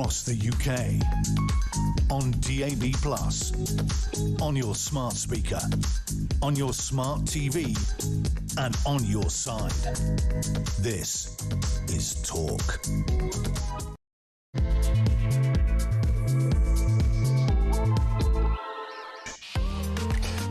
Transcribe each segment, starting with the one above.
across the UK, on DAB+, on your smart speaker, on your smart TV, and on your side. This is Talk.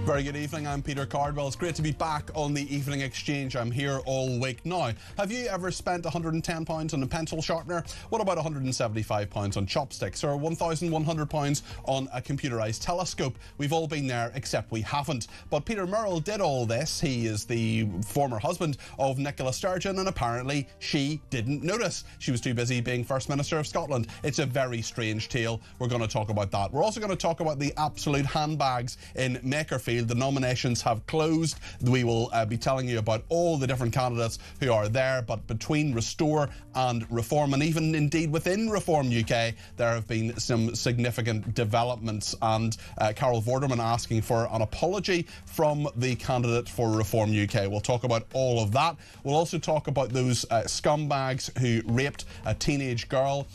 Very good evening, I'm Peter Cardwell. It's great to be back on the Evening Exchange. I'm here all week now. Have you ever spent £110 on a pencil sharpener? What about £175 on chopsticks or £1,100 on a computerised telescope? We've all been there, except we haven't. But Peter Murrell did all this. He is the former husband of Nicola Sturgeon, and apparently she didn't notice. She was too busy being First Minister of Scotland. It's a very strange tale. We're going to talk about that. We're also going to talk about the absolute handbags in Makerfield. The nominations have closed. We will be telling you about all the different candidates who are there, but between Restore and Reform, and even indeed within Reform UK, there have been some significant developments, and Carol Vorderman asking for an apology from the candidate for Reform UK. We'll talk about all of that. We'll also talk about those scumbags who raped a teenage girl.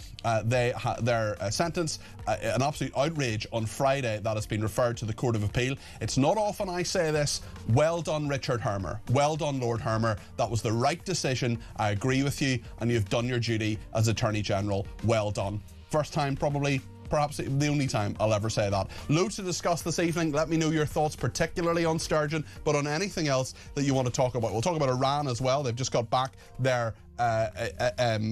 Their sentence, an absolute outrage on Friday that has been referred to the Court of Appeal. It's not often I say this. Well done, Richard Hermer. Well done, Lord Hermer. That was the right decision. I agree with you, and you've done your duty as Attorney General. Well done. First time, probably. Perhaps the only time I'll ever say that. Loads to discuss this evening. Let me know your thoughts, particularly on Sturgeon, but on anything else that you want to talk about. We'll talk about Iran as well. They've just got back their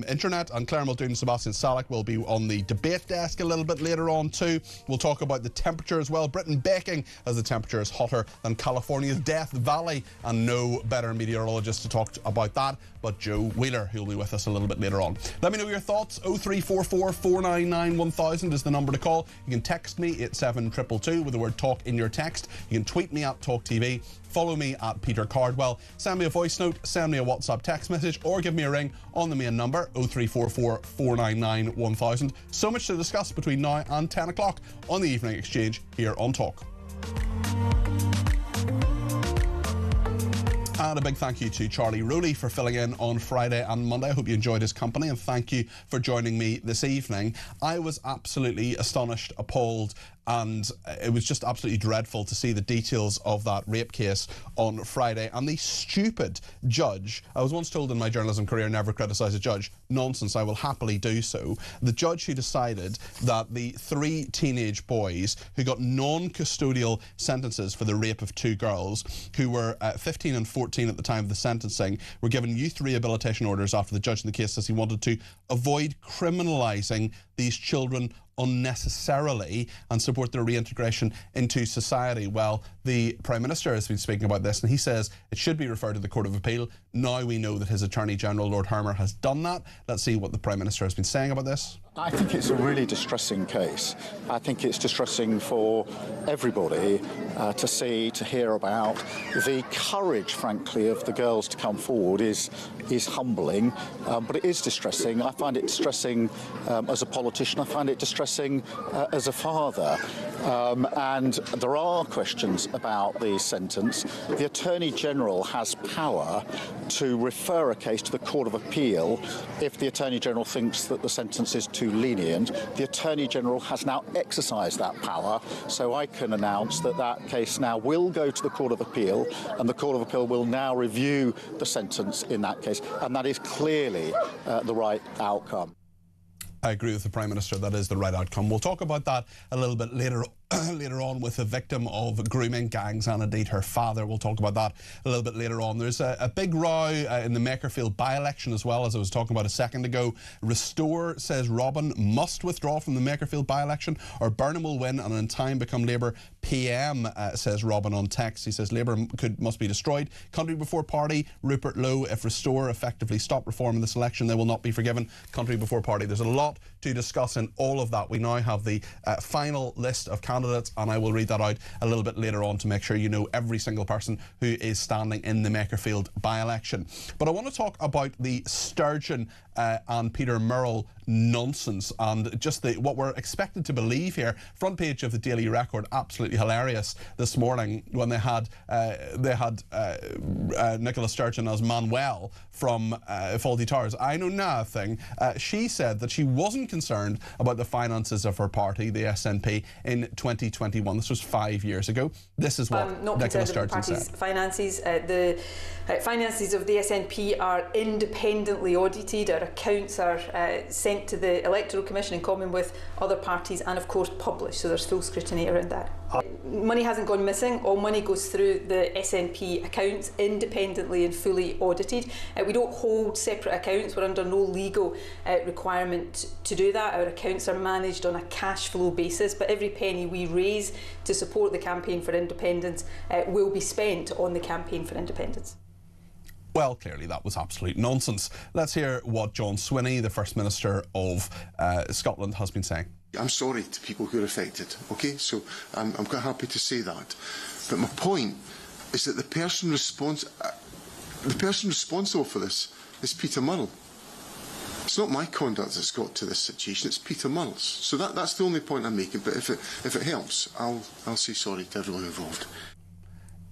internet, and Claire Muldoon and Sebastian Salek will be on the debate desk a little bit later on too. We'll talk about the temperature as well. Britain baking as the temperature is hotter than California's Death Valley, and no better meteorologist to talk about that but Joe Wheeler, who'll be with us a little bit later on. Let me know your thoughts. 0344 499 1000 is the number to call. You can text me at 72222 with the word talk in your text. You can tweet me at talkTV. Follow me at Peter Cardwell. Send me a voice note, send me a WhatsApp text message, or give me a ring on the main number 0344 499 1000. So much to discuss between now and 10 o'clock on the Evening Exchange here on Talk. And a big thank you to Charlie Rowley for filling in on Friday and Monday. I hope you enjoyed his company, and thank you for joining me this evening. I was absolutely astonished, appalled, and it was just absolutely dreadful to see the details of that rape case on Friday. And the stupid judge, I was once told in my journalism career, never criticise a judge. Nonsense, I will happily do so. The judge who decided that the 3 teenage boys who got non-custodial sentences for the rape of 2 girls, who were 15 and 14 at the time of the sentencing, were given youth rehabilitation orders after the judge in the case says he wanted to avoid criminalising these children unnecessarily and support their reintegration into society. Well, the Prime Minister has been speaking about this, and he says it should be referred to the Court of Appeal. Now we know that his Attorney General, Lord Hermer, has done that. Let's see what the Prime Minister has been saying about this. I think it's a really distressing case. I think it's distressing for everybody to see, to hear about. The courage, frankly, of the girls to come forward is humbling, but it is distressing. I find it distressing as a politician. I find it distressing as a father. And there are questions about the sentence. The Attorney General has power to refer a case to the Court of Appeal if the Attorney General thinks that the sentence is too lenient. The Attorney General has now exercised that power, so I can announce that that case now will go to the Court of Appeal, and the Court of Appeal will now review the sentence in that case, and that is clearly the right outcome. I agree with the Prime Minister. That is the right outcome. We'll talk about that a little bit later on with a victim of grooming gangs, and indeed her father. We'll talk about that a little bit later on. There's a big row in the Makerfield by-election as well, as I was talking about a second ago. Restore says Robin must withdraw from the Makerfield by-election or Burnham will win and in time become Labour PM, says Robin on text. He says Labour must be destroyed. Country Before Party, Rupert Lowe. If Restore effectively stop reform in this election, they will not be forgiven. Country Before Party. There's a lot to discuss in all of that. We now have the final list of candidates, and I will read that out a little bit later on to make sure you know every single person who is standing in the Makerfield by-election. But I want to talk about the Sturgeon and Peter Murrell nonsense, and just what we're expected to believe here. Front page of the Daily Record, absolutely hilarious this morning when they had Nicola Sturgeon as Manuel from Fawlty Towers. I know nothing. She said that she wasn't concerned about the finances of her party, the SNP, in 2021. This was 5 years ago. This is what Nicola Sturgeon said. Finances. The finances of the SNP are independently audited. Our accounts are sent to the Electoral Commission in common with other parties, and of course published, so there's full scrutiny around that. Money hasn't gone missing. All money goes through the SNP accounts, independently and fully audited. We don't hold separate accounts. We're under no legal requirement to do that. Our accounts are managed on a cash flow basis, but every penny we raise to support the campaign for independence will be spent on the campaign for independence. Well, clearly that was absolute nonsense. Let's hear what John Swinney, the First Minister of Scotland, has been saying. I'm sorry to people who are affected, okay? So I'm quite happy to say that. But my point is that the person responsible for this is Peter Murrell. It's not my conduct that's got to this situation, it's Peter Murrell's. So that's the only point I'm making, but if it helps, I'll say sorry to everyone involved.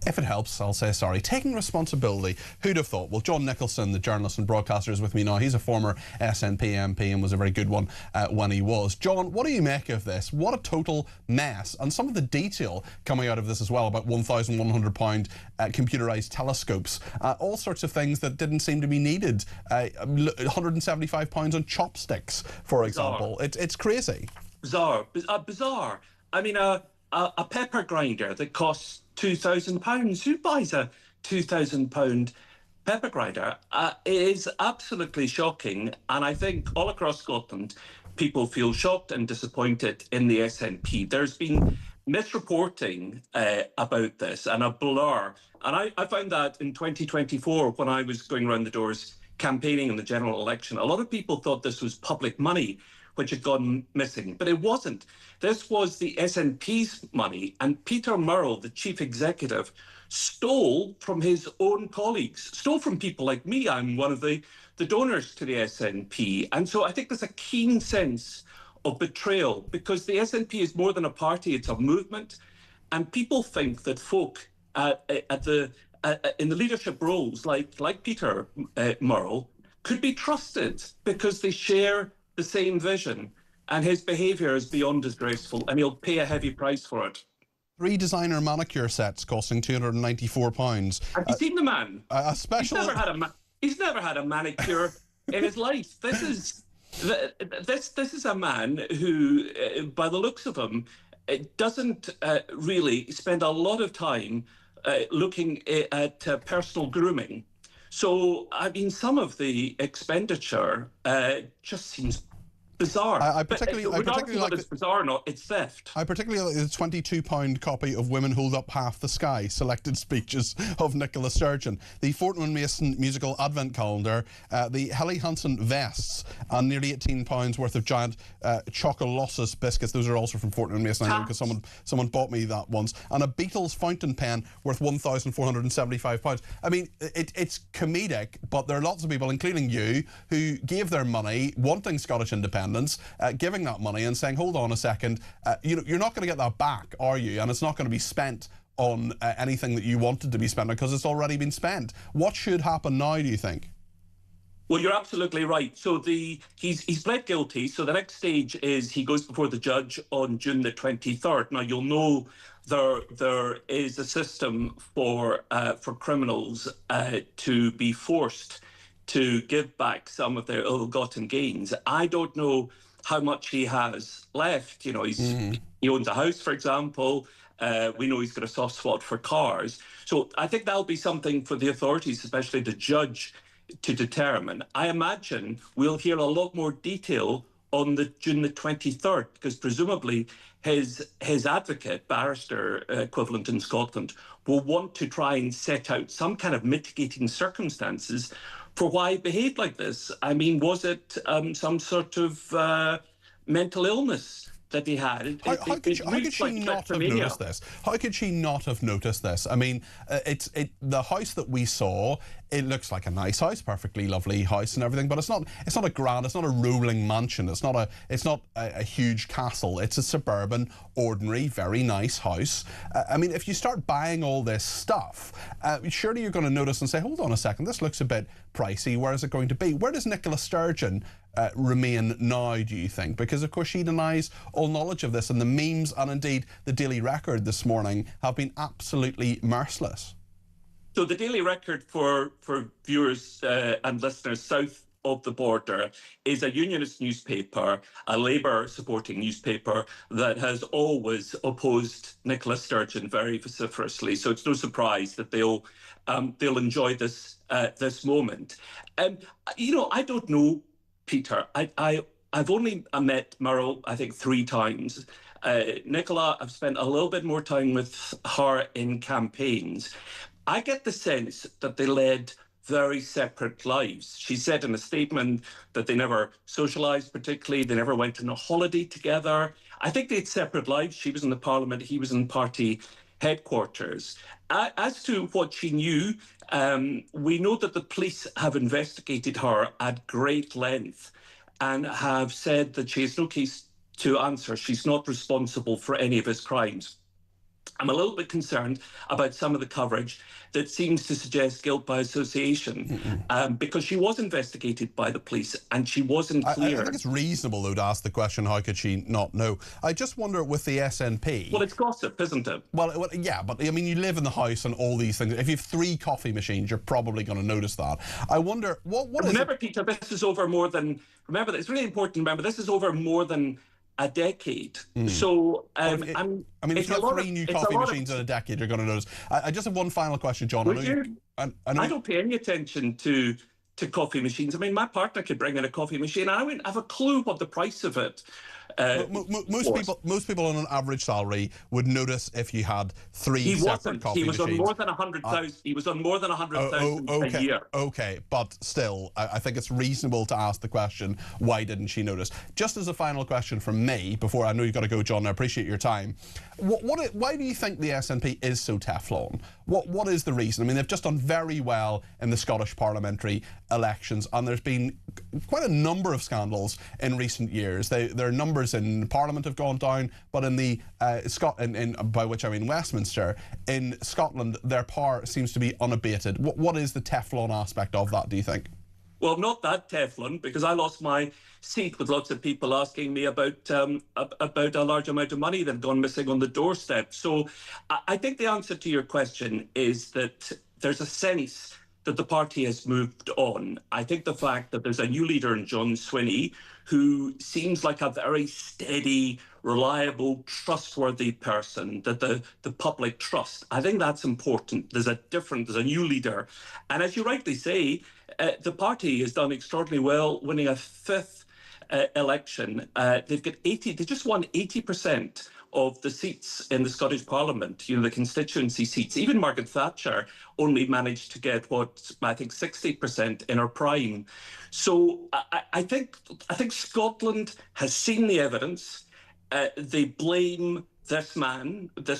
If it helps, I'll say sorry. Taking responsibility. Who'd have thought? Well, John Nicholson, the journalist and broadcaster, is with me now. He's a former SNP MP and was a very good one when he was. John, what do you make of this? What a total mess. And some of the detail coming out of this as well, about £1,100 computerised telescopes. All sorts of things that didn't seem to be needed. £175 on chopsticks, for example. It's crazy. Bizarre. I mean, a pepper grinder that costs £2,000. Who buys a £2,000 pepper grinder? It is absolutely shocking, and I think all across Scotland people feel shocked and disappointed in the SNP. There's been misreporting about this and a blur, and I found that in 2024 when I was going around the doors campaigning in the general election, a lot of people thought this was public money which had gone missing, but it wasn't. This was the SNP's money, and Peter Murrell, the chief executive, stole from his own colleagues, stole from people like me. I'm one of the donors to the SNP. And so I think there's a keen sense of betrayal, because the SNP is more than a party, it's a movement. And people think that folk in the leadership roles, like Peter Murrell, could be trusted because they share the same vision, and his behaviour is beyond disgraceful, and he'll pay a heavy price for it. 3 designer manicure sets costing £294. Have you seen the man? A special. He's never had a manicure in his life. This is a man who, by the looks of him, doesn't really spend a lot of time looking at personal grooming. So, I mean, some of the expenditure just seems bizarre. I particularly like it's bizarre or not, it's theft. I particularly like the £22 copy of Women Hold Up Half the Sky, selected speeches of Nicola Sturgeon, the Fortnum & Mason musical advent calendar, the Helly Hansen vests, and nearly £18 worth of giant Chocolossus biscuits. Those are also from Fortnum & Mason, I know, because someone bought me that once, and a Beatles fountain pen worth £1,475. I mean, it's comedic, but there are lots of people, including you, who gave their money wanting Scottish independence, giving that money and saying, hold on a second, you're not going to get that back, are you? And it's not going to be spent on anything that you wanted to be spent on, because it's already been spent. What should happen now, do you think? Well, you're absolutely right. So he's pled guilty. So the next stage is he goes before the judge on June the 23rd. Now, you'll know there is a system for criminals to be forced to give back some of their ill-gotten gains. I don't know how much he has left. You know, he owns a house, for example. We know he's got a soft spot for cars. So I think that'll be something for the authorities, especially the judge, to determine. I imagine we'll hear a lot more detail on June the 23rd, because presumably his advocate, barrister equivalent in Scotland, will want to try and set out some kind of mitigating circumstances for why he behaved like this. I mean, was it some sort of mental illness that he had. How could she not have noticed this? How could she not have noticed this? I mean, the house that we saw, it looks like a nice house, perfectly lovely house and everything, but it's not a grand, it's not a rolling mansion, it's not a huge castle. It's a suburban, ordinary, very nice house. I mean, if you start buying all this stuff, surely you're going to notice and say, hold on a second, this looks a bit pricey. Where is it going to be? Where does Nicola Sturgeon remain now, do you think? Because of course she denies all knowledge of this, and the memes and indeed the Daily Record this morning have been absolutely merciless. So the Daily Record, for viewers and listeners south of the border, is a unionist newspaper, a Labour supporting newspaper that has always opposed Nicola Sturgeon very vociferously. So it's no surprise that they'll enjoy this moment. You know, I don't know, Peter. I've only met Murrell, I think, 3 times. Nicola, I've spent a little bit more time with her in campaigns. I get the sense that they led very separate lives. She said in a statement that they never socialised particularly, they never went on a holiday together. I think they had separate lives. She was in the Parliament, he was in party headquarters. As to what she knew, we know that the police have investigated her at great length and have said that she has no case to answer. She's not responsible for any of his crimes. I'm a little bit concerned about some of the coverage that seems to suggest guilt by association, because she was investigated by the police and she wasn't clear. I think it's reasonable, though, to ask the question, how could she not know? I just wonder with the SNP... Well, it's gossip, isn't it? Well, yeah, but I mean, you live in the house and all these things. If you have 3 coffee machines, you're probably going to notice that. I wonder, what remember, Peter, this is over more than... Remember, it's really important to remember, this is over more than a decade. So, I mean, if you have 3 new coffee machines in a decade, you're going to notice. I just have one final question, John. I don't pay any attention to coffee machines. I mean, my partner could bring in a coffee machine and I wouldn't have a clue what the price of it most people on an average salary would notice if you had 3 separate coffee machines. He was on more than 100,000. He was on more than 100,000 a year. Okay, but still, I think it's reasonable to ask the question, why didn't she notice? Just as a final question from me, before I know you've got to go, John, I appreciate your time. Why do you think the SNP is so Teflon? What is the reason? I mean, they've just done very well in the Scottish parliamentary elections, and there's been quite a number of scandals in recent years. Their numbers in Parliament have gone down, but in the by which I mean Westminster, in Scotland, their power seems to be unabated. What is the Teflon aspect of that, do you think? Well, not that Teflon, because I lost my seat with lots of people asking me about a large amount of money that had gone missing on the doorstep. So I think the answer to your question is that there's a sense that the party has moved on. I think the fact that there's a new leader in John Swinney, who seems like a very steady, reliable, trustworthy person that the public trust. I think that's important. There's a new leader. And as you rightly say, the party has done extraordinarily well, winning a 5th election. They just won 80% of the seats in the Scottish Parliament, the constituency seats. Even Margaret Thatcher only managed to get, I think 60% in her prime. So I think Scotland has seen the evidence. They blame this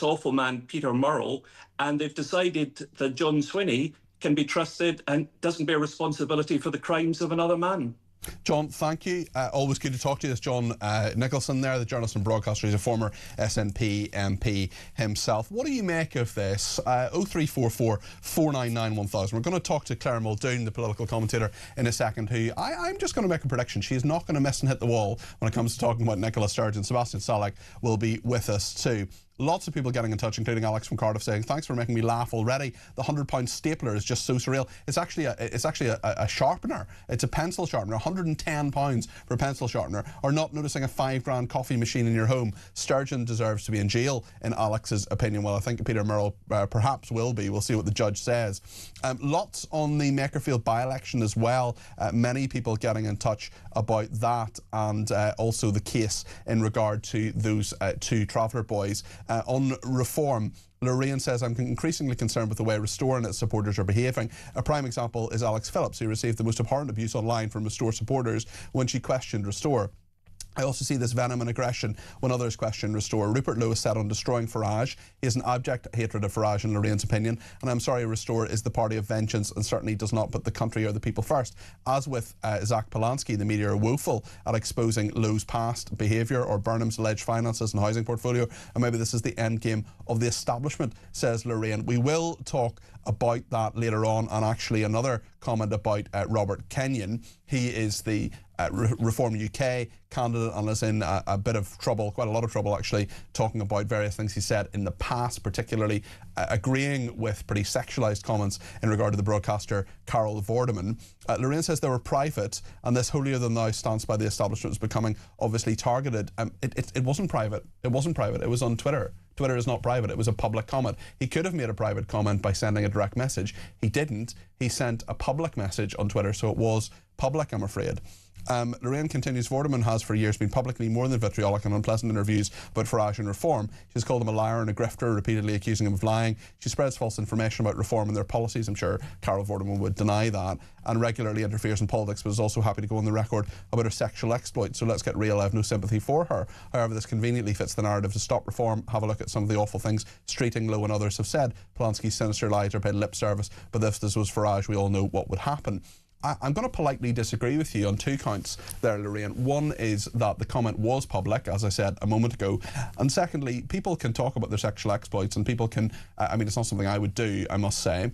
awful man, Peter Murrell, and they've decided that John Swinney can be trusted and doesn't bear responsibility for the crimes of another man. John, thank you. Always good to talk to you. It's John Nicholson there, the journalist and broadcaster. He's a former SNP MP himself. What do you make of this? 0344 499 1000. We're going to talk to Claire Muldoon, the political commentator, in a second, who I'm just going to make a prediction. She's not going to miss and hit the wall when it comes to talking about Nicola Sturgeon. Sebastian Salek will be with us too. Lots of people getting in touch, including Alex from Cardiff, saying, thanks for making me laugh already. The £100 stapler is just so surreal. It's actually a sharpener. It's a pencil sharpener, £110 for a pencil sharpener. Or not noticing a £5 coffee machine in your home. Sturgeon deserves to be in jail, in Alex's opinion. Well, I think Peter Murrell perhaps will be. We'll see what the judge says. Lots on the Makerfield by-election as well. Many people getting in touch about that, and also the case in regard to those 2 Traveller boys. On reform, Lorraine says, I'm increasingly concerned with the way Restore and its supporters are behaving. A prime example is Alex Phillips, who received the most abhorrent abuse online from Restore supporters when she questioned Restore. I also see this venom and aggression when others question Restore. Rupert Lewis said on destroying Farage, he has an abject hatred of Farage in Lorraine's opinion, and I'm sorry, Restore is the party of vengeance and certainly does not put the country or the people first. As with Zach Polanski, the media are woeful at exposing Lowe's past behaviour or Burnham's alleged finances and housing portfolio, and maybe this is the end game of the establishment, says Lorraine. We will talk about that later on, and actually another comment about Robert Kenyon. He is the Reform UK candidate and is in a bit of trouble, quite a lot of trouble actually, talking about various things he said in the past, particularly agreeing with pretty sexualised comments in regard to the broadcaster Carol Vorderman. Lorraine says they were private, and this holier-than-thou stance by the establishment was becoming obviously targeted. It wasn't private. It wasn't private. It was on Twitter. Twitter is not private. It was a public comment. He could have made a private comment by sending a direct message. He didn't. He sent a public message on Twitter, so it was public, I'm afraid. Lorraine continues, Vorderman has for years been publicly more than vitriolic and unpleasant interviews about Farage and Reform. She's called him a liar and a grifter, repeatedly accusing him of lying. She spreads false information about Reform and their policies. I'm sure Carol Vorderman would deny that, and regularly interferes in politics, but is also happy to go on the record about her sexual exploits. So let's get real. I have no sympathy for her. However, this conveniently fits the narrative to stop Reform. Have a look at some of the awful things Streeting, Lowe and others have said. Polanski's sinister lies are paid lip service, but if this was Farage, we all know what would happen. I'm going to politely disagree with you on two counts there, Lorraine. One is that the comment was public, as I said a moment ago. And secondly, people can talk about their sexual exploits, and people can, I mean, it's not something I would do, I must say.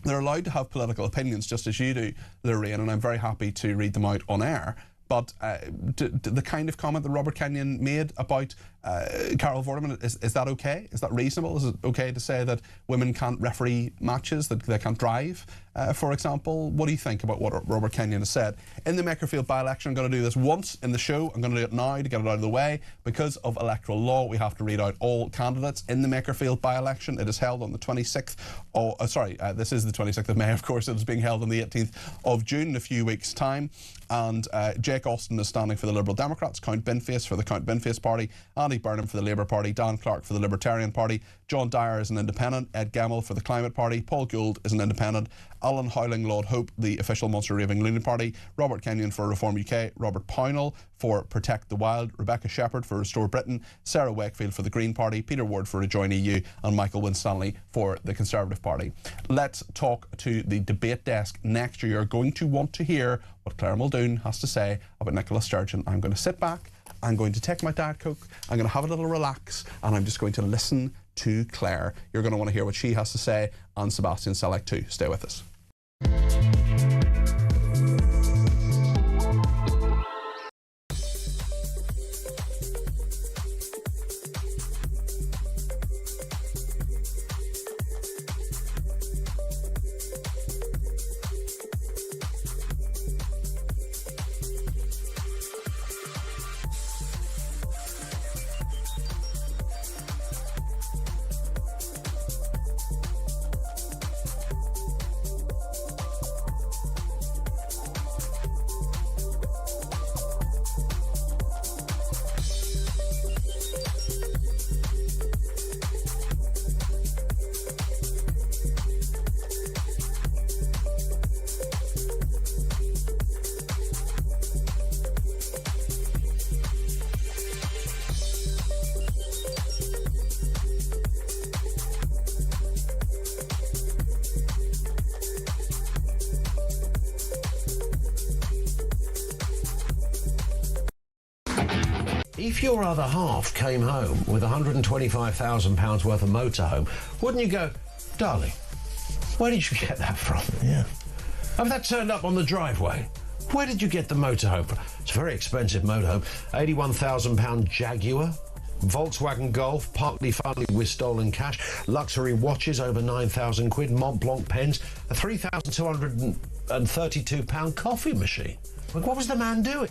They're allowed to have political opinions, just as you do, Lorraine, and I'm very happy to read them out on air. But the kind of comment that Robert Kenyon made about Carol Vorderman, is that okay? Is that reasonable? Is it okay to say that women can't referee matches, that they can't drive, for example? What do you think about what Robert Kenyon has said? In the Makerfield by-election, I'm going to do this once in the show. I'm going to do it now to get it out of the way. Because of electoral law, we have to read out all candidates in the Makerfield by-election. It is held on the 26th of, this is the 26th of May, of course. It is being held on the 18th of June in a few weeks' time. And Jake Austin is standing for the Liberal Democrats, Count Binface for the Count Binface Party, Andy Burnham for the Labour Party, Dan Clark for the Libertarian Party, John Dyer is an independent, Ed Gemmell for the Climate Party, Paul Gould is an independent, Alan Howling Lord Hope, the official Munster Raving Loony Party, Robert Kenyon for Reform UK, Robert Pownell for Protect the Wild, Rebecca Shepherd for Restore Britain, Sarah Wakefield for the Green Party, Peter Ward for Rejoin EU, and Michael Winstanley for the Conservative Party. Let's talk to the debate desk next. You're going to want to hear what Claire Muldoon has to say about Nicola Sturgeon. I'm going to sit back, I'm going to take my Diet Coke, I'm going to have a little relax, and I'm just going to listen to Claire. You're going to want to hear what she has to say, and Sebastian Selleck too. Stay with us. If your other half came home with £125,000 worth of motorhome, wouldn't you go, darling, where did you get that from? Yeah. Have that turned up on the driveway? Where did you get the motorhome from? It's a very expensive motorhome. £81,000 Jaguar, Volkswagen Golf, partly funded with stolen cash, luxury watches over 9,000 quid, Mont Blanc pens, a £3,232 coffee machine. Like, what was the man doing?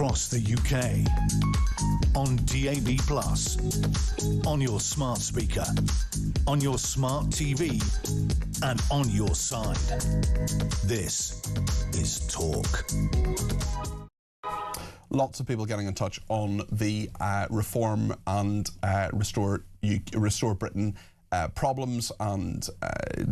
across the UK. On DAB+, on your smart speaker, on your smart TV, and on your side. This is Talk. Lots of people getting in touch on the Reform and Restore Britain problems and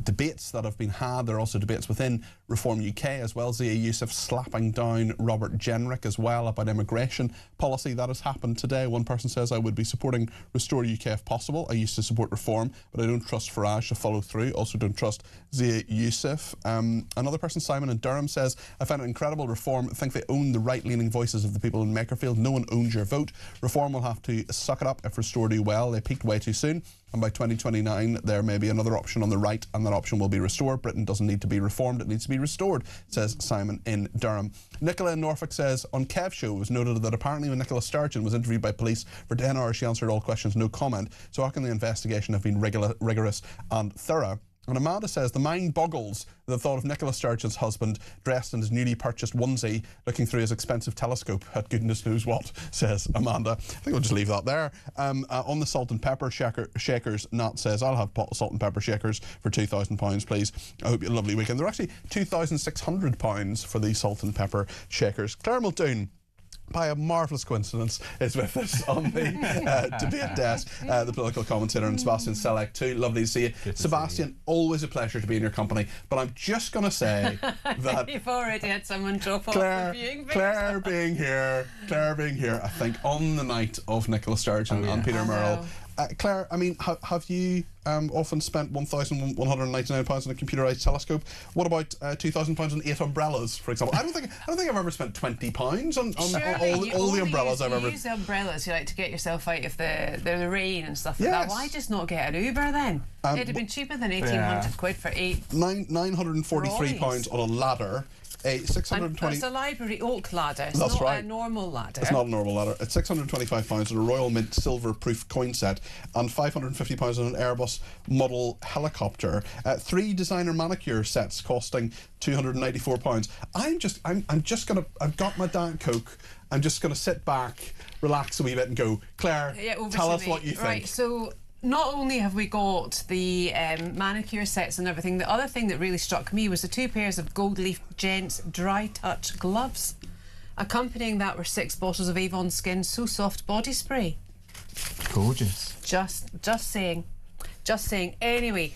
debates that have been had. There are also debates within Reform UK as well. Zia Youssef slapping down Robert Jenrick as well about immigration policy. That has happened today. One person says, I would be supporting Restore UK if possible. I used to support Reform, but I don't trust Farage to follow through. Also don't trust Zia Youssef. Another person, Simon in Durham, says, I find it incredible Reform think they own the right-leaning voices of the people in Makerfield. No one owns your vote. Reform will have to suck it up if Restore do well. They peaked way too soon. And by 2029, there may be another option on the right, and that option will be Restore. Britain doesn't need to be reformed, it needs to be restored, says Simon in Durham. Nicola in Norfolk says, on Kev Show, it was noted that apparently when Nicola Sturgeon was interviewed by police for 10 hours, she answered all questions, no comment. So how can the investigation have been rigorous and thorough? And Amanda says, the mind boggles the thought of Nicola Sturgeon's husband dressed in his newly purchased onesie looking through his expensive telescope at goodness knows what, says Amanda. I think we'll just leave that there. On the salt and pepper shakers, Nat says, I'll have salt and pepper shakers for £2,000, please. I hope you have a lovely weekend. They're actually £2,600 for the salt and pepper shakers. Claire Muldoon, by a marvellous coincidence, is with us on the debate desk, the political commentator, and Sebastian Selleck too. Lovely to see you. Good to Sebastian, see you. Always a pleasure to be in your company, but I'm just going to say that you've already had someone drop off Claire, the viewing. Claire being here, I think on the night of Nicola Sturgeon and Peter Murrell. Claire, I mean, have you often spent £1,199 on a computerised telescope? What about £2,000 on 8 umbrellas, for example? I don't think I've ever spent £20 on all the umbrellas I've ever. You use the umbrellas, you like to get yourself out of the rain and stuff like that. Why just not get an Uber then? It'd have been cheaper than £1,800 for £943 on a ladder. A 620. It's a library oak ladder. It's That's not right. a normal ladder. It's not a normal ladder. It's £625 on a Royal Mint silver-proof coin set, and £550 on an Airbus model helicopter. 3 designer manicure sets costing £294. I've got my Diet Coke. I'm just gonna sit back, relax a wee bit, and go. Claire, tell us what you think. Right. So, not only have we got the manicure sets and everything, the other thing that really struck me was the 2 pairs of Gold Leaf Gents Dry Touch gloves. Accompanying that were 6 bottles of Avon Skin So Soft body spray. Gorgeous. Just saying. Anyway,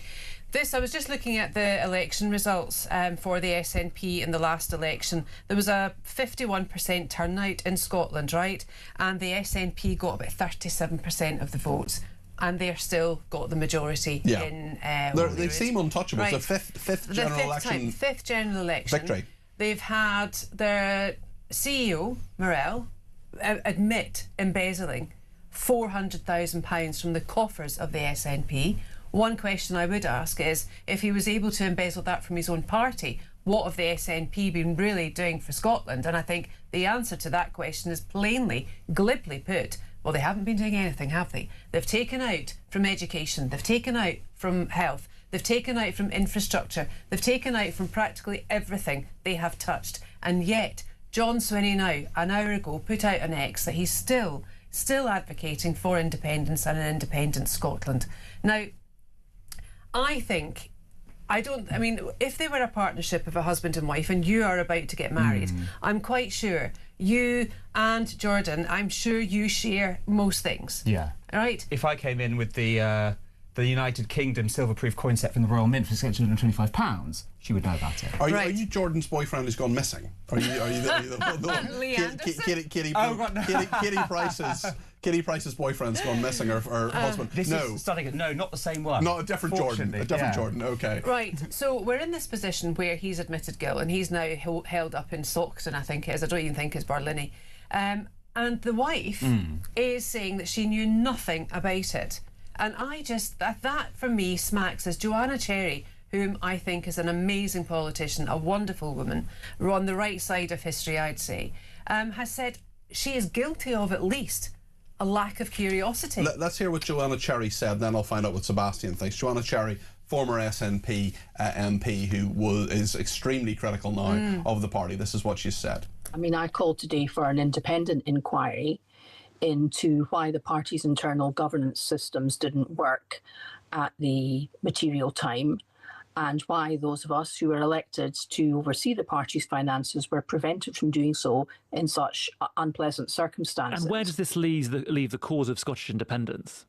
I was just looking at the election results for the SNP in the last election. There was a 51% turnout in Scotland, right? And the SNP got about 37% of the votes. And they're still got the majority in. They seem untouchable. Right. It's the fifth general election. Fifth general election victory. They've had their CEO Murrell admit embezzling £400,000 from the coffers of the SNP. One question I would ask is, if he was able to embezzle that from his own party, what have the SNP been really doing for Scotland? And I think the answer to that question is plainly, glibly put, well, they haven't been doing anything, have they? They've taken out from education, they've taken out from health, they've taken out from infrastructure, they've taken out from practically everything they have touched. And yet, John Swinney now, an hour ago, put out an X that he's still advocating for independence and an independent Scotland. Now, I mean, if they were a partnership of a husband and wife and you are about to get married, I'm quite sure you and Jordan, I'm sure you share most things. Yeah. Right? If I came in with the United Kingdom silver-proof coin set from the Royal Mint for £625, she would know about it. Are you Jordan's boyfriend who's gone missing? Are you the one? Kitty Price's boyfriend's gone missing, or husband? No, not the same one. Not a different Jordan. A different Jordan. Okay. Right. So we're in this position where he's admitted guilt, and he's now held up in Stockton, I think it is. I don't even think it's Barlinnie. And the wife is saying that she knew nothing about it. And that for me smacks as Joanna Cherry, whom I think is an amazing politician, a wonderful woman, on the right side of history, I'd say, has said she is guilty of at least a lack of curiosity. Let's hear what Joanna Cherry said, then I'll find out what Sebastian thinks. Joanna Cherry, former SNP MP, who is extremely critical now of the party. This is what she said. I mean, I called today for an independent inquiry into why the party's internal governance systems didn't work at the material time, and why those of us who were elected to oversee the party's finances were prevented from doing so in such unpleasant circumstances. And where does this leave the cause of Scottish independence?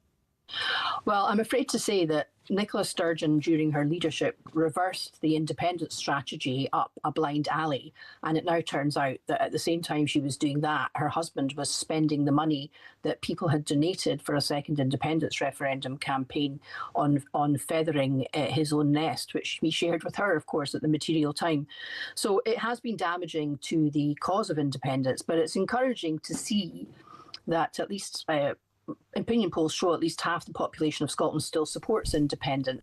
Well, I'm afraid to say that Nicola Sturgeon, during her leadership, reversed the independence strategy up a blind alley. And it now turns out that at the same time she was doing that, her husband was spending the money that people had donated for a second independence referendum campaign on feathering his own nest, which he shared with her, of course, at the material time. So it has been damaging to the cause of independence, but it's encouraging to see that at least opinion polls show at least half the population of Scotland still supports independence.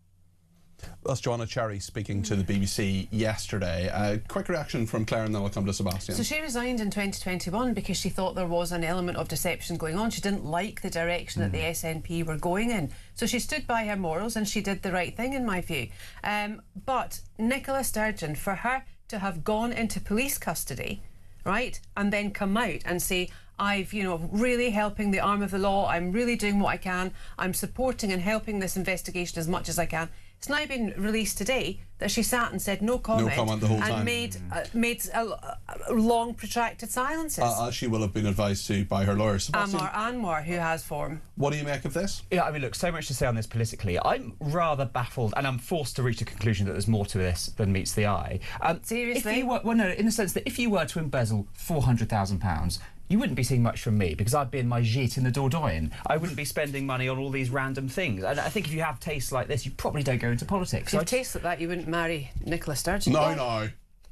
That's Joanna Cherry speaking to the BBC yesterday. Quick reaction from Claire and then I'll come to Sebastian. So she resigned in 2021 because she thought there was an element of deception going on. She didn't like the direction that the SNP were going in. So she stood by her morals and she did the right thing, in my view. But Nicola Sturgeon, for her to have gone into police custody, right, and then come out and say, I've, really helping the arm of the law, I'm really doing what I can, I'm supporting and helping this investigation as much as I can. It's now been released today that she sat and said no comment the whole time. And made long protracted silences. As she will have been advised to by her lawyers. Amar Anwar, who has form. What do you make of this? Yeah, I mean, look, so much to say on this politically. I'm rather baffled, and I'm forced to reach the conclusion that there's more to this than meets the eye. Seriously? If you were, well, no, in the sense that if you were to embezzle £400,000, you wouldn't be seeing much from me because I'd be in my gîte in the Dordogne. I wouldn't be spending money on all these random things. And I think if you have tastes like this, you probably don't go into politics. If you have tastes like that, you wouldn't marry Nicola Sturgeon. No.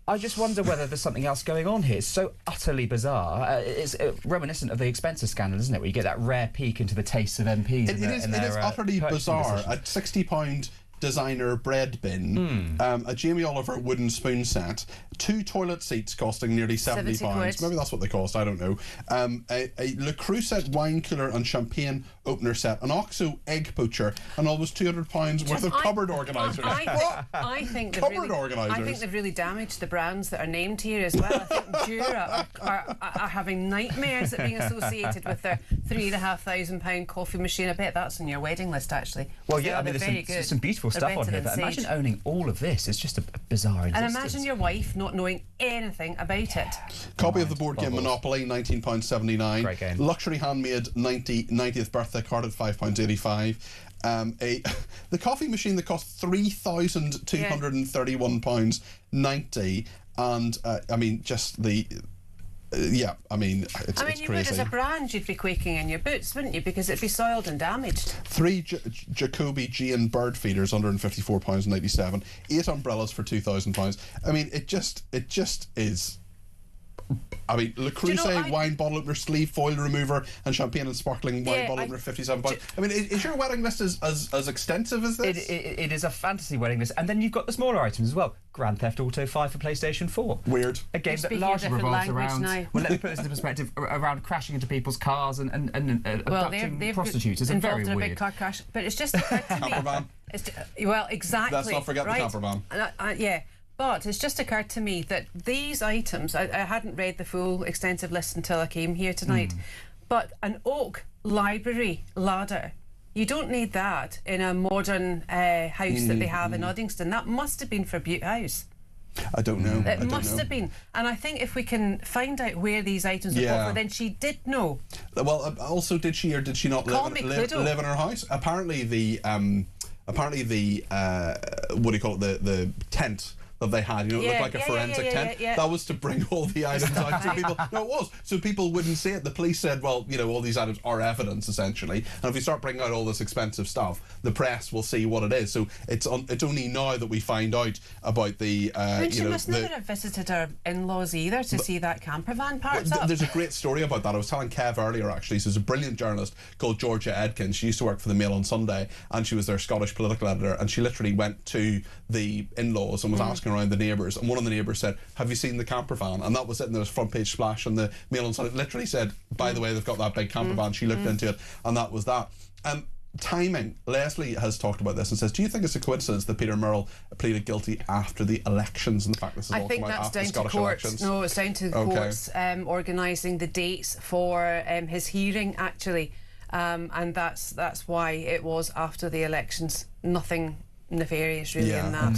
I just wonder whether there's something else going on here. It's so utterly bizarre. It's reminiscent of the Expenser scandal, isn't it, where you get that rare peek into the tastes of MPs. It is utterly bizarre. A £60 designer bread bin, a Jamie Oliver wooden spoon set, 2 toilet seats costing nearly £70. Maybe that's what they cost, I don't know. A Le Creuset wine cooler and champagne opener set, an Oxo egg poacher, and almost £200 worth of cupboard organisers. I think they've really damaged the brands that are named here as well. I think Jura are having nightmares at being associated with their £3,500 coffee machine. I bet that's on your wedding list, actually. Well, yeah, I mean, there's some beautiful stuff on here, but imagine owning all of this. It's just a bizarre existence. And imagine your wife not knowing anything about it. Copy of the board game Monopoly, £19.79. Great game. Luxury handmade 90th birthday card at £5.85. The coffee machine that cost £3,231.90, and I mean, just the. It's you crazy. would, as a brand, you'd be quaking in your boots, wouldn't you? Because it'd be soiled and damaged. 3 Jacoby G&. bird feeders, £154.97. 8 umbrellas for £2,000. I mean, it just is. I mean, Le Creuset wine bottle opener, sleeve foil remover, and champagne and sparkling wine bottle opener, £57. I mean, is your wedding list as extensive as this? It is a fantasy wedding list, and then you've got the smaller items as well. Grand Theft Auto 5 for PlayStation 4. Weird. A game that largely revolves around. Well, let me put this into perspective. Around crashing into people's cars and abducting prostitutes. It's involved very in a weird big car crash, but it's just occurred to me. Camper van. Well, exactly. Let's not forget the camper van. Yeah. But it's just occurred to me that these items, I hadn't read the full extensive list until I came here tonight, but an oak library ladder, you don't need that in a modern house that they have in Uddingston. That must have been for Butte House. I don't know. It must have been. And I think if we can find out where these items were bought, then she did know. Well, also, did she or did she not live in her house? Apparently the what do you call it, the tent that they had, it looked like a forensic tent. That was to bring all the items out to people. No, it was. So people wouldn't see it. The police said, well, all these items are evidence, essentially. And if we start bringing out all this expensive stuff, the press will see what it is. So it's only now that we find out about the, she must never have visited her in-laws either to see that camper van parked up. There's a great story about that. I was telling Kev earlier, actually. So there's a brilliant journalist called Georgia Edkins. She used to work for the Mail on Sunday, and she was their Scottish political editor, and she literally went to the in-laws and was asking around the neighbours, and one of the neighbours said, have you seen the camper van? And that was it, and there was front page splash on the Mail on Sunday. It literally said, by the way, they've got that big camper van. She looked into it, and that was that. timing. Leslie has talked about this and says, do you think it's a coincidence that Peter Murrell pleaded guilty after the elections and the fact this is all come out after the Scottish elections? No, it's down to the courts organising the dates for his hearing, actually. And that's why it was after the elections. Nothing nefarious really in that.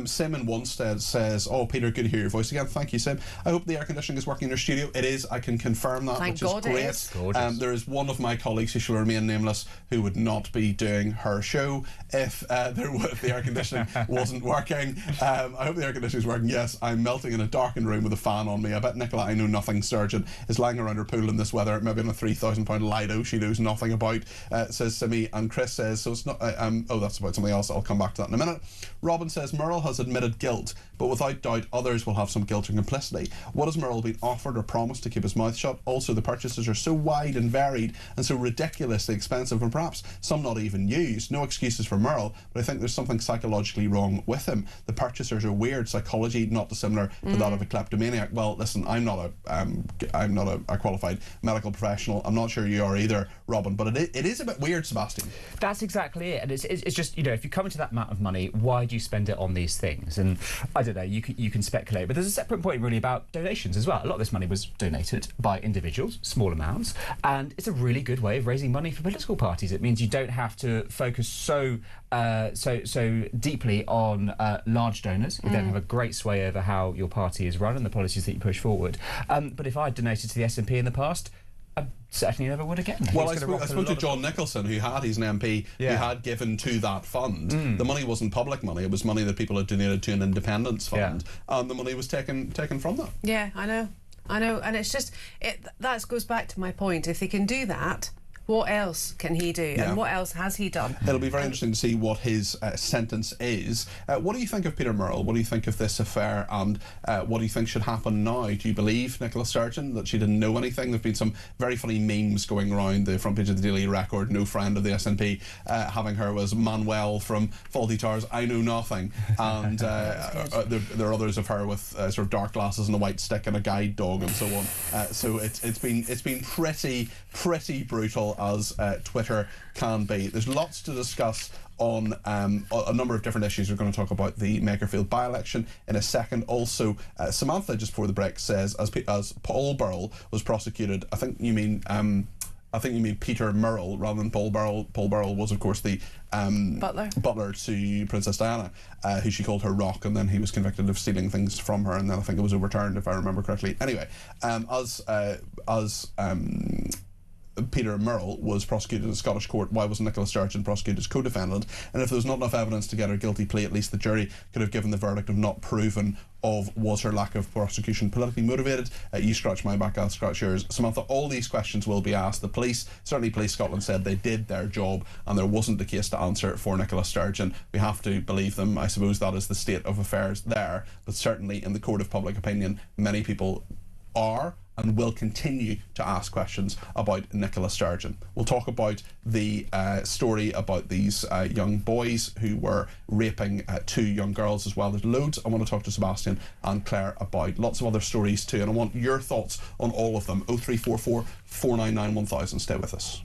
Sim in Wanstead says, oh Peter, good to hear your voice again. Thank you, Sim. I hope the air conditioning is working in your studio. It is, I can confirm that. Thank which God is great. There is one of my colleagues who shall remain nameless who would not be doing her show if the air conditioning wasn't working. I hope the air conditioning is working. Yes, I'm melting in a darkened room with a fan on me. I bet Nicola I know nothing Sturgeon is lying around her pool in this weather, maybe on a £3,000 Lido she knows nothing about, says Simi. And Chris says, so it's not oh, that's about something else. I'll come back to that in a minute. Robin says Murrell has admitted guilt, but without doubt others will have some guilt and complicity. What has Murrell been offered or promised to keep his mouth shut? Also, the purchases are so wide and varied and so ridiculously expensive, and perhaps some not even used. No excuses for Murrell, but I think there's something psychologically wrong with him. The purchasers are weird. Psychology not dissimilar to that of a kleptomaniac. Well, listen, I'm not a qualified medical professional. I'm not sure you are either, Robin, but it is a bit weird, Sebastian. That's exactly it, and it's just, you know, if you come into that amount of money, why do you spend it on these things? And I don't know, you can speculate, but there's a separate point really about donations as well. A lot of this money was donated by individuals, small amounts, and it's a really good way of raising money for political parties. It means you don't have to focus so deeply on large donors who then have a great sway over how your party is run and the policies that you push forward. But if I had donated to the SNP in the past, I certainly never would again. Well, I spoke to John Nicholson, who had, he's an MP, who had given to that fund. The money wasn't public money, it was money that people had donated to an independence fund, and the money was taken from that. Yeah, I know, and it's just, that goes back to my point. If they can do that, what else can he do, and what else has he done? It'll be very interesting to see what his sentence is. What do you think of Peter Murrell? What do you think of this affair, and what do you think should happen now? Do you believe Nicola Sturgeon, that she didn't know anything? There have been some very funny memes going around the front page of the Daily Record, no friend of the SNP, having her was Manuel from Fawlty Towers, I know nothing, and there are others of her with sort of dark glasses and a white stick and a guide dog and so on. So it's been pretty brutal, as Twitter can be. There's lots to discuss on a number of different issues. We're going to talk about the Makerfield by-election in a second. Also, Samantha, just before the break, says as Paul Burrell was prosecuted, I think you mean Peter Murrell rather than Paul Burrell. Paul Burrell was, of course, the butler to Princess Diana, who she called her rock, and then he was convicted of stealing things from her, and then I think it was overturned, if I remember correctly. Anyway, Peter Murrell was prosecuted in a Scottish court, why wasn't Nicola Sturgeon prosecuted as co-defendant? And if there was not enough evidence to get her guilty plea, at least the jury could have given the verdict of not proven of was her lack of prosecution politically motivated. You scratch my back, I'll scratch yours. Samantha, all these questions will be asked. The police, certainly Police Scotland, said they did their job and there wasn't a case to answer for Nicola Sturgeon. We have to believe them. I suppose that is the state of affairs there, but certainly in the court of public opinion, many people are and will continue to ask questions about Nicola Sturgeon. We'll talk about the story about these young boys who were raping two young girls as well. There's loads I want to talk to Sebastian and Claire about. Lots of other stories too, and I want your thoughts on all of them. 0344 499 1000. Stay with us.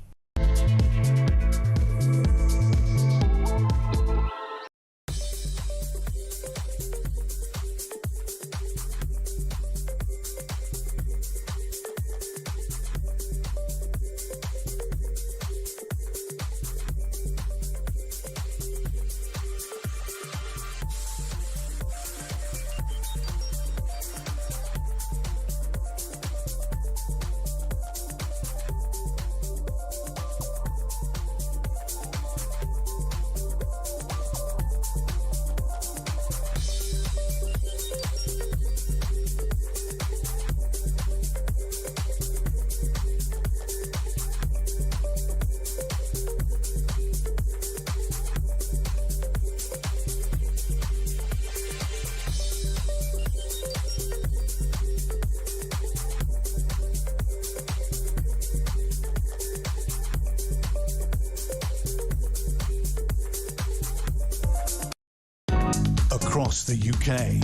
Across the UK,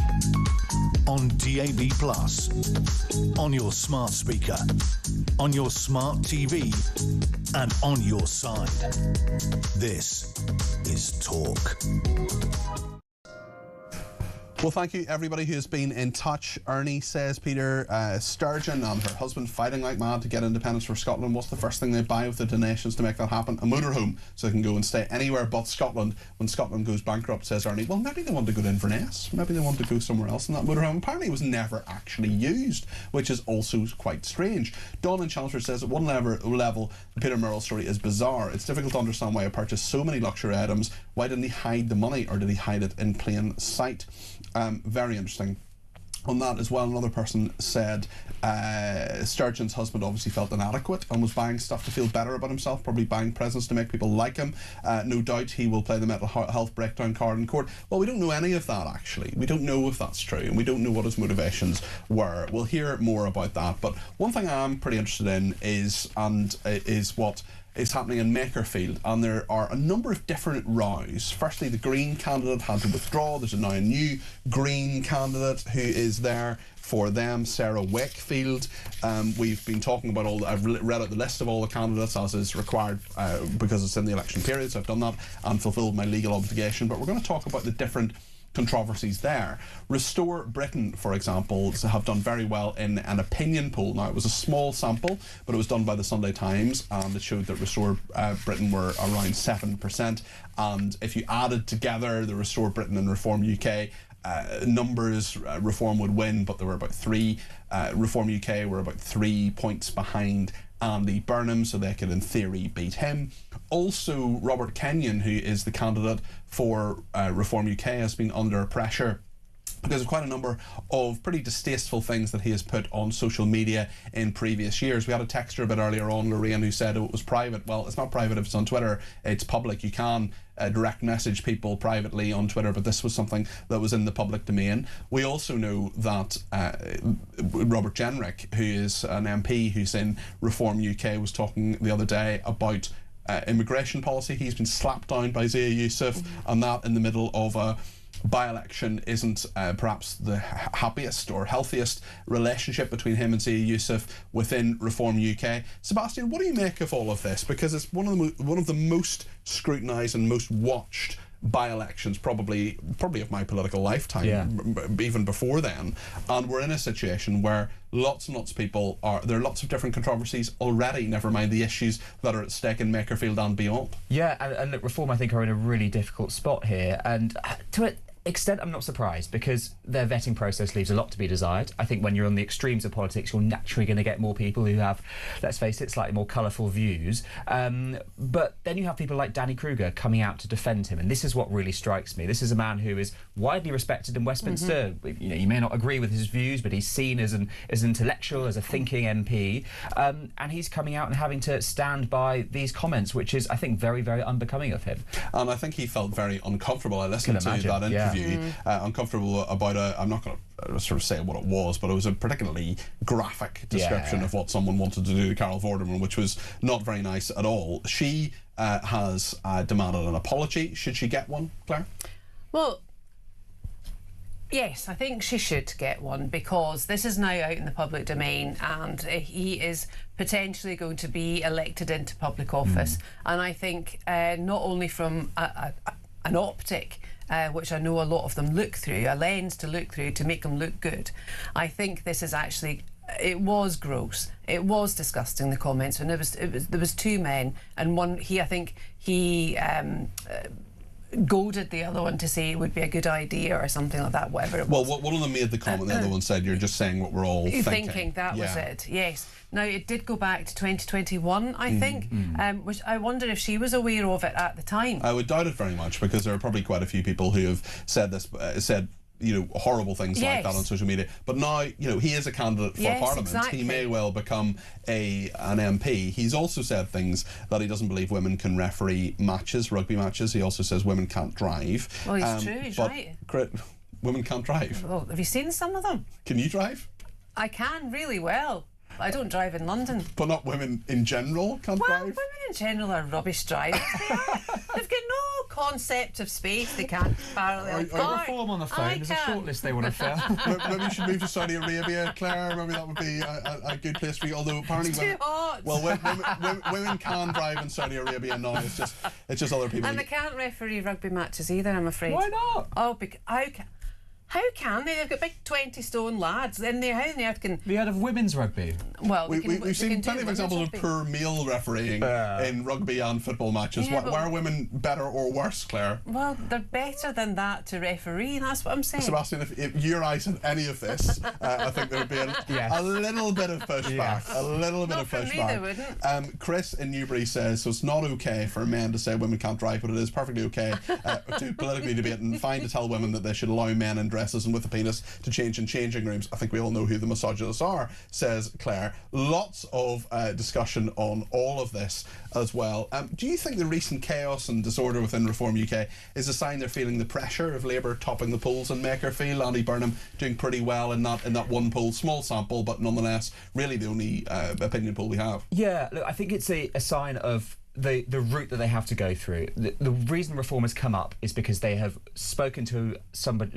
on DAB+, on your smart speaker, on your smart TV, and on your side. This is Talk. Well, thank you, everybody who has been in touch. Ernie says Peter Sturgeon and her husband fighting like mad to get independence for Scotland. What's the first thing they buy with the donations to make that happen? A motorhome, so they can go and stay anywhere but Scotland when Scotland goes bankrupt, says Ernie. Well, maybe they want to go to Inverness. Maybe they want to go somewhere else in that motorhome. Apparently it was never actually used, which is also quite strange. Dawn in Chelmsford says at one level, the Peter Murrell story is bizarre. It's difficult to understand why he purchased so many luxury items. Why didn't he hide the money, or did he hide it in plain sight? Very interesting. On that as well, another person said Sturgeon's husband obviously felt inadequate and was buying stuff to feel better about himself, probably buying presents to make people like him. No doubt he will play the mental health breakdown card in court. Well, we don't know any of that, actually. We don't know if that's true, and we don't know what his motivations were. We'll hear more about that. But one thing I'm pretty interested in is what is happening in Makerfield, and there are a number of different rows. Firstly, the Green candidate had to withdraw. There's now a new Green candidate who is there for them, Sarah Wakefield. We've been talking about I've read out the list of all the candidates as is required because it's in the election period, so I've done that and fulfilled my legal obligation. But we're going to talk about the different controversies there. Restore Britain, for example, have done very well in an opinion poll. Now, it was a small sample, but it was done by the Sunday Times, and it showed that Restore Britain were around 7%. And if you added together the Restore Britain and Reform UK numbers, Reform would win, but there were about 3. Reform UK were about 3 points behind Andy Burnham, so they could in theory beat him. Also, Robert Kenyon, who is the candidate for Reform UK, has been under pressure because of quite a number of pretty distasteful things that he has put on social media in previous years. We had a texter a bit earlier on, Lorraine, who said it was private. Well, it's not private if it's on Twitter, it's public. You can direct message people privately on Twitter, but this was something that was in the public domain. We also know that Robert Jenrick, who is an MP who's in Reform UK, was talking the other day about immigration policy. He's been slapped down by Zia Youssef, and that in the middle of a by-election isn't perhaps the happiest or healthiest relationship between him and Zia Youssef within Reform UK. Sebastian, what do you make of all of this? Because it's one of the most scrutinised and most watched by-elections probably of my political lifetime, even before then, and we're in a situation where lots and lots of people there are lots of different controversies already, never mind the issues that are at stake in Makerfield and beyond. Yeah, and look, Reform I think are in a really difficult spot here, and to an extent I'm not surprised, because their vetting process leaves a lot to be desired. I think when you're on the extremes of politics, you're naturally going to get more people who have, let's face it, slightly more colourful views. But then you have people like Danny Kruger coming out to defend him, and this is what really strikes me. This is a man who is widely respected in Westminster. You know, you may not agree with his views, but he's seen as an intellectual, as a thinking MP, and he's coming out and having to stand by these comments, which is, I think, very, very unbecoming of him. And I think he felt very uncomfortable. I listened to that interview. Uncomfortable about I'm not going to sort of say what it was, but it was a particularly graphic description of what someone wanted to do to Carol Vorderman, which was not very nice at all. She has demanded an apology. Should she get one, Claire? Well, yes, I think she should get one, because this is now out in the public domain, and he is potentially going to be elected into public office. And I think not only from an optic, which I know a lot of them look through, a lens to look through to make them look good. I think this is actually, it was gross. It was disgusting, the comments, and there was 2 men, and one, I think he goaded the other one to say it would be a good idea or something like that, whatever it was. Well, one of them made the comment, the other one said, you're just saying what we're all thinking. That was it, yes. Now, it did go back to 2021, I think, which I wonder if she was aware of it at the time. I would doubt it very much, because there are probably quite a few people who have said this, horrible things like that on social media. But now, he is a candidate for Parliament. Exactly. He may well become an MP. He's also said things that he doesn't believe women can referee matches, rugby matches. He also says women can't drive. Well, he's true, he's right. Women can't drive. Well, have you seen some of them? Can you drive? I can really well. I don't drive in London. But not women in general can't drive? Well, women in general are rubbish drivers. They've got no concept of space. They can't parallel park. Reform on the phone. There's a shortlist they want to fill. Maybe you should move to Saudi Arabia, Claire. Maybe that would be a good place for you. Although apparently, Too hot. Well, women can drive in Saudi Arabia now. It's just other people. And they can't referee rugby matches either, I'm afraid. Why not? Oh, how can they? They've got big 20-stone lads in there. How on earth can... We heard of women's rugby. Well, we've seen plenty of examples of poor male refereeing in rugby and football matches. Yeah, why are women better or worse, Claire? Well, they're better than that to referee, that's what I'm saying. Sebastian, if your eyes had any of this, I think there would be a little bit of pushback. Yes. A little bit Not of from pushback. me, they wouldn't. Chris in Newbury says, so it's not okay for men to say women can't drive, but it is perfectly okay to politically debate and fine to tell women that they should allow men in dresses and with a penis to change in changing rooms. I think we all know who the misogynists are, says Claire. Lots of discussion on all of this as well. Do you think the recent chaos and disorder within Reform UK is a sign they're feeling the pressure of Labour topping the polls in Makerfield? Andy Burnham doing pretty well in that one poll, small sample, but nonetheless really the only opinion poll we have. Yeah, look, I think it's a sign of the route that they have to go through. The reason Reform has come up is because they have spoken to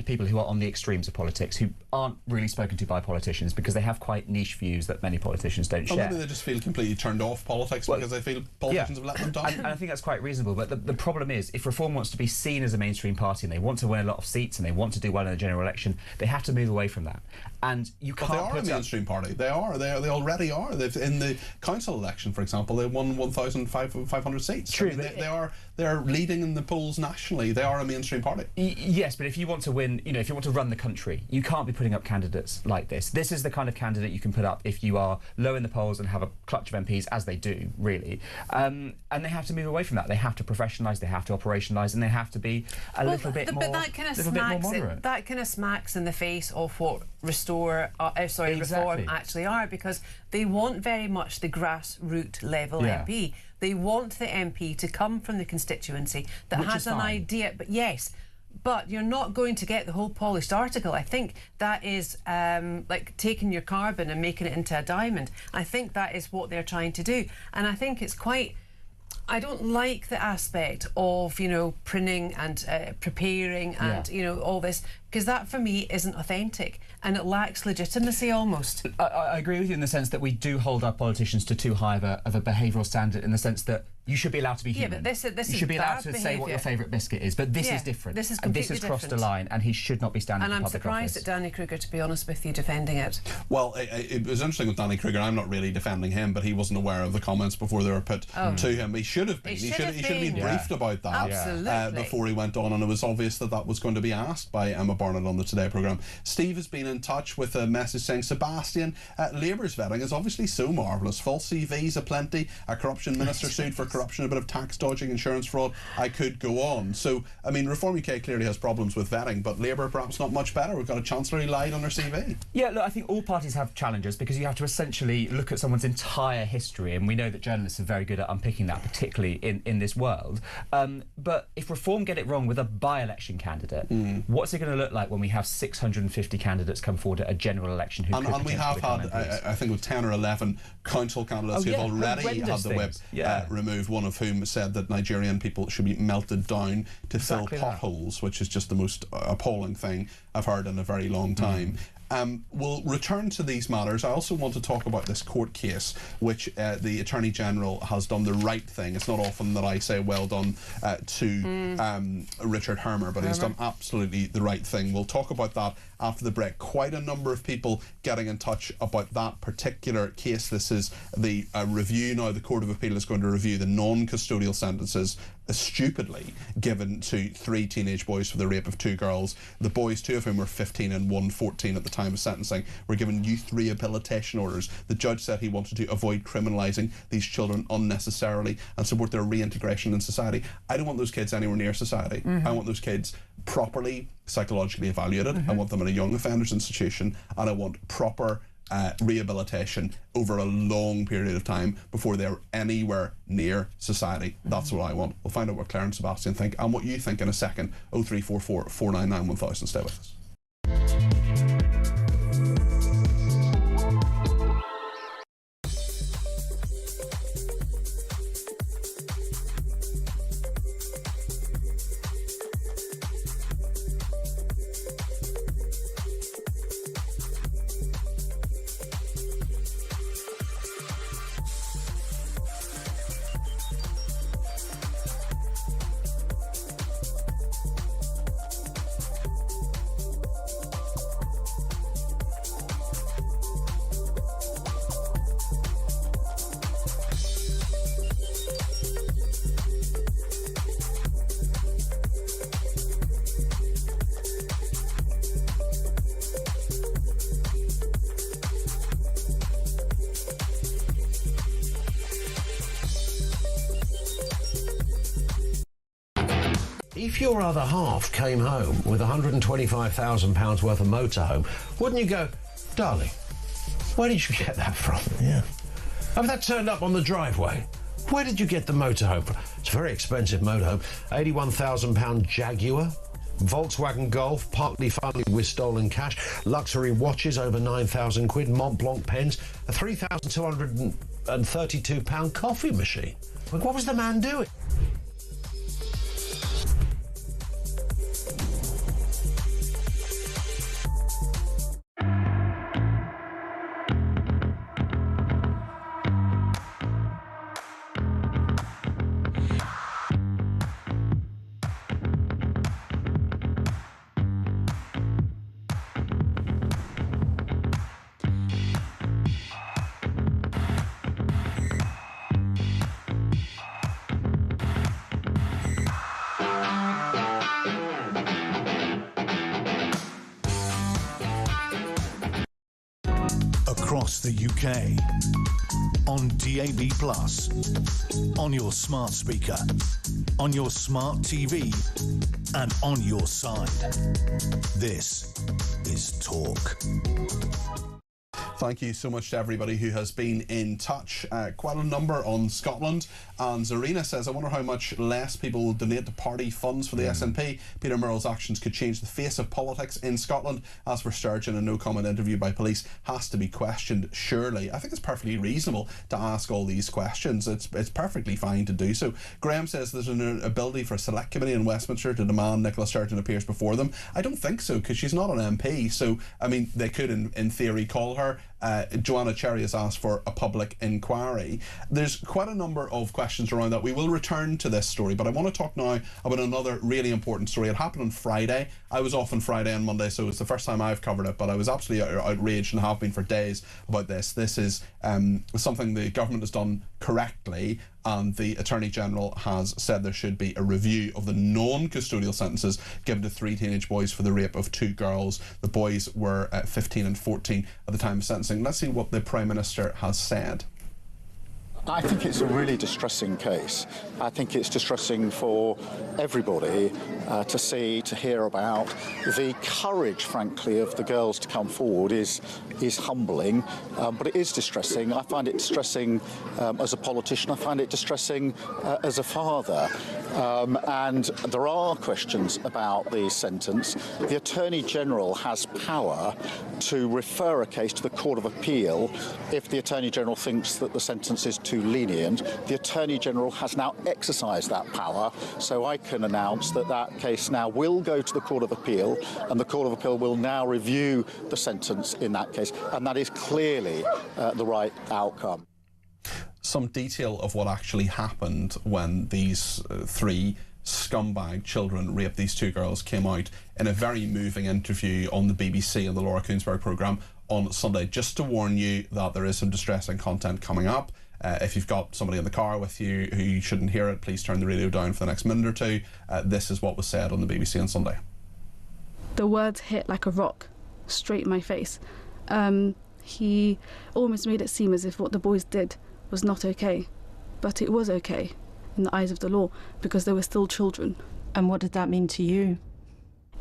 people who are on the extremes of politics, who aren't really spoken to by politicians, because they have quite niche views that many politicians don't share. Maybe they just feel completely turned off politics because they feel politicians have let them down. And I think that's quite reasonable, but the problem is, if Reform wants to be seen as a mainstream party and they want to win a lot of seats and they want to do well in the general election, they have to move away from that. And you can't. But they are a mainstream party. They are. They already are. They've, in the council election, for example, they won 1,500 seats. True. I mean, they're leading in the polls nationally. They are a mainstream party. Yes, but if you want to win, if you want to run the country, you can't be putting up candidates like this. This is the kind of candidate you can put up if you are low in the polls and have a clutch of MPs, as they do, really. And they have to move away from that. They have to professionalise, they have to operationalise, and they have to be a little bit more moderate. That kind of smacks in the face of what Reform actually are, because they want very much the grassroots level MP. They want the MP to come from the constituency that has an idea. But yes, but you're not going to get the whole polished article. I think that is like taking your carbon and making it into a diamond. I think that is what they're trying to do. And I think it's quite... I don't like the aspect of, printing and preparing and, all this, because that for me isn't authentic and it lacks legitimacy almost. I agree with you in the sense that we do hold our politicians to too high of a behavioural standard, in the sense that you should be allowed to be human. Yeah, but this you should be allowed to behaviour. say what your favourite biscuit is, but this is different. This is completely different. This has crossed a line, and he should not be standing in public office. And I'm surprised at Danny Kruger, to be honest with you, defending it. Well, it was interesting with Danny Kruger. I'm not really defending him, but he wasn't aware of the comments before they were put to him. He should have been. He should have been briefed about that before he went on, and it was obvious that was going to be asked by Emma Barnett on the Today programme. Steve has been in touch with a message saying, Sebastian, Labour's vetting is obviously so marvellous. False CVs aplenty, a corruption minister sued for corruption, a bit of tax dodging, insurance fraud. I could go on. So, I mean, Reform UK clearly has problems with vetting, but Labour perhaps not much better. We've got a Chancellor who lied on her CV. Yeah, look, I think all parties have challenges, because you have to essentially look at someone's entire history, and we know that journalists are very good at unpicking that, particularly in this world. But if Reform get it wrong with a by-election candidate, what's it going to look like when we have 650 candidates come forward at a general election who could we have had, I think, with 10 or 11 council candidates who have already had the whip removed, one of whom said that Nigerian people should be melted down to fill potholes, which is just the most appalling thing I've heard in a very long time. We'll return to these matters. I also want to talk about this court case, which the Attorney General has done the right thing. It's not often that I say well done to Richard Hermer, but he's done absolutely the right thing. We'll talk about that after the break. Quite a number of people getting in touch about that particular case. This is the review now. The Court of Appeal is going to review the non-custodial sentences stupidly given to 3 teenage boys for the rape of 2 girls. The boys, 2 of whom were 15 and 1 14 at the time of sentencing, were given youth rehabilitation orders. The judge said he wanted to avoid criminalising these children unnecessarily and support their reintegration in society. I don't want those kids anywhere near society. I want those kids properly psychologically evaluated. I want them in a young offenders institution, and I want proper rehabilitation over a long period of time before they're anywhere near society. That's what I want. We'll find out what Claire and Sebastian think and what you think in a second. 0344 499 1000. Stay with us. If your other half came home with £125,000 worth of motorhome, wouldn't you go, darling, where did you get that from? Yeah. Have that turned up on the driveway? Where did you get the motorhome from? It's a very expensive motorhome. £81,000 Jaguar, Volkswagen Golf, partly funded with stolen cash, luxury watches over 9,000 quid, Mont Blanc pens, a £3,232 coffee machine. What was the man doing? Across the UK, on DAB+, on your smart speaker, on your smart TV, and on your side. This is Talk. Thank you so much to everybody who has been in touch. Quite a number on Scotland. And Zarina says, I wonder how much less people will donate to party funds for the SNP. Peter Murrell's actions could change the face of politics in Scotland. As for Sturgeon, a no-comment interview by police has to be questioned, surely. I think it's perfectly reasonable to ask all these questions. It's perfectly fine to do so. Graham says there's an ability for a select committee in Westminster to demand Nicola Sturgeon appears before them. I don't think so, because she's not an MP. So, I mean, they could, in theory, call her. Joanna Cherry has asked for a public inquiry. There's quite a number of questions around that. We will return to this story, but I want to talk now about another really important story. It happened on Friday. I was off on Friday and Monday, so it's the first time I've covered it, but I was absolutely outraged and have been for days about this. This is something the government has done correctly, and the Attorney General has said there should be a review of the non-custodial sentences given to 3 teenage boys for the rape of 2 girls. The boys were 15 and 14 at the time of sentencing. Let's see what the Prime Minister has said. I think it's a really distressing case. I think it's distressing for everybody to hear about. The courage, frankly, of the girls to come forward is humbling, but it is distressing. I find it distressing as a politician. I find it distressing as a father. And there are questions about the sentence. The Attorney General has power to refer a case to the Court of Appeal if the Attorney General thinks that the sentence is too lenient. The Attorney General has now exercised that power, so I can announce that that case now will go to the Court of Appeal, and the Court of Appeal will now review the sentence in that case, and that is clearly the right outcome. Some detail of what actually happened when these 3 scumbag children raped these 2 girls came out in a very moving interview on the BBC and the Laura Koonsberg programme on Sunday. Just to warn you that there is some distressing content coming up. If you've got somebody in the car with you who shouldn't hear it, please turn the radio down for the next minute or two. This is what was said on the BBC on Sunday. The words hit like a rock straight in my face. He almost made it seem as if what the boys did was not okay, but it was okay in the eyes of the law because they were still children. And what did that mean to you?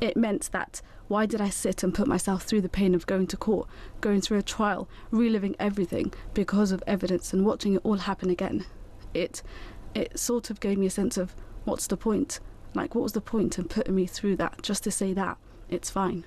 It meant that why did I sit and put myself through the pain of going to court, going through a trial, reliving everything because of evidence and watching it all happen again? It sort of gave me a sense of what's the point? Like, what was the point in putting me through that just to say that it's fine?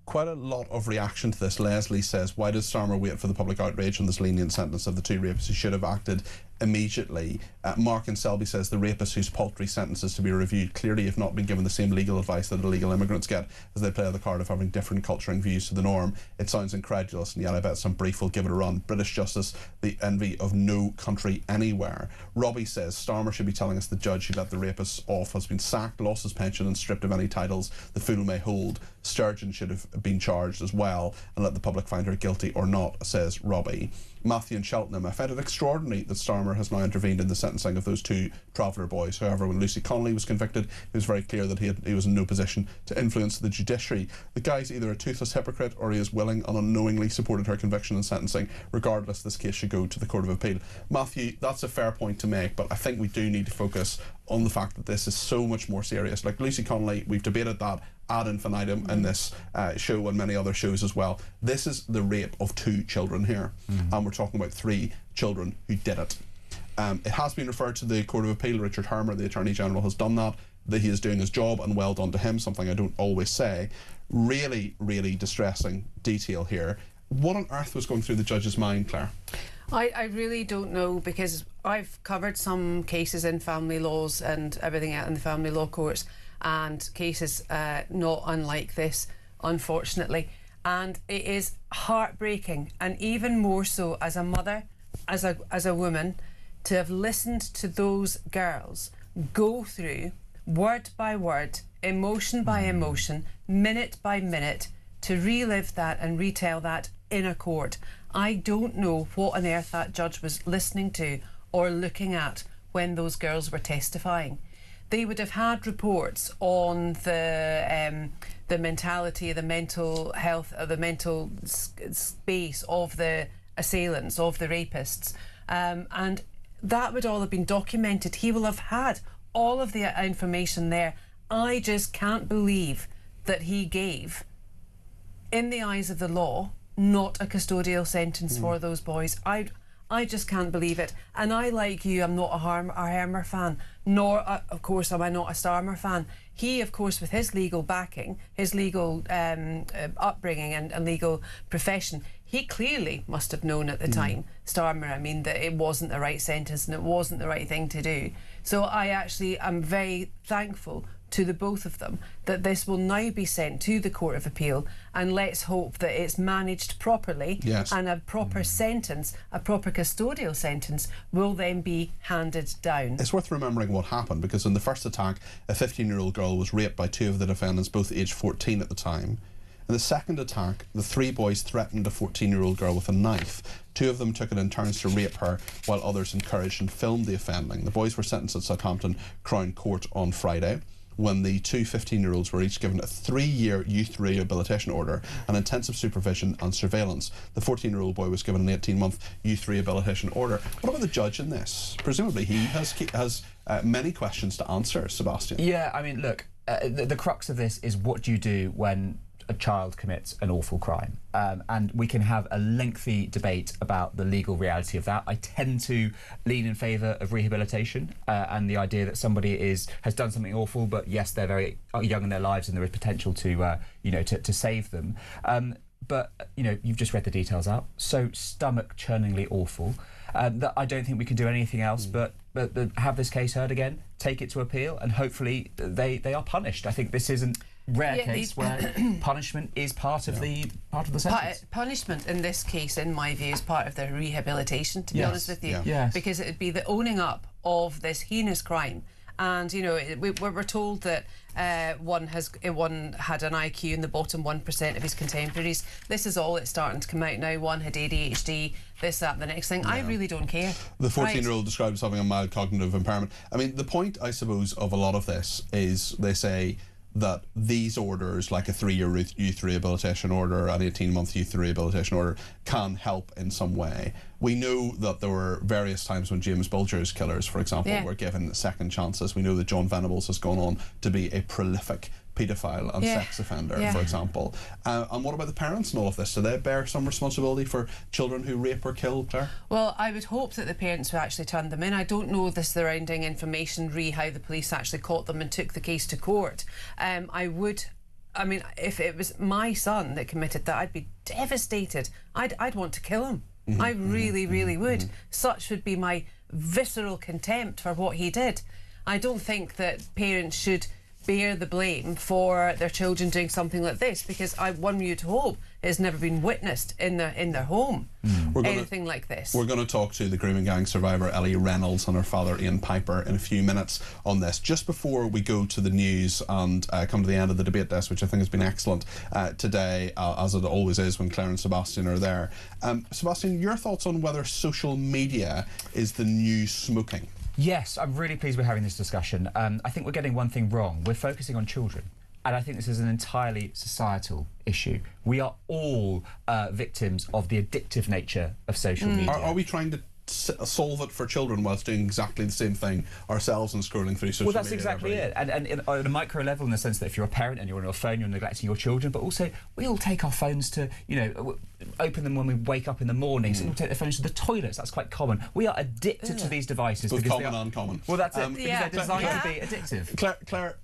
Quite a lot of reaction to this. Leslie says, why does Starmer wait for the public outrage on this lenient sentence of the 2 rapists? He should have acted immediately. Mark and Selby says the rapists whose paltry sentences to be reviewed clearly have not been given the same legal advice that illegal immigrants get as they play the card of having different culture and views to the norm. It sounds incredulous, and yet I bet some brief will give it a run. British justice, the envy of no country anywhere. Robbie says Starmer should be telling us the judge who let the rapists off has been sacked, lost his pension and stripped of any titles the fool may hold. Sturgeon should have been charged as well and let the public find her guilty or not, says Robbie. Matthew and Cheltenham. I find it extraordinary that Starmer has now intervened in the sentencing of those two Traveller boys. However, when Lucy Connolly was convicted, it was very clear that he was in no position to influence the judiciary. The guy's either a toothless hypocrite or he is willing and unknowingly supported her conviction and sentencing. Regardless, this case should go to the Court of Appeal. Matthew, that's a fair point to make, but I think we do need to focus on the fact that this is so much more serious. Like Lucy Connolly, we've debated that ad infinitum in this show and many other shows as well. This is the rape of 2 children here, and we're talking about 3 children who did it. It has been referred to the Court of Appeal. Richard Hermer, the Attorney General, has done that. That he is doing his job, and well done to him, something I don't always say. Really, really distressing detail here. What on earth was going through the judge's mind, Claire? I really don't know, because I've covered some cases in family laws and everything out in the family law courts, and cases not unlike this, unfortunately. And it is heartbreaking, and even more so as a mother, as a woman, to have listened to those girls go through, word by word, emotion by emotion, minute by minute, to relive that and retell that in a court. I don't know what on earth that judge was listening to or looking at when those girls were testifying. They would have had reports on the mentality, the mental health, the mental space of the assailants, of the rapists, and that would all have been documented. He will have had all of the information there. I just can't believe that he gave, in the eyes of the law, not a custodial sentence for those boys. I just can't believe it. And I, like you, I'm not a Hermer fan, nor, of course, am I not a Starmer fan. He, of course, with his legal backing, his legal upbringing and legal profession, he clearly must have known at the time, Starmer, I mean, that it wasn't the right sentence and it wasn't the right thing to do. So I actually am very thankful to the both of them that this will now be sent to the Court of Appeal, and let's hope that it's managed properly, and a proper sentence, a proper custodial sentence, will then be handed down. It's worth remembering what happened, because in the first attack, a 15-year-old girl was raped by 2 of the defendants, both aged 14 at the time. In the second attack, the 3 boys threatened a 14-year-old girl with a knife. 2 of them took it in turns to rape her, while others encouraged and filmed the offending. The boys were sentenced at Southampton Crown Court on Friday, when the 2 15-year-olds were each given a 3-year youth rehabilitation order and intensive supervision and surveillance. The 14-year-old boy was given an 18-month youth rehabilitation order. What about the judge in this? Presumably he has many questions to answer, Sebastian. Yeah, I mean, look, the crux of this is, what do you do when a child commits an awful crime? And we can have a lengthy debate about the legal reality of that. I tend to lean in favour of rehabilitation and the idea that somebody has done something awful, but yes, they're very young in their lives and there is potential to to save them. But you've just read the details out. So stomach-churningly awful that I don't think we can do anything else but have this case heard again, take it to appeal, and hopefully they are punished. I think this isn't rare case where punishment is part of the sentence. Punishment in this case, in my view, is part of the rehabilitation, to be honest with you, because it would be the owning up of this heinous crime. And we're told that one had an IQ in the bottom 1% of his contemporaries. This is all it's starting to come out now. One had ADHD, this, that, the next thing. I really don't care. The 14-year-old described as having a mild cognitive impairment. I mean, the point, I suppose, of a lot of this is they say that these orders, like a 3-year youth rehabilitation order, an 18-month youth rehabilitation order, can help in some way. We know that there were various times when James Bulger's killers, for example, were given second chances. We know that John Venables has gone on to be a prolific paedophile and sex offender, for example. And what about the parents in all of this? Do they bear some responsibility for children who rape or kill, Claire? Well, I would hope that the parents would actually turn them in. I don't know the surrounding information, how the police actually caught them and took the case to court. I mean, if it was my son that committed that, I'd be devastated. I'd want to kill him. I really, really would. Such would be my visceral contempt for what he did. I don't think that parents should bear the blame for their children doing something like this, because one you'd hope has never been witnessed in their home. Anything like this. We're going to talk to the grooming gang survivor Ellie Reynolds and her father Ian Piper in a few minutes on this. Just before we go to the news and come to the end of the debate desk, which I think has been excellent today, as it always is when Claire and Sebastian are there. Sebastian, your thoughts on whether social media is the new smoking? Yes, I'm really pleased we're having this discussion. I think we're getting one thing wrong. We're focusing on children. And I think this is an entirely societal issue. We are all victims of the addictive nature of social media. Are we trying to solve it for children whilst doing exactly the same thing ourselves and scrolling through social media? Well, that's exactly it. And on a micro level, in the sense that if you're a parent and you're on your phone, you're neglecting your children, but also we all take our phones to, open them when we wake up in the morning. So we take their phones to the toilets. That's quite common. We are addicted to these devices. Both common and uncommon. Well, that's it. Because they're designed to be addictive. Claire,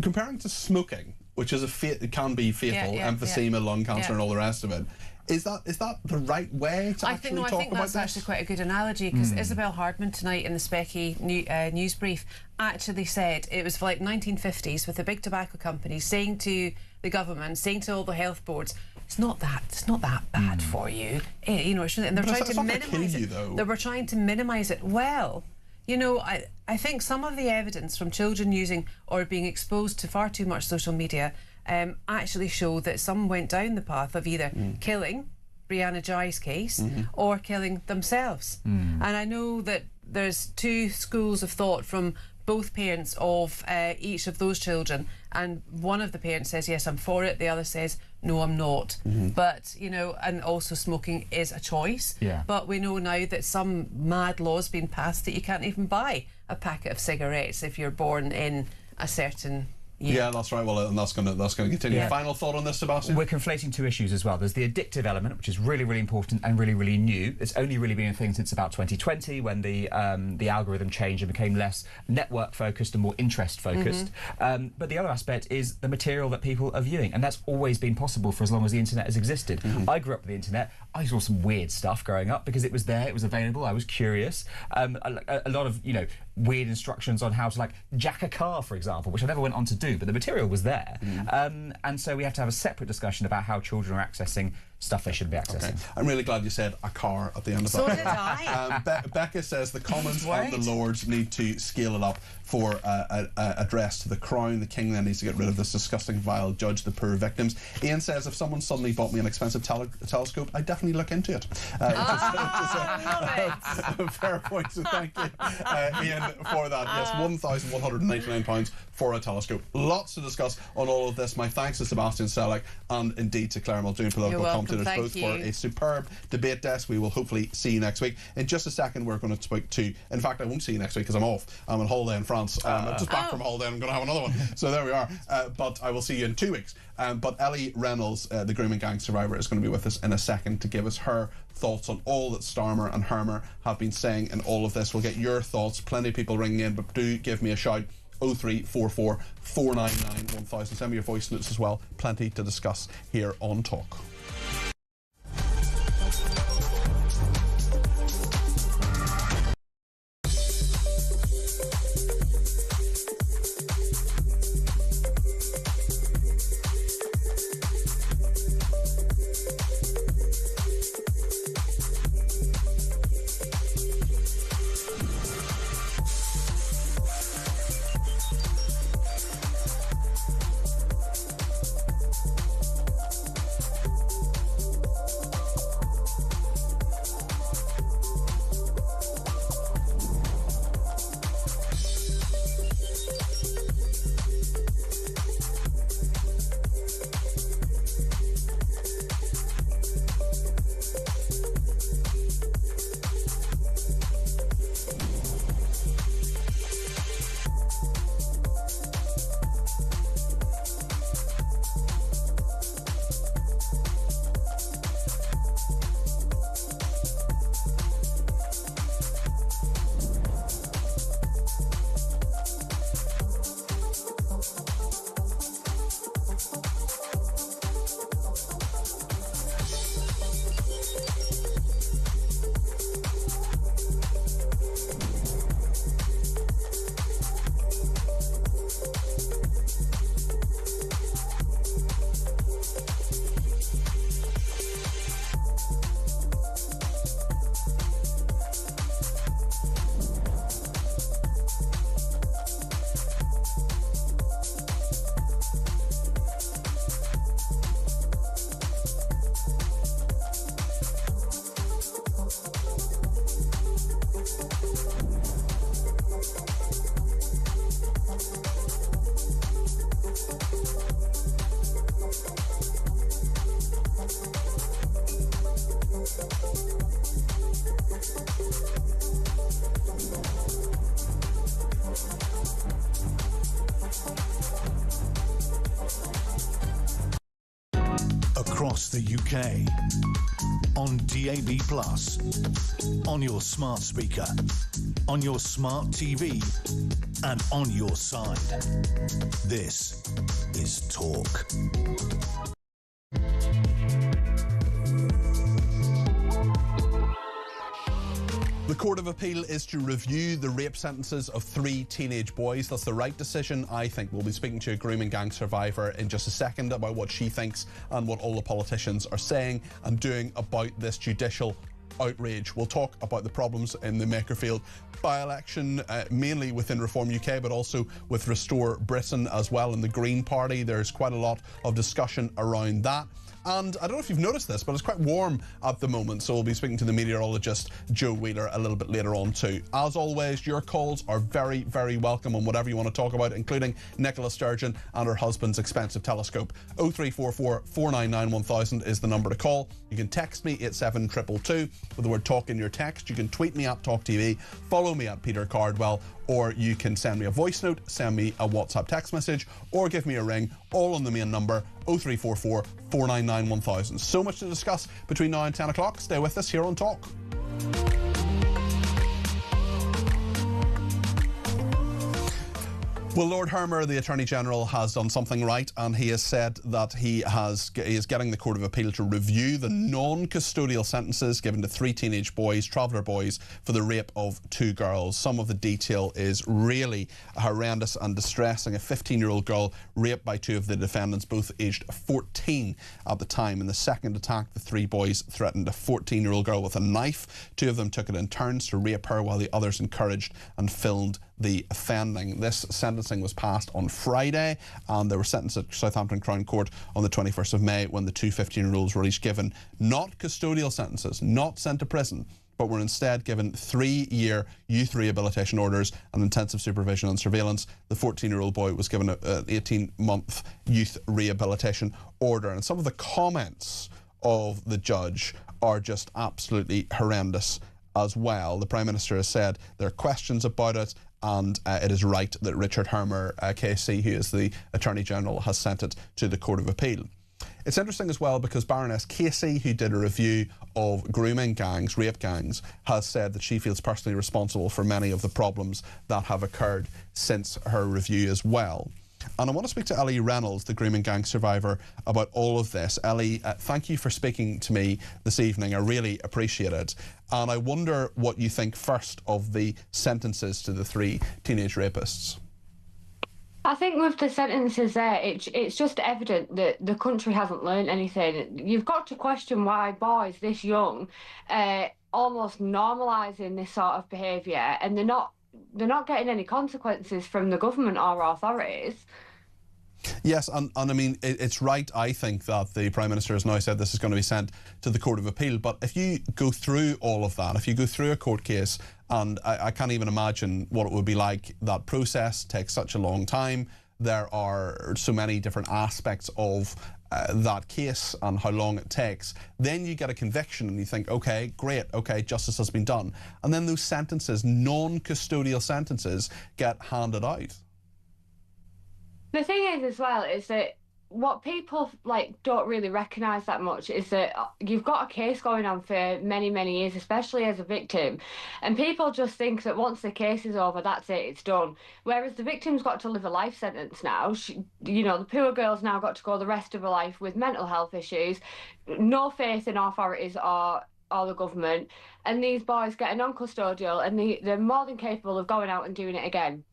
comparing to smoking, which is it can be fatal, emphysema, lung cancer, and all the rest of it. Is that the right way to actually talk about this? I think that's actually quite a good analogy, because Isabel Hardman tonight in the Specky news brief actually said it was like 1950s with the big tobacco companies saying to the government, saying to all the health boards, it's not that bad for you. And they're trying to minimise it. They were trying to minimise it. Well, I think some of the evidence from children using or being exposed to far too much social media actually show that some went down the path of either killing, Brianna Jai's case, or killing themselves. And I know that there's two schools of thought from both parents of each of those children, and one of the parents says, yes, I'm for it, the other says, no, I'm not. But, and also smoking is a choice. But we know now that some mad law's been passed that you can't even buy a packet of cigarettes if you're born in a certain Yeah, that's right. Well, and that's going to continue. Yeah. Final thought on this, Sebastian? We're conflating two issues as well. There's the addictive element, which is really, really important and really, really new. It's only really been a thing since about 2020, when the algorithm changed and became less network focused and more interest focused. But the other aspect is the material that people are viewing, and that's always been possible for as long as the internet has existed. I grew up with the internet. I saw some weird stuff growing up because it was there, it was available. I was curious. A lot of weird instructions on how to jack a car, for example, which I never went on to do, but the material was there. And so we have to have a separate discussion about how children are accessing stuff they should be accessing. Okay. I'm really glad you said a car at the end of that. So did I. Becca says the Commons and the Lords need to scale it up for address to the Crown. The King then needs to get rid of this disgusting, vile judge, the poor victims. Ian says if someone suddenly bought me an expensive telescope, I'd definitely look into it. Fair point, so thank you, Ian, for that. Yes, £1,199 for a telescope. Lots to discuss on all of this. My thanks to Sebastian Selleck and indeed to Claire Muldoon, political commentators, both for a superb debate desk. We will hopefully see you next week. In just a second, we're going to speak to, in fact, I won't see you next week because I'm off. I'm on holiday in France. I'm just back from holiday and I'm going to have another one. So there we are. But I will see you in 2 weeks. But Ellie Reynolds, the grooming gang survivor, is going to be with us in a second to give us her thoughts on all that Starmer and Hermer have been saying in all of this. We'll get your thoughts. Plenty of people ringing in, but do give me a shout. 0344 499 1000. Send me your voice notes as well. Plenty to discuss here on Talk. across the UK. On DAB+, on your smart speaker, on your smart TV, and on your side. This is Talk. The Court of Appeal is to review the rape sentences of 3 teenage boys. That's the right decision, I think. We'll be speaking to a grooming gang survivor in just a second about what she thinks and what all the politicians are saying and doing about this judicial outrage. We'll talk about the problems in the Makerfield by-election, mainly within Reform UK, but also with Restore Britain as well in the Green Party. There's quite a lot of discussion around that. And I don't know if you've noticed this, but it's quite warm at the moment, so we'll be speaking to the meteorologist Joe Wheeler a little bit later on too. As always, your calls are very, very welcome on whatever you want to talk about, including Nicola Sturgeon and her husband's expensive telescope. 0344 499 1000 is the number to call. You can text me at 72222 with the word talk in your text. You can tweet me at talkTV, follow me at Peter Cardwell, or you can send me a voice note, send me a WhatsApp text message, or give me a ring, all on the main number 0344 499 1000. So much to discuss between now and 10 o'clock. Stay with us here on Talk. Well, Lord Hermer, the Attorney General, has done something right, and he has said that he is getting the Court of Appeal to review the non-custodial sentences given to 3 teenage boys, traveller boys, for the rape of 2 girls. Some of the detail is really horrendous and distressing. A 15-year-old girl raped by 2 of the defendants, both aged 14 at the time. In the second attack, the 3 boys threatened a 14-year-old girl with a knife. 2 of them took it in turns to rape her, while the others encouraged and filmed the offending. This sentencing was passed on Friday, and they were sentenced at Southampton Crown Court on the 21st of May, when the 2 15-year-olds were each given not custodial sentences, not sent to prison, but were instead given 3-year youth rehabilitation orders and intensive supervision and surveillance. The 14-year-old boy was given an 18-month youth rehabilitation order. And some of the comments of the judge are just absolutely horrendous as well. The Prime Minister has said there are questions about it, and it is right that Richard Hermer, KC, who is the Attorney General, has sent it to the Court of Appeal. It's interesting as well because Baroness Casey, who did a review of grooming gangs, rape gangs, has said that she feels personally responsible for many of the problems that have occurred since her review as well. And I want to speak to Ellie Reynolds, the grooming gang survivor, about all of this. Ellie, thank you for speaking to me this evening. I really appreciate it. And I wonder what you think first of the sentences to the 3 teenage rapists. I think with the sentences there, it's just evident that the country hasn't learned anything. You've got to question why boys this young almost normalising this sort of behaviour, and they're not getting any consequences from the government or authorities. Yes, and I mean, it's right, I think, that the Prime Minister has now said this is going to be sent to the Court of Appeal. But if you go through all of that, if you go through a court case, and I can't even imagine what it would be like, that process takes such a long time. There are so many different aspects of that case and how long it takes. Then you get a conviction and you think, okay, great, okay, justice has been done. And then those sentences, non-custodial sentences, get handed out. The thing is as well is that what people don't really recognise that much is that you've got a case going on for many, many years, especially as a victim, and people just think that once the case is over, that's it, it's done. Whereas the victim's got to live a life sentence now. The poor girl's now got to go the rest of her life with mental health issues, no faith in authorities or the government, and these boys get a non-custodial, and they're more than capable of going out and doing it again.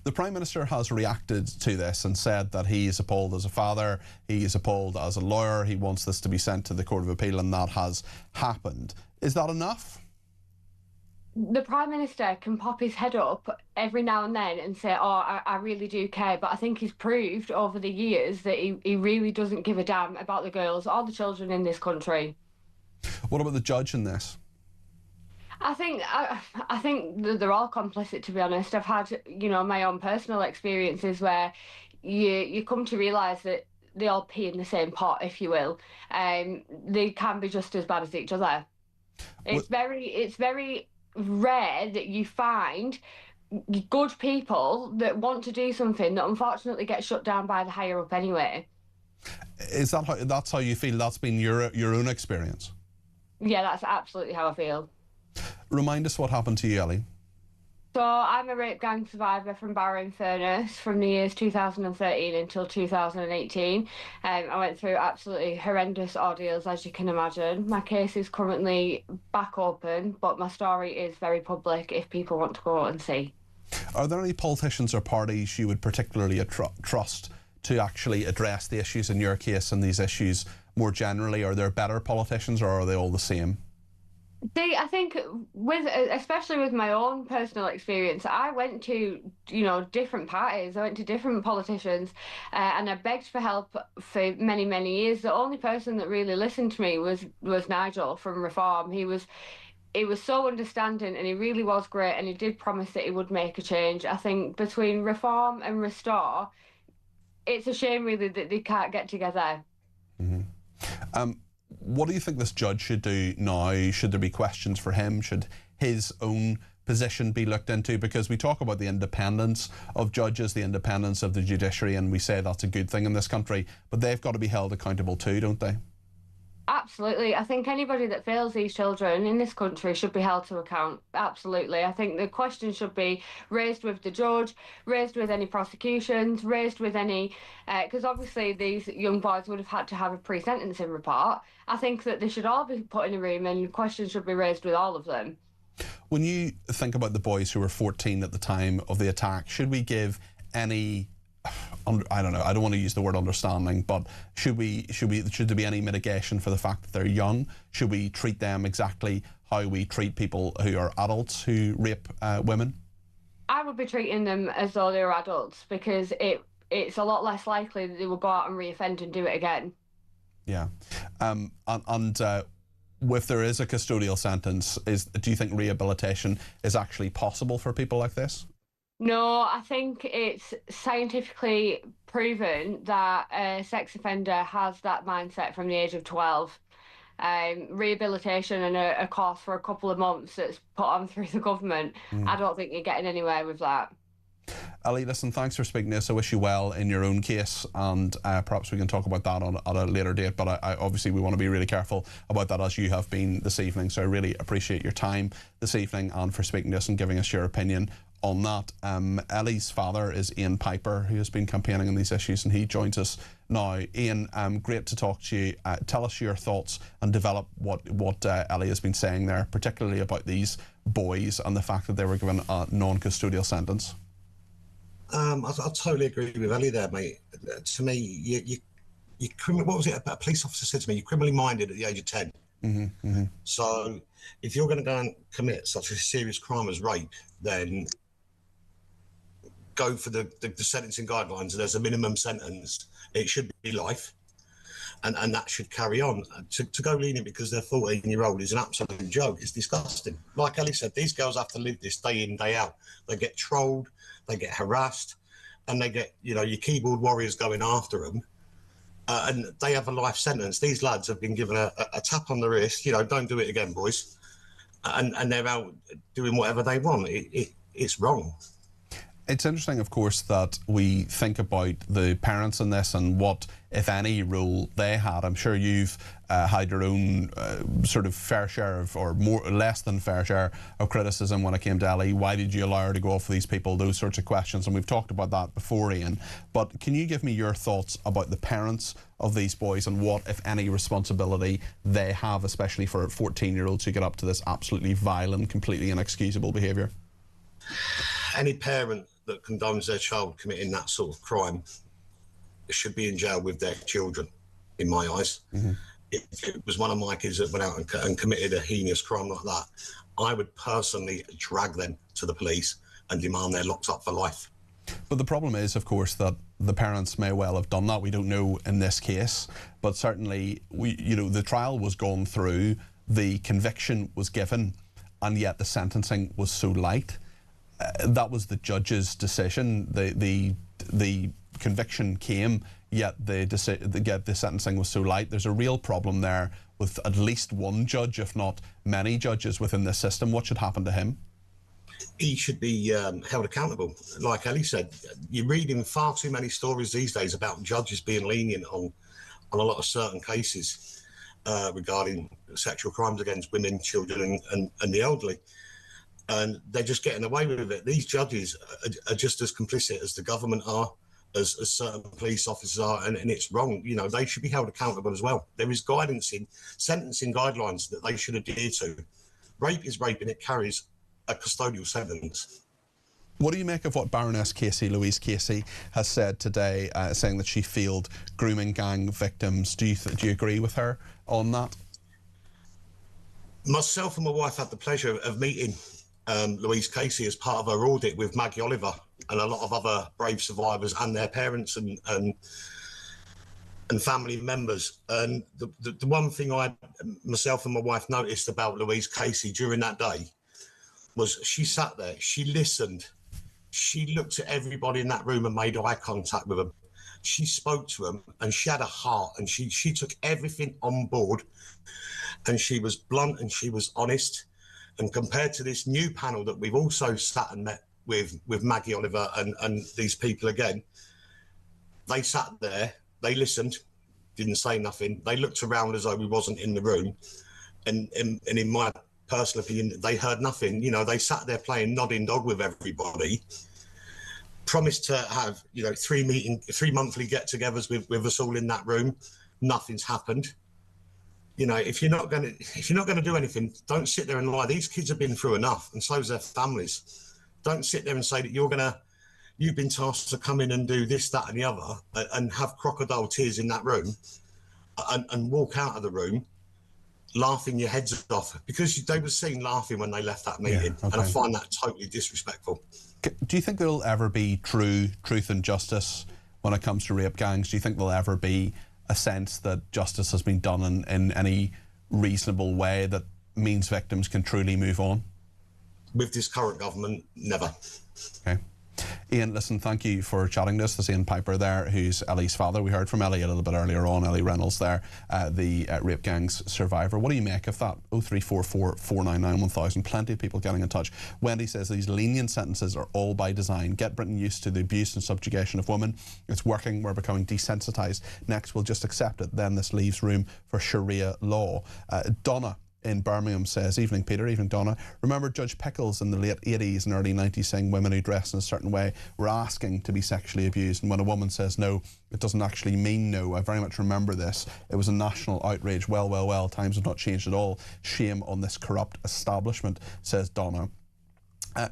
The Prime Minister has reacted to this and said that he is appalled as a father, he is appalled as a lawyer, he wants this to be sent to the Court of Appeal, and that has happened. Is that enough? The Prime Minister can pop his head up every now and then and say, oh, I really do care, but I think he's proved over the years that he really doesn't give a damn about the girls or the children in this country. What about the judge in this? I think they're all complicit, to be honest. I've had, my own personal experiences where you come to realise that they all pee in the same pot, if you will. They can be just as bad as each other. It's very rare that you find good people that want to do something that unfortunately gets shut down by the higher up anyway. Is that's how you feel? That's been your own experience? Yeah, that's absolutely how I feel. Remind us what happened to you, Ellie. So I'm a rape gang survivor from Barrow-in-Furness from the years 2013 until 2018. I went through absolutely horrendous ordeals, as you can imagine. My case is currently back open, but my story is very public if people want to go and see. Are there any politicians or parties you would particularly trust to actually address the issues in your case and these issues more generally? Are there better politicians, or are they all the same? See, I think especially with my own personal experience, I went to, different parties. I went to different politicians, and I begged for help for many, many years. The only person that really listened to me was Nigel from Reform. He was so understanding, and he really was great, and he did promise that he would make a change. I think between Reform and Restore, it's a shame really that they can't get together. Mm-hmm. What do you think this judge should do now? Should there be questions for him? Should his own position be looked into? Because we talk about the independence of judges, the independence of the judiciary, and we say that's a good thing in this country, but they've got to be held accountable too, don't they? Absolutely. I think anybody that fails these children in this country should be held to account. Absolutely. I think the question should be raised with the judge, raised with any prosecutions, raised with any... because obviously these young boys would have had to have a pre-sentencing report. I think that they should all be put in a room and questions should be raised with all of them. When you think about the boys who were 14 at the time of the attack, should we give any... I don't know, I don't want to use the word understanding, but should there be any mitigation for the fact that they're young? Should we treat them exactly how we treat people who are adults who rape women? I would be treating them as though they were adults, because it's a lot less likely that they will go out and reoffend and do it again. Yeah. If there is a custodial sentence, do you think rehabilitation is actually possible for people like this? No, I think it's scientifically proven that a sex offender has that mindset from the age of 12. Rehabilitation and a course for a couple of months that's put on through the government, I don't think you're getting anywhere with that. Ellie, listen, thanks for speaking to us. I wish you well in your own case, and perhaps we can talk about that at a later date, but obviously we want to be really careful about that, as you have been this evening, so I really appreciate your time this evening and for speaking to us and giving us your opinion on that. Ellie's father is Ian Piper, who has been campaigning on these issues, and he joins us now. Ian, great to talk to you. Tell us your thoughts and develop what Ellie has been saying there, particularly about these boys and the fact that they were given a non-custodial sentence. I totally agree with Ellie there, mate. To me, you what was it? A police officer said to me, you're criminally minded at the age of 10. Mm-hmm, mm-hmm. So if you're going to go and commit such a serious crime as rape, then go for the sentencing guidelines, and there's a minimum sentence. It should be life, and that should carry on. To go lenient because they're 14-year-old is an absolute joke. It's disgusting. Like Ellie said, these girls have to live this day in, day out. They get trolled, they get harassed, and they get, your keyboard warriors going after them, and they have a life sentence. These lads have been given a tap on the wrist, don't do it again, boys, and they're out doing whatever they want. It's wrong. It's interesting, of course, that we think about the parents in this and what, if any, role they had. I'm sure you've had your own sort of fair share of, or less than fair share of criticism when it came to Ellie. Why did you allow her to go off with these people? Those sorts of questions, and we've talked about that before, Ian. But can you give me your thoughts about the parents of these boys and what, if any, responsibility they have, especially for 14-year-olds who get up to this absolutely vile and completely inexcusable behaviour? Any parent that condones their child committing that sort of crime should be in jail with their children, in my eyes. Mm-hmm. If it was one of my kids that went out and committed a heinous crime like that, I would personally drag them to the police and demand they're locked up for life. But the problem is, of course, that the parents may well have done that. We don't know in this case, but certainly, the trial was gone through, the conviction was given, and yet the sentencing was so light. That was the judge's decision. The conviction came, yet the sentencing was so light. There's a real problem there with at least one judge, if not many judges within this system. What should happen to him? he should be held accountable. Like Ellie said, you're reading far too many stories these days about judges being lenient on a lot of certain cases regarding sexual crimes against women, children and the elderly. And they're just getting away with it. These judges are just as complicit as the government are, as certain police officers are, and it's wrong. You know, they should be held accountable as well. There is guidance in sentencing guidelines that they should adhere to. Rape is rape and it carries a custodial sentence. What do you make of what Baroness Casey, Louise Casey, has said today, saying that she field grooming gang victims? Do you agree with her on that? Myself and my wife had the pleasure of meeting Louise Casey as part of her audit with Maggie Oliver and a lot of other brave survivors and their parents and family members. And the one thing myself and my wife noticed about Louise Casey during that day was she sat there, she listened, she looked at everybody in that room and made eye contact with them. She spoke to them and she had a heart and she took everything on board, and she was blunt and she was honest. And compared to this new panel that we've also sat and met with Maggie Oliver and these people again, they sat there, they listened, didn't say nothing. They looked around as though we wasn't in the room. And in my personal opinion, they heard nothing. You know, they sat there playing nodding dog with everybody, promised to have, you know, 3 monthly get-togethers with us all in that room. Nothing's happened. You know, if you're not going to do anything, don't sit there and lie. These kids have been through enough, and so's their families. Don't sit there and say that you've been tasked to come in and do this, that, and the other, and have crocodile tears in that room, and walk out of the room laughing your heads off, because they were seen laughing when they left that meeting. Yeah, okay. And I find that totally disrespectful. Do you think there'll ever be truth and justice when it comes to rape gangs? Do you think there'll ever be a sense that justice has been done in any reasonable way that means victims can truly move on? With this current government, never. Okay. Ian, listen, thank you for chatting to us. There's Ian Piper there, who's Ellie's father. We heard from Ellie a little bit earlier on, Ellie Reynolds there, the rape gangs survivor. What do you make of that? 0344 499 1000. Plenty of people getting in touch. Wendy says these lenient sentences are all by design. Get Britain used to the abuse and subjugation of women. It's working. We're becoming desensitised. Next, we'll just accept it. Then this leaves room for Sharia law. Donna in Birmingham says, evening Peter, evening Donna. Remember Judge Pickles in the late 80s and early 90s saying women who dress in a certain way were asking to be sexually abused, and when a woman says no, it doesn't actually mean no. I very much remember this. It was a national outrage. Well, times have not changed at all. Shame on this corrupt establishment, says Donna.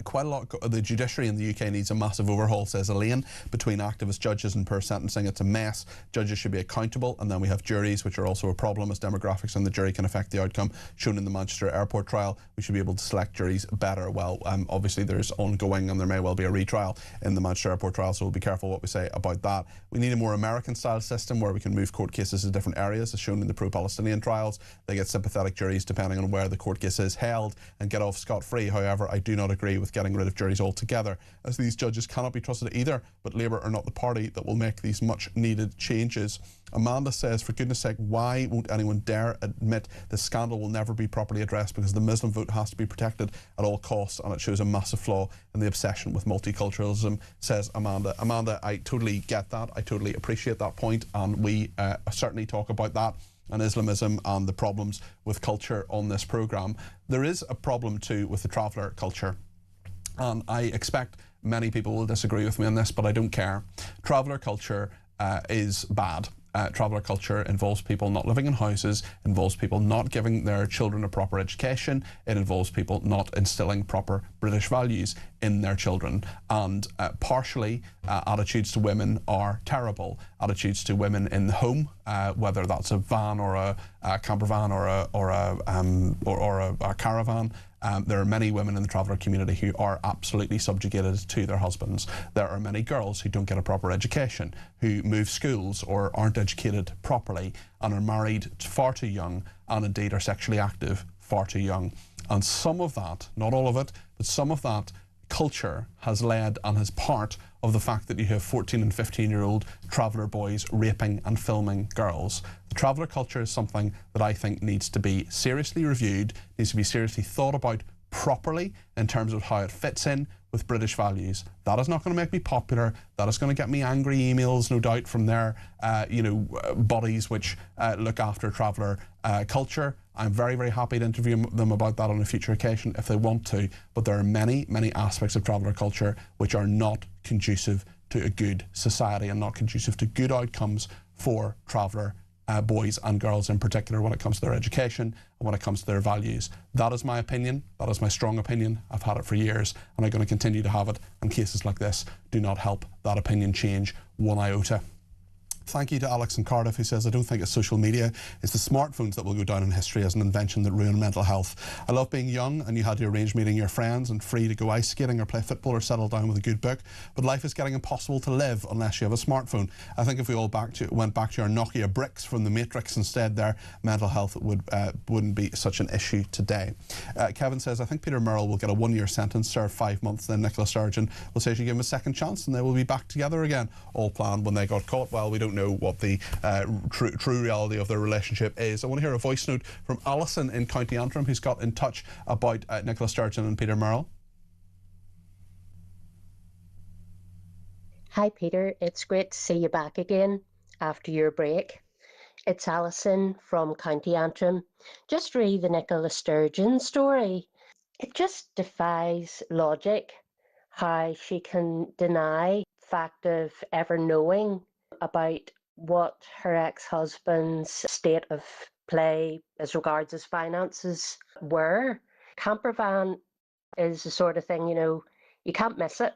Quite a lot. The judiciary in the UK needs a massive overhaul, says Elaine. Between activist judges and poor sentencing, it's a mess. Judges should be accountable, and then we have juries, which are also a problem, as demographics in the jury can affect the outcome. Shown in the Manchester Airport trial, we should be able to select juries better. Well, obviously there's ongoing, and there may well be a retrial in the Manchester Airport trial, so we'll be careful what we say about that. We need a more American-style system where we can move court cases to different areas, as shown in the pro-Palestinian trials. They get sympathetic juries depending on where the court case is held and get off scot-free. However, I do not agree with getting rid of juries altogether, as these judges cannot be trusted either, but Labour are not the party that will make these much needed changes. Amanda says, for goodness sake, why won't anyone dare admit the scandal will never be properly addressed, because the Muslim vote has to be protected at all costs, and it shows a massive flaw in the obsession with multiculturalism, says Amanda. Amanda, I totally get that. I totally appreciate that point, and we certainly talk about that and Islamism and the problems with culture on this programme. There is a problem too with the traveller culture, and I expect many people will disagree with me on this, but I don't care. Traveller culture is bad. Traveller culture involves people not living in houses, involves people not giving their children a proper education, it involves people not instilling proper British values in their children, and partially attitudes to women are terrible. Attitudes to women in the home, whether that's a van or a camper van or a caravan. There are many women in the traveller community who are absolutely subjugated to their husbands. There are many girls who don't get a proper education, who move schools or aren't educated properly and are married far too young, and indeed are sexually active far too young. And some of that, not all of it, but some of that culture has led and is part of the fact that you have 14 and 15-year-old traveller boys raping and filming girls. The traveller culture is something that I think needs to be seriously reviewed, needs to be seriously thought about properly in terms of how it fits in with British values. That is not going to make me popular. That is going to get me angry emails, no doubt, from their, bodies which look after traveller culture. I'm very, very happy to interview them about that on a future occasion if they want to. But there are many, many aspects of traveller culture which are not conducive to a good society and not conducive to good outcomes for traveller boys and girls in particular when it comes to their education and when it comes to their values. That is my opinion. That is my strong opinion. I've had it for years and I'm going to continue to have it, and cases like this do not help that opinion change one iota. Thank you to Alex in Cardiff, who says, I don't think it's social media, it's the smartphones that will go down in history as an invention that ruined mental health. I love being young and you had to arrange meeting your friends and free to go ice skating or play football or settle down with a good book, but life is getting impossible to live unless you have a smartphone. I think if we all went back to our Nokia bricks from the Matrix instead there, mental health wouldn't be such an issue today. Kevin says, I think Peter Murrell will get a 1-year sentence, serve 5 months, then Nicola Sturgeon will say she gave him a second chance and they will be back together again. All planned when they got caught. Well, we don't know what the true reality of their relationship is. I want to hear a voice note from Alison in County Antrim, who's got in touch about Nicola Sturgeon and Peter Murrell. Hi Peter, it's great to see you back again after your break. It's Alison from County Antrim. Just read the Nicola Sturgeon story. It just defies logic how she can deny the fact of ever knowing about what her ex-husband's state of play as regards his finances were. Camper van is the sort of thing, you can't miss it.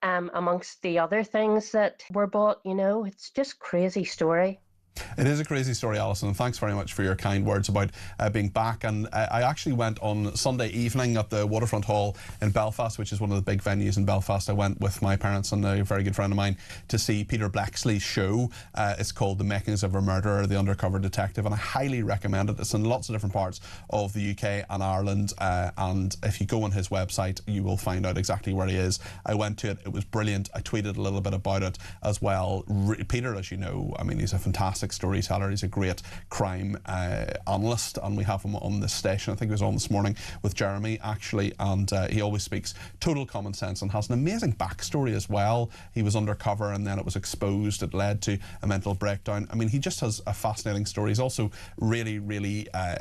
Amongst the other things that were bought, it's just crazy story. It is a crazy story, Alison, and thanks very much for your kind words about being back. And I actually went on Sunday evening at the Waterfront Hall in Belfast, which is one of the big venues in Belfast. I went with my parents and a very good friend of mine to see Peter Bleksley's show. It's called The Makings of a Murderer, The Undercover Detective, and I highly recommend it. It's in lots of different parts of the UK and Ireland, and if you go on his website, you will find out exactly where he is. I went to it. It was brilliant. I tweeted a little bit about it as well. Peter, as you know, I mean, he's a fantastic storyteller. He's a great crime analyst, and we have him on this station. I think he was on this morning with Jeremy actually, and he always speaks total common sense and has an amazing backstory as well. He was undercover and then it was exposed. It led to a mental breakdown. I mean, he just has a fascinating story. He's also really, really, I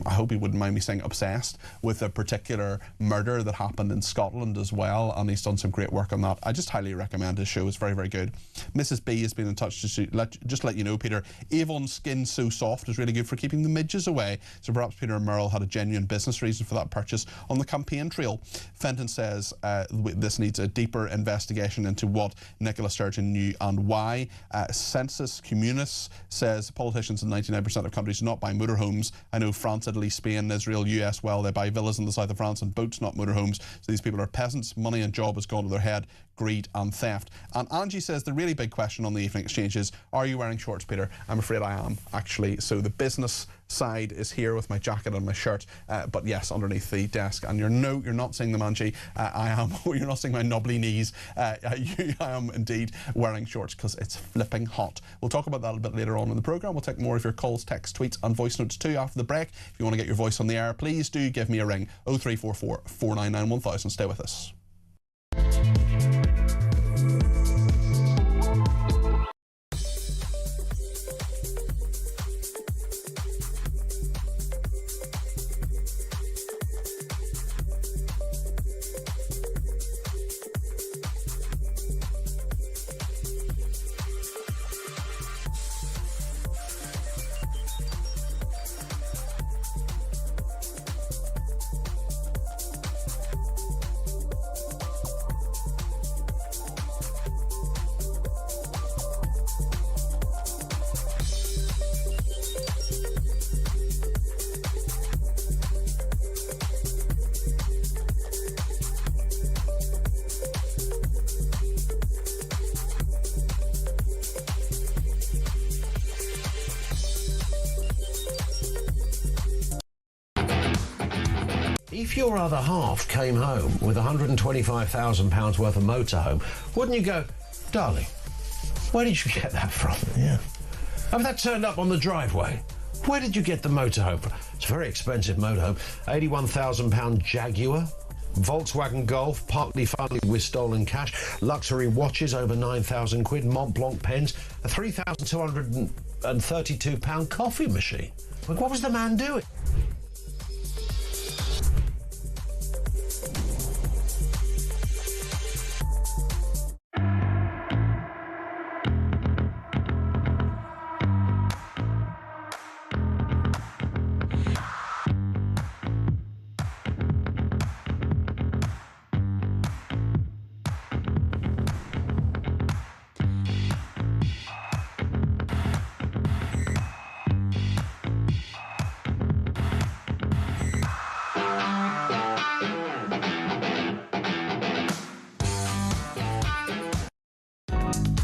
hope he wouldn't mind me saying, obsessed with a particular murder that happened in Scotland as well, and he's done some great work on that. I just highly recommend his show. It's very, very good. Mrs. B has been in touch to just let you know, Peter, Avon's Skin So Soft is really good for keeping the midges away, so perhaps Peter Murrell had a genuine business reason for that purchase on the campaign trail. Fenton says this needs a deeper investigation into what Nicola Sturgeon knew and why. Census Communis says politicians in 99% of countries do not buy motorhomes. I know France, Italy, Spain, Israel, US, well, they buy villas in the south of France and boats, not motorhomes. So these people are peasants. Money and job has gone to their head. Greed and theft. And Angie says the really big question on the evening exchange is, are you wearing shorts, Peter? I'm afraid I am, actually. So the business side is here with my jacket and my shirt, but yes, underneath the desk. And you're not seeing them, Angie. I am. You're not seeing my knobbly knees. I am indeed wearing shorts because it's flipping hot. We'll talk about that a bit later on in the programme. We'll take more of your calls, texts, tweets and voice notes too after the break. If you want to get your voice on the air, please do give me a ring. 0344 499 1000. Stay with us. If your other half came home with £125,000 worth of motorhome, wouldn't you go, darling, where did you get that from? Yeah. Have that turned up on the driveway? Where did you get the motorhome from? It's a very expensive motorhome. £81,000 Jaguar, Volkswagen Golf, partly funded with stolen cash, luxury watches over 9,000 quid, Mont Blanc pens, a £3,232 coffee machine. What was the man doing?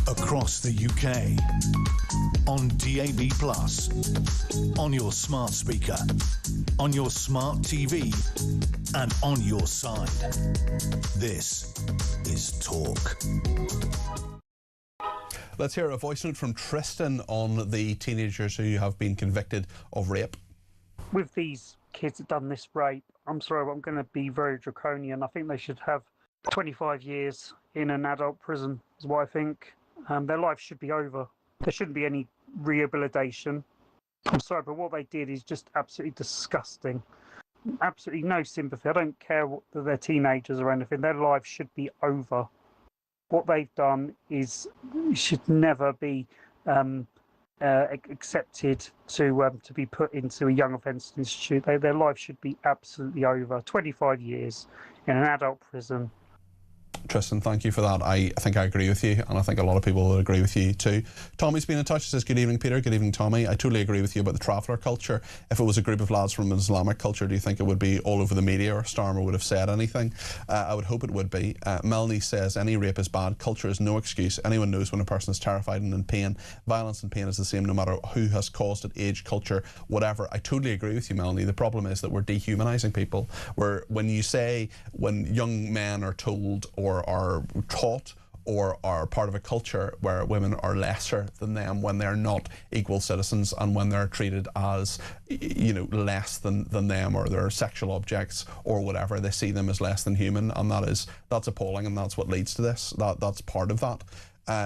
Across the UK, on DAB+, on your smart speaker, on your smart TV, and on your side. This is Talk. Let's hear a voice note from Tristan on the teenagers who have been convicted of rape. With these kids that done this rape, I'm sorry, but I'm going to be very draconian. I think they should have 25 years in an adult prison, is what I think. Their life should be over. There shouldn't be any rehabilitation. I'm sorry, but what they did is just absolutely disgusting. Absolutely no sympathy. I don't care that they're teenagers or anything. Their life should be over. What they've done should never be accepted to be put into a young offence institute. Their life should be absolutely over. 25 years in an adult prison. Tristan, thank you for that. I think I agree with you, and I think a lot of people will agree with you too. Tommy's been in touch. He says, good evening, Peter. Good evening, Tommy. I totally agree with you about the traveller culture. If it was a group of lads from an Islamic culture, do you think it would be all over the media, or Starmer would have said anything? I would hope it would be. Melanie says, any rape is bad. Culture is no excuse. Anyone knows when a person is terrified and in pain. Violence and pain is the same no matter who has caused it, age, culture, whatever. I totally agree with you, Melanie. The problem is that we're dehumanising people. When young men are told or are taught or are part of a culture where women are lesser than them, when they're not equal citizens and when they're treated as, less than them, or they're sexual objects or whatever, they see them as less than human, and that's appalling, and that's what leads to this. That's part of that.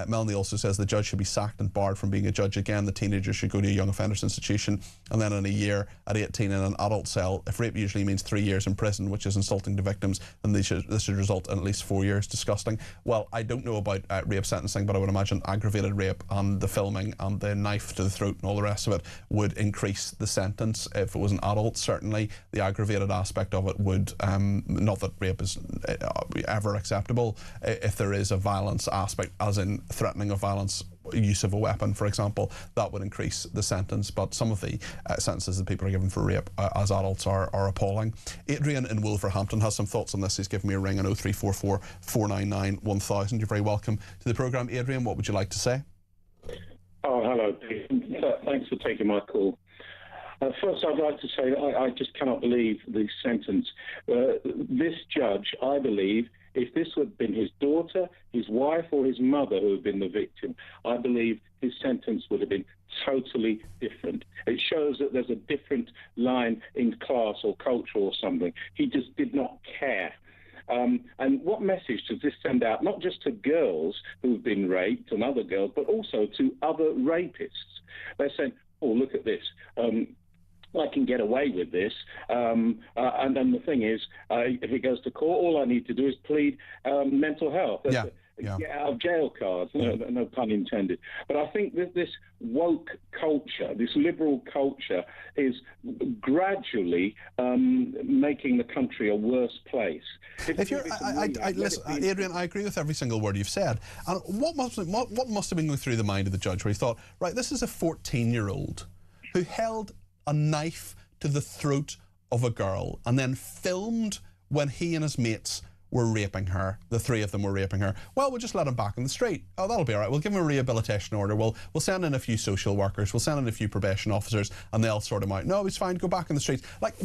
Melanie also says the judge should be sacked and barred from being a judge again. The teenagers should go to a young offenders institution, and then in a year at 18 in an adult cell. If rape usually means 3 years in prison, which is insulting to victims, then this should result in at least 4 years. Disgusting. Well, I don't know about rape sentencing, but I would imagine aggravated rape and the filming and the knife to the throat and all the rest of it would increase the sentence. If it was an adult, certainly the aggravated aspect of it would, not that rape is ever acceptable, if there is a violence aspect, as in threatening of violence, use of a weapon, for example, that would increase the sentence. But some of the sentences that people are given for rape as adults are appalling. Adrian in Wolverhampton has some thoughts on this. He's given me a ring on 0344 499 1000. You're very welcome to the programme, Adrian. What would you like to say? Oh, hello, Pete. Thanks for taking my call. First, I'd like to say that I just cannot believe the sentence. This judge, I believe, if this had been his daughter, his wife, or his mother who had been the victim, I believe his sentence would have been totally different. It shows that there's a different line in class or culture or something. He just did not care. And what message does this send out, not just to girls who've been raped and other girls, but also to other rapists? They're saying, oh, look at this. I can get away with this. And then the thing is, if it goes to court, all I need to do is plead mental health. Get out of jail cards, no pun intended. But I think that this woke culture, this liberal culture, is gradually making the country a worse place. Listen, Adrian, I agree with every single word you've said. And what must have been going through the mind of the judge, where he thought, right, this is a 14-year-old who held a knife to the throat of a girl and then filmed when he and his mates were raping her. The three of them were raping her. Well, we'll just let him back in the street. Oh, that'll be all right. We'll give him a rehabilitation order. We'll send in a few social workers. We'll send in a few probation officers, and they'll sort him out. No, he's fine. Go back in the streets. Like,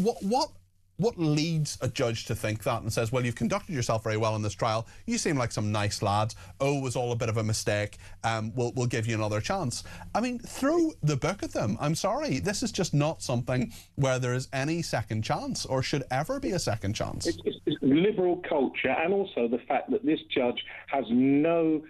what leads a judge to think that and says, well, you've conducted yourself very well in this trial, you seem like some nice lads, oh, it was all a bit of a mistake, we'll give you another chance. I mean, throw the book at them. I'm sorry, this is just not something where there is any second chance or should ever be a second chance. It's liberal culture, and also the fact that this judge has no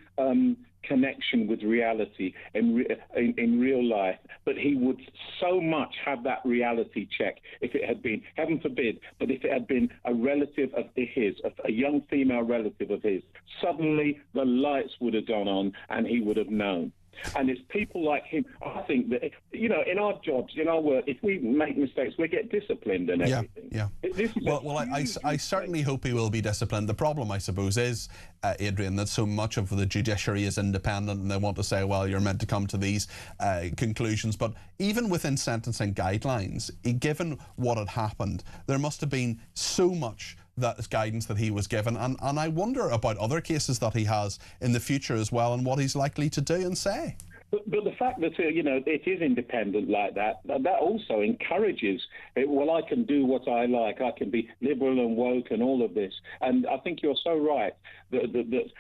connection with reality in real life, but he would so much have that reality check if it had been, heaven forbid, but if it had been a relative of his, a young female relative of his, suddenly the lights would have gone on and he would have known. And it's people like him. I think that, you know, in our jobs, in our work, if we make mistakes, we get disciplined and everything. Yeah. I certainly hope he will be disciplined. The problem, I suppose, is, Adrian, that so much of the judiciary is independent and they want to say, well, you're meant to come to these conclusions. But even within sentencing guidelines, given what had happened, there must have been so much that is guidance that he was given, and I wonder about other cases that he has in the future as well, and what he's likely to do and say. But the fact that, you know, it is independent like that also encourages, well, I can do what I like, I can be liberal and woke and all of this. And I think you're so right that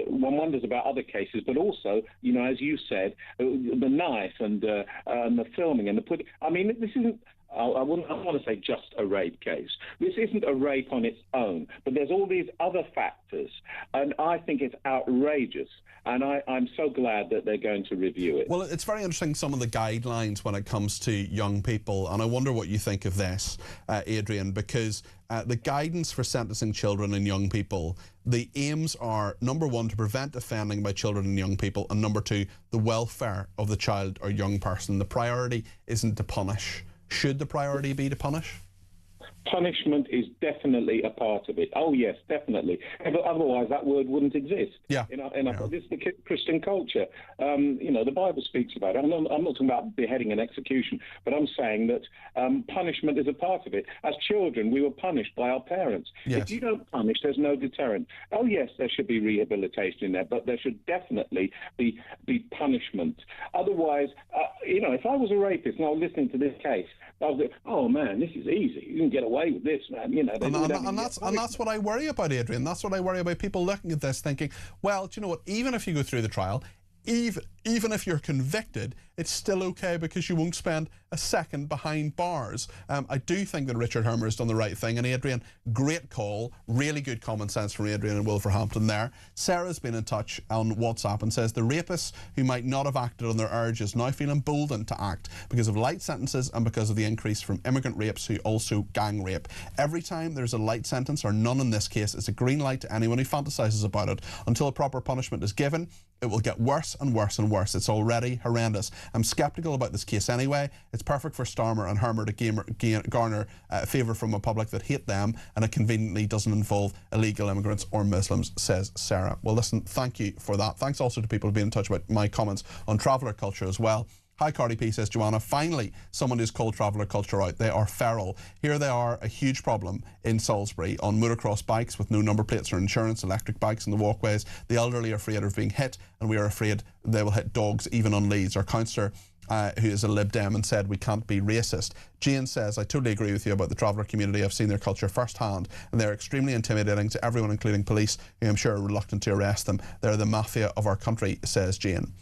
one wonders about other cases, but also, you know, as you said, the knife and the filming and the putting. I mean, this isn't, I want to say just a rape case. This isn't a rape on its own, but there's all these other factors, and I think it's outrageous, and I'm so glad that they're going to review it. Well, it's very interesting, some of the guidelines when it comes to young people, and I wonder what you think of this, Adrian, because the guidance for sentencing children and young people, the aims are, number one, to prevent offending by children and young people, and number two, the welfare of the child or young person. The priority isn't to punish. Should the priority be to punish? Punishment is definitely a part of it. Oh, yes, definitely. Otherwise, that word wouldn't exist. Yeah. This is the Christian culture. You know, the Bible speaks about it. I'm not talking about beheading and execution, but I'm saying that punishment is a part of it. As children, we were punished by our parents. Yes. If you don't punish, there's no deterrent. Oh, yes, there should be rehabilitation in there, but there should definitely be punishment. Otherwise, you know, if I was a rapist and I was listening to this case, I was like, oh, man, this is easy. You can get away with this, man. You know, and that's what I worry about, Adrian. That's what I worry about, people looking at this thinking, well, do you know what, even if you go through the trial, even if you're convicted, it's still okay because you won't spend a second behind bars. I do think that Richard Hermer has done the right thing, and Adrian, great call, really good common sense from Adrian in Wolverhampton there. Sarah's been in touch on WhatsApp and says the rapists who might not have acted on their urges now feel emboldened to act because of light sentences and because of the increase from immigrant rapes who also gang rape. Every time there's a light sentence, or none in this case, it's a green light to anyone who fantasises about it. Until a proper punishment is given, it will get worse and worse and worse. It's already horrendous. I'm sceptical about this case anyway. It's perfect for Starmer and Hermer to garner favour from a public that hate them, and it conveniently doesn't involve illegal immigrants or Muslims, says Sarah. Well, listen, thank you for that. Thanks also to people who've been in touch about my comments on traveller culture as well. Hi, Cardi P, says Joanna. Finally, someone who's called traveller culture out. They are feral. Here they are, a huge problem in Salisbury on motocross bikes with no number plates or insurance, electric bikes in the walkways. The elderly are afraid of being hit, and we are afraid they will hit dogs even on leads. Our councillor, who is a Lib Dem, and said we can't be racist. Jane says, I totally agree with you about the traveller community. I've seen their culture firsthand, and they're extremely intimidating to everyone, including police, who I'm sure are reluctant to arrest them. They're the mafia of our country, says Jane.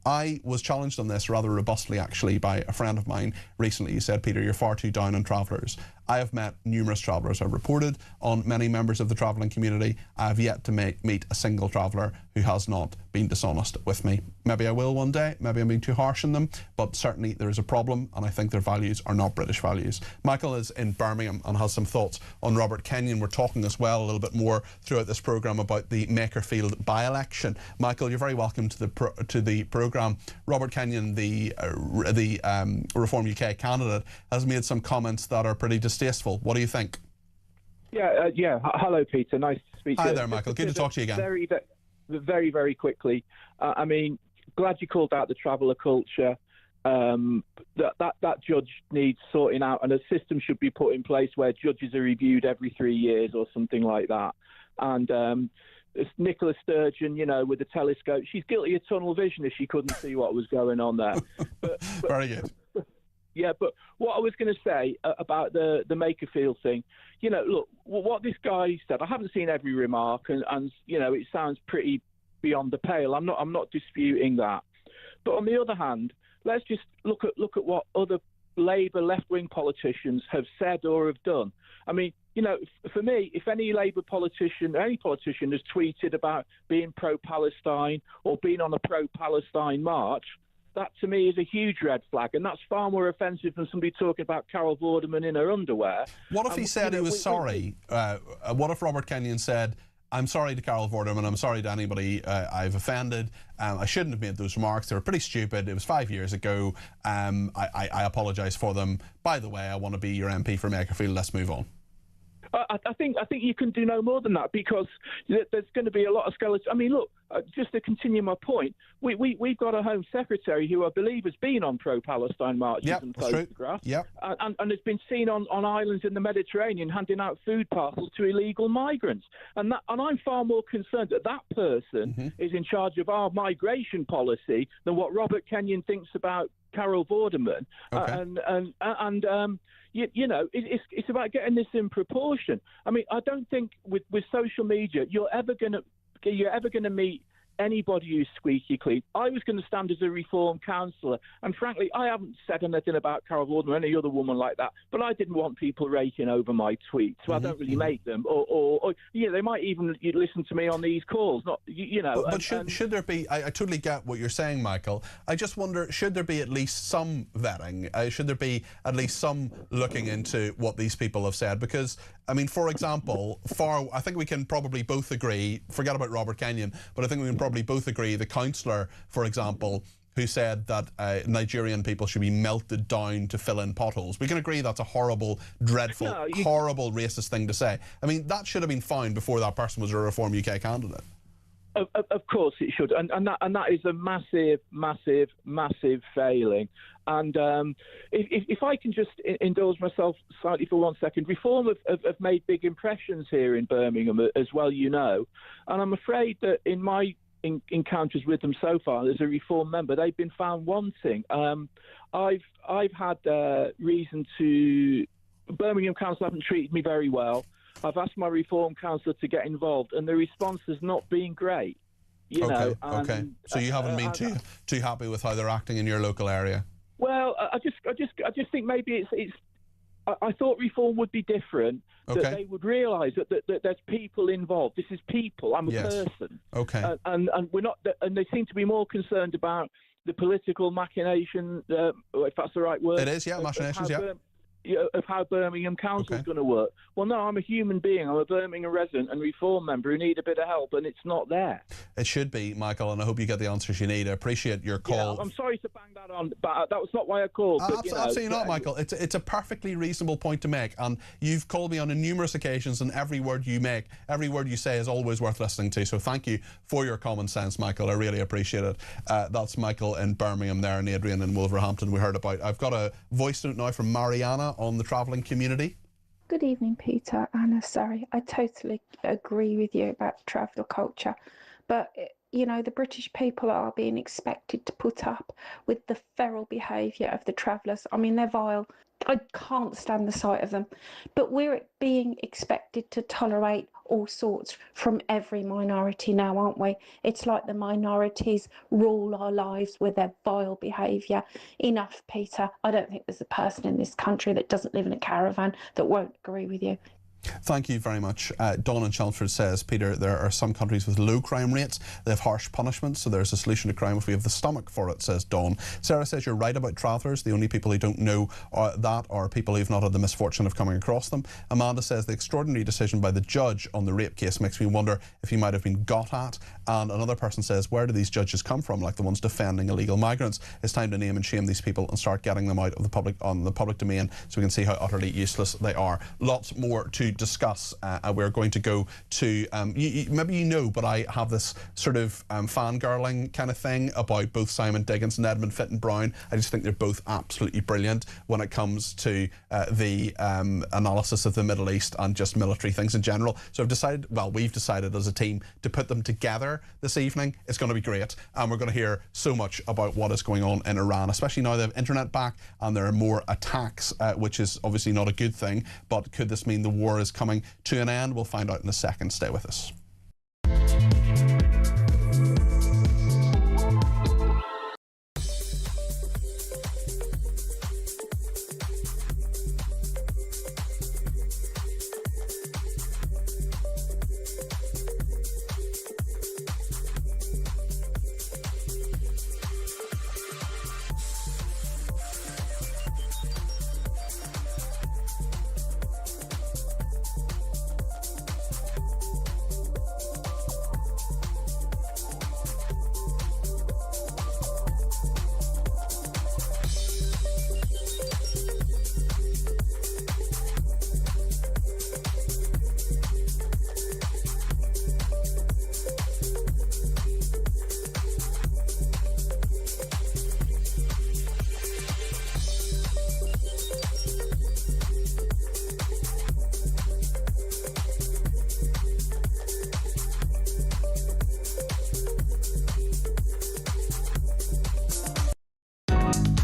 I was challenged on this rather robustly, actually, by a friend of mine recently. He said, Peter, you're far too down on travellers. I have met numerous travellers. I've reported on many members of the travelling community. I have yet to meet a single traveller who has not been dishonest with me. Maybe I will one day. Maybe I'm being too harsh on them. But certainly there is a problem, and I think their values are not British values. Michael is in Birmingham and has some thoughts on Robert Kenyon. We're talking as well a little bit more throughout this programme about the Makerfield by-election. Michael, you're very welcome to the programme. Robert Kenyon, the Reform UK candidate, has made some comments that are pretty distasteful. What do you think? Yeah. Hello, Peter. Nice to speak to you. Hi there, Michael. Good to talk to you again. Very, very quickly. I mean, glad you called out the traveller culture. That judge needs sorting out, and a system should be put in place where judges are reviewed every 3 years or something like that. And it's Nicola Sturgeon, you know, with the telescope. She's guilty of tunnel vision if she couldn't see what was going on there. But very good. Yeah, but what I was going to say about the Makerfield thing, you know, look, what this guy said, I haven't seen every remark, and you know, it sounds pretty beyond the pale. I'm not disputing that. But on the other hand, let's just look at what other Labour left-wing politicians have said or have done. I mean, you know, for me, if any Labour politician, any politician has tweeted about being pro-Palestine or being on a pro-Palestine march, that to me is a huge red flag, and that's far more offensive than somebody talking about Carol Vorderman in her underwear. What if he said he was sorry? What if Robert Kenyon said, I'm sorry to Carol Vorderman, I'm sorry to anybody I've offended, I shouldn't have made those remarks, they were pretty stupid, it was 5 years ago, I apologise for them, by the way, I want to be your MP for Makerfield, let's move on. I think you can do no more than that, because there's going to be a lot of skeletons. I mean, look, just to continue my point, we've got a Home Secretary who I believe has been on pro-Palestine marches and photographs, and has been seen on islands in the Mediterranean handing out food parcels to illegal migrants. And I'm far more concerned that person is in charge of our migration policy than what Robert Kenyon thinks about Carol Vorderman. You know, it's about getting this in proportion. I mean, I don't think with social media you're ever gonna meet anybody who's squeaky clean. I was going to stand as a Reform councillor, and frankly, I haven't said anything about Carol Vorderman or any other woman like that, but I didn't want people raking over my tweets, so I don't really make them. Or you know, they might even listen to me on these calls. Not, you know. But should there be? I totally get what you're saying, Michael. I just wonder, should there be at least some vetting? Should there be at least some looking into what these people have said? Because I mean, for example, I think we can probably both agree. Forget about Robert Kenyon, but I think we can probably both agree. The councillor, for example, who said that Nigerian people should be melted down to fill in potholes. We can agree that's a horrible, dreadful, horrible racist thing to say. I mean, that should have been found before that person was a Reform UK candidate. Of course it should, and that is a massive, massive, massive failing. And if I can just indulge myself slightly for 1 second, Reform have made big impressions here in Birmingham, as well, you know. And I'm afraid that in my encounters with them so far, as a Reform member, they've been found wanting. I've had reason to. Birmingham Council haven't treated me very well. I've asked my Reform councillor to get involved, and the response has not been great. You know. So you haven't been too happy with how they're acting in your local area? Well, I just think maybe it's. I thought Reform would be different. That they would realise that there's people involved. This is people. I'm a person. And we're not. And they seem to be more concerned about the political machination, if that's the right word. It is, yeah, machinations, yeah. Of how Birmingham Council is going to work. Well, no, I'm a human being. I'm a Birmingham resident and Reform member who need a bit of help, and it's not there. It should be, Michael, and I hope you get the answers you need. I appreciate your call. Yeah, I'm sorry to bang that on, but that was not why I called. But, absolutely not, Michael. It's a perfectly reasonable point to make, and you've called me on numerous occasions, and every word you make, every word you say is always worth listening to. So thank you for your common sense, Michael. I really appreciate it. That's Michael in Birmingham there, and Adrian in Wolverhampton we heard about. I've got a voice note now from Mariana on the travelling community. Good evening, Peter. Anna, sorry, I totally agree with you about travel culture, but you know, the British people are being expected to put up with the feral behaviour of the travellers. I mean, they're vile. I can't stand the sight of them, but we're being expected to tolerate all sorts from every minority now, aren't we? It's like the minorities rule our lives with their vile behaviour. Enough, Peter. I don't think there's a person in this country that doesn't live in a caravan that won't agree with you. Thank you very much. Dawn in Chelmsford says, Peter, there are some countries with low crime rates. They have harsh punishments, so there's a solution to crime if we have the stomach for it, says Dawn. Sarah says, you're right about travellers. The only people who don't know that are people who've not had the misfortune of coming across them. Amanda says, the extraordinary decision by the judge on the rape case makes me wonder if he might have been got at. And another person says, where do these judges come from, like the ones defending illegal migrants? It's time to name and shame these people and start getting them out of the public, on the public domain, so we can see how utterly useless they are. Lots more to discuss. We're going to go to, maybe you know, but I have this sort of fangirling kind of thing about both Simon Diggins and Edmund Fitton-Brown. I just think they're both absolutely brilliant when it comes to the analysis of the Middle East and just military things in general. So we've decided as a team to put them together this evening. It's going to be great, and we're going to hear so much about what is going on in Iran, especially now they have internet back and there are more attacks, which is obviously not a good thing. But could this mean the war is coming to an end? We'll find out in a second. Stay with us.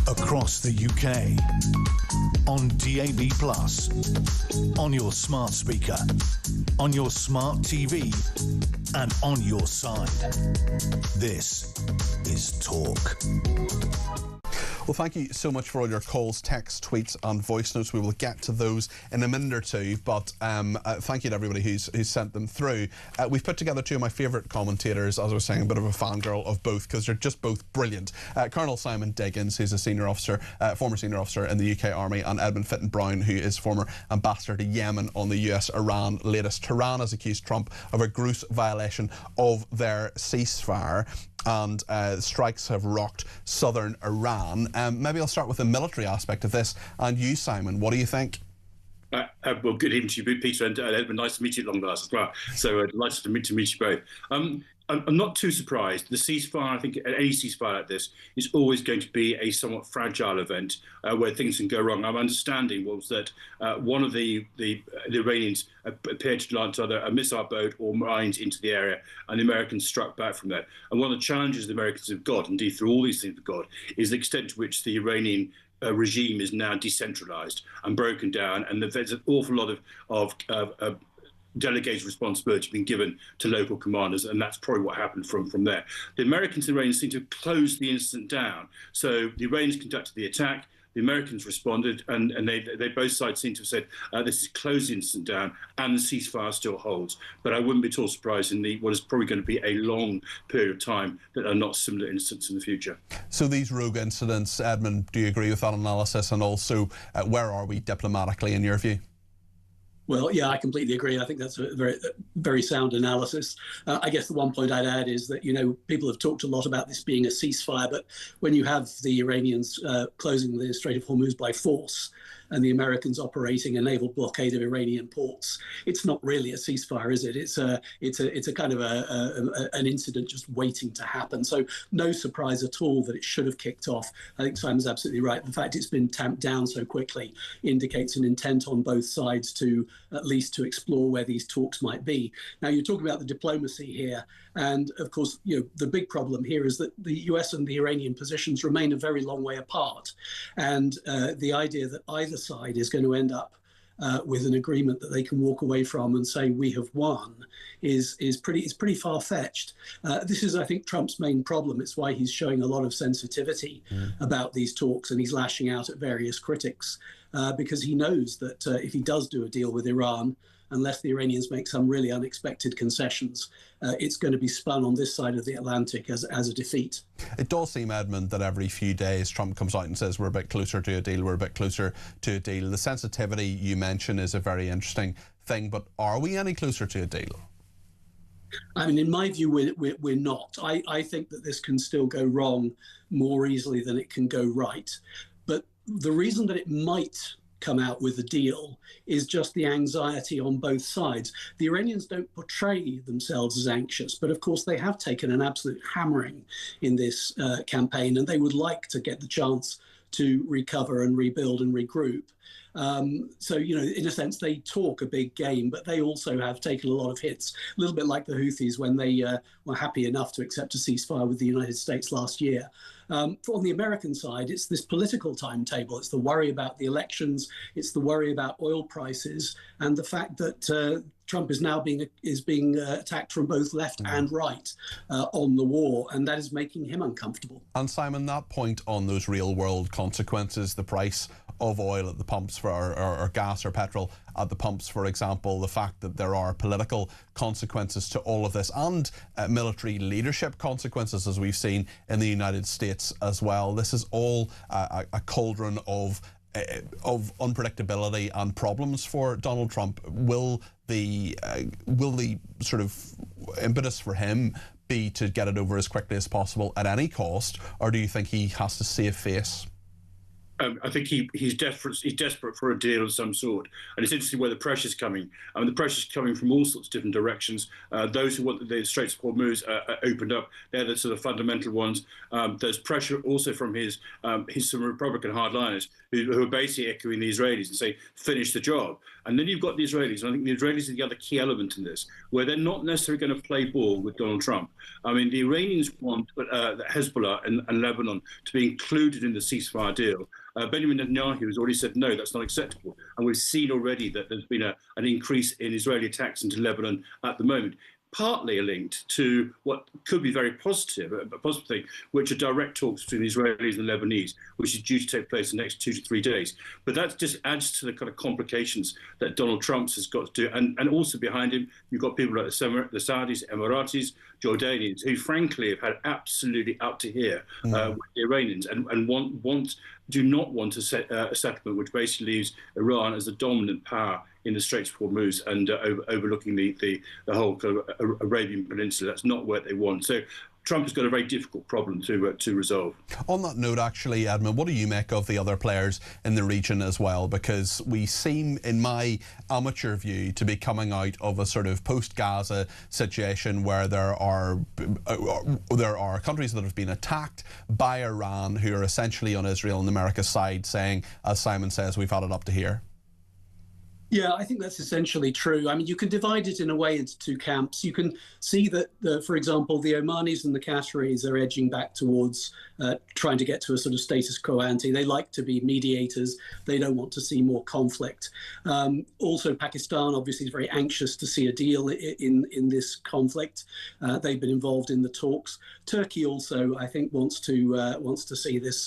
Across the UK, on DAB+, on your smart speaker, on your smart TV, and on your side. This is Talk. Well, thank you so much for all your calls, texts, tweets and voice notes. We will get to those in a minute or two, but thank you to everybody who's sent them through. We've put together two of my favourite commentators, as I was saying, a bit of a fangirl of both, because they're just both brilliant. Colonel Simon Diggins, who's a senior officer, former senior officer in the UK Army, and Edmund Fitton-Brown, who is former ambassador to Yemen on the US-Iran latest. Tehran has accused Trump of a gross violation of their ceasefire, and strikes have rocked southern Iran. Maybe I'll start with the military aspect of this. And you, Simon, what do you think? Well, good evening to you, Peter, and Edmund. Nice to meet you at long last as well. So delighted to meet you both. I'm not too surprised. The ceasefire, I think any ceasefire like this is always going to be a somewhat fragile event where things can go wrong. My understanding was that one of the Iranians appeared to launch either a missile boat or mines into the area, and the Americans struck back from there. And one of the challenges the Americans have got, indeed through all these things they've got, is the extent to which the Iranian regime is now decentralized and broken down, and there's an awful lot of delegated responsibility being given to local commanders, and that's probably what happened from there. The Americans and Iranians seem to have closed the incident down. So the Iranians conducted the attack, the Americans responded, and they both sides seem to have said this is closed the incident down, and the ceasefire still holds. But I wouldn't be at all surprised in what is probably going to be a long period of time that are not similar incidents in the future. So these rogue incidents, Edmund, do you agree with that analysis? And also, where are we diplomatically in your view? Well, yeah, I completely agree. I think that's a very, very sound analysis. I guess the one point I'd add is that, people have talked a lot about this being a ceasefire, but when you have the Iranians closing the Strait of Hormuz by force and the Americans operating a naval blockade of Iranian ports, it's not really a ceasefire, is it? It's a kind of an incident just waiting to happen. So no surprise at all that it should have kicked off. I think Simon's absolutely right. The fact it's been tamped down so quickly indicates an intent on both sides to at least to explore where these talks might be. Now, you're talking about the diplomacy here. And of course, the big problem here is that the US and the Iranian positions remain a very long way apart. And the idea that either side is going to end up with an agreement that they can walk away from and say we have won is pretty far-fetched. This is, I think, Trump's main problem. It's why he's showing a lot of sensitivity about these talks, and he's lashing out at various critics because he knows that if he does do a deal with Iran, unless the Iranians make some really unexpected concessions, it's going to be spun on this side of the Atlantic as a defeat. It does seem, Edmund, that every few days Trump comes out and says we're a bit closer to a deal, we're a bit closer to a deal. The sensitivity you mention is a very interesting thing, but are we any closer to a deal? I mean, in my view, we're not. I think that this can still go wrong more easily than it can go right. But the reason that it might come out with a deal is just the anxiety on both sides. The Iranians don't portray themselves as anxious, but of course they have taken an absolute hammering in this campaign, and they would like to get the chance to recover and rebuild and regroup. So, you know, in a sense, they talk a big game, but they also have taken a lot of hits, a little bit like the Houthis when they were happy enough to accept a ceasefire with the United States last year. On the American side, it's this political timetable. It's the worry about the elections. It's the worry about oil prices and the fact that Trump is now being attacked from both left and right on the war, and that is making him uncomfortable. And Simon, that point on those real-world consequences, the price of oil at the pumps for or gas or petrol at the pumps, for example, the fact that there are political consequences to all of this and military leadership consequences, as we've seen in the United States as well. This is all a cauldron of unpredictability and problems for Donald Trump. Will the sort of impetus for him be to get it over as quickly as possible at any cost, or do you think he has to save face? I think he's desperate for a deal of some sort, and it's interesting where the pressure's coming. I mean, the pressure's coming from all sorts of different directions. Those who want the Straits of Hormuz opened up, they're the sort of fundamental ones. There's pressure also from some Republican hardliners who are basically echoing the Israelis and say, finish the job. And then you've got the Israelis, and I think the Israelis are the other key element in this, where they're not necessarily going to play ball with Donald Trump. I mean, the Iranians want Hezbollah and Lebanon to be included in the ceasefire deal. Benjamin Netanyahu has already said, no, that's not acceptable. And we've seen already that there's been an increase in Israeli attacks into Lebanon at the moment, partly linked to what could be very positive, a positive thing, which are direct talks between the Israelis and the Lebanese, which is due to take place in the next 2 to 3 days. But that just adds to the kind of complications that Donald Trump has got to do. And also behind him, you've got people like the Saudis, Emiratis, Jordanians, who frankly have had absolutely up to here with the Iranians and do not want a settlement which basically leaves Iran as the dominant power in the Straits of Hormuz and overlooking the whole kind of Arabian Peninsula. That's not what they want. So Trump has got a very difficult problem to resolve. On that note, actually, Edmund, what do you make of the other players in the region as well? Because we seem, in my amateur view, to be coming out of a sort of post-Gaza situation where there are countries that have been attacked by Iran who are essentially on Israel and America's side saying, as Simon says, we've had it up to here. Yeah, I think that's essentially true. I mean, you can divide it in a way into two camps. You can see that, for example, the Omanis and the Qataris are edging back towards trying to get to a sort of status quo ante. They like to be mediators. They don't want to see more conflict. Also, Pakistan obviously is very anxious to see a deal in this conflict. They've been involved in the talks. Turkey also, I think, wants to see this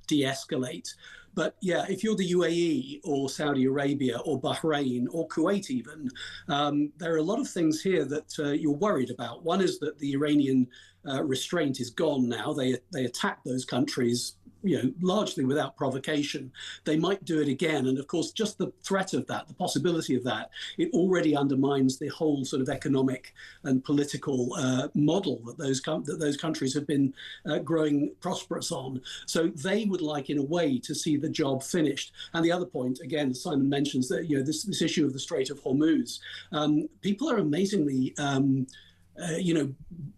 de-escalate. But yeah, if you're the UAE or Saudi Arabia or Bahrain or Kuwait even, there are a lot of things here that you're worried about. One is that the Iranian restraint is gone now. They attack those countries, largely without provocation. They might do it again. And of course, just the threat of that, the possibility of that, it already undermines the whole sort of economic and political model that those countries have been growing prosperous on. So they would like, in a way, to see the job finished. And the other point, again, Simon mentions that, this issue of the Strait of Hormuz. People are amazingly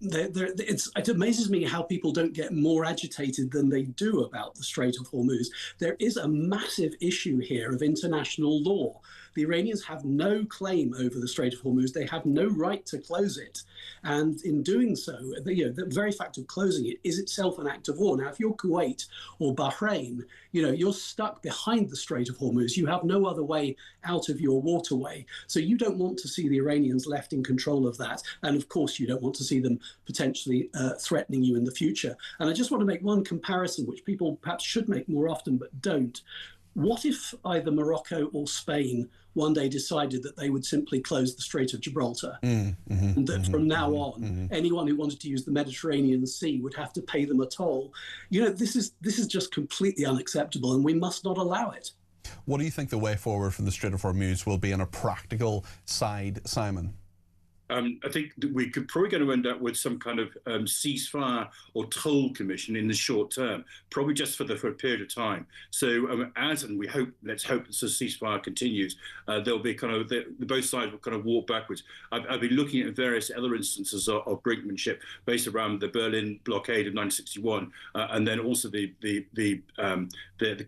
it amazes me how people don't get more agitated than they do about the Strait of Hormuz. There is a massive issue here of international law. The Iranians have no claim over the Strait of Hormuz. They have no right to close it. And in doing so, the very fact of closing it is itself an act of war. Now, if you're Kuwait or Bahrain, you're stuck behind the Strait of Hormuz. You have no other way out of your waterway. So you don't want to see the Iranians left in control of that. And of course, you don't want to see them potentially threatening you in the future. And I just want to make one comparison, which people perhaps should make more often, but don't. What if either Morocco or Spain one day decided that they would simply close the Strait of Gibraltar, and that from now on, anyone who wanted to use the Mediterranean Sea would have to pay them a toll? This is just completely unacceptable, and we must not allow it. What do you think the way forward from the Strait of Hormuz will be on a practical side, Simon? I think that we could probably going to end up with some kind of ceasefire or toll commission in the short term, probably just for a period of time. So let's hope that the ceasefire continues, there'll be kind of both sides will kind of walk backwards. I've been looking at various other instances of brinkmanship based around the Berlin blockade of 1961, and then also the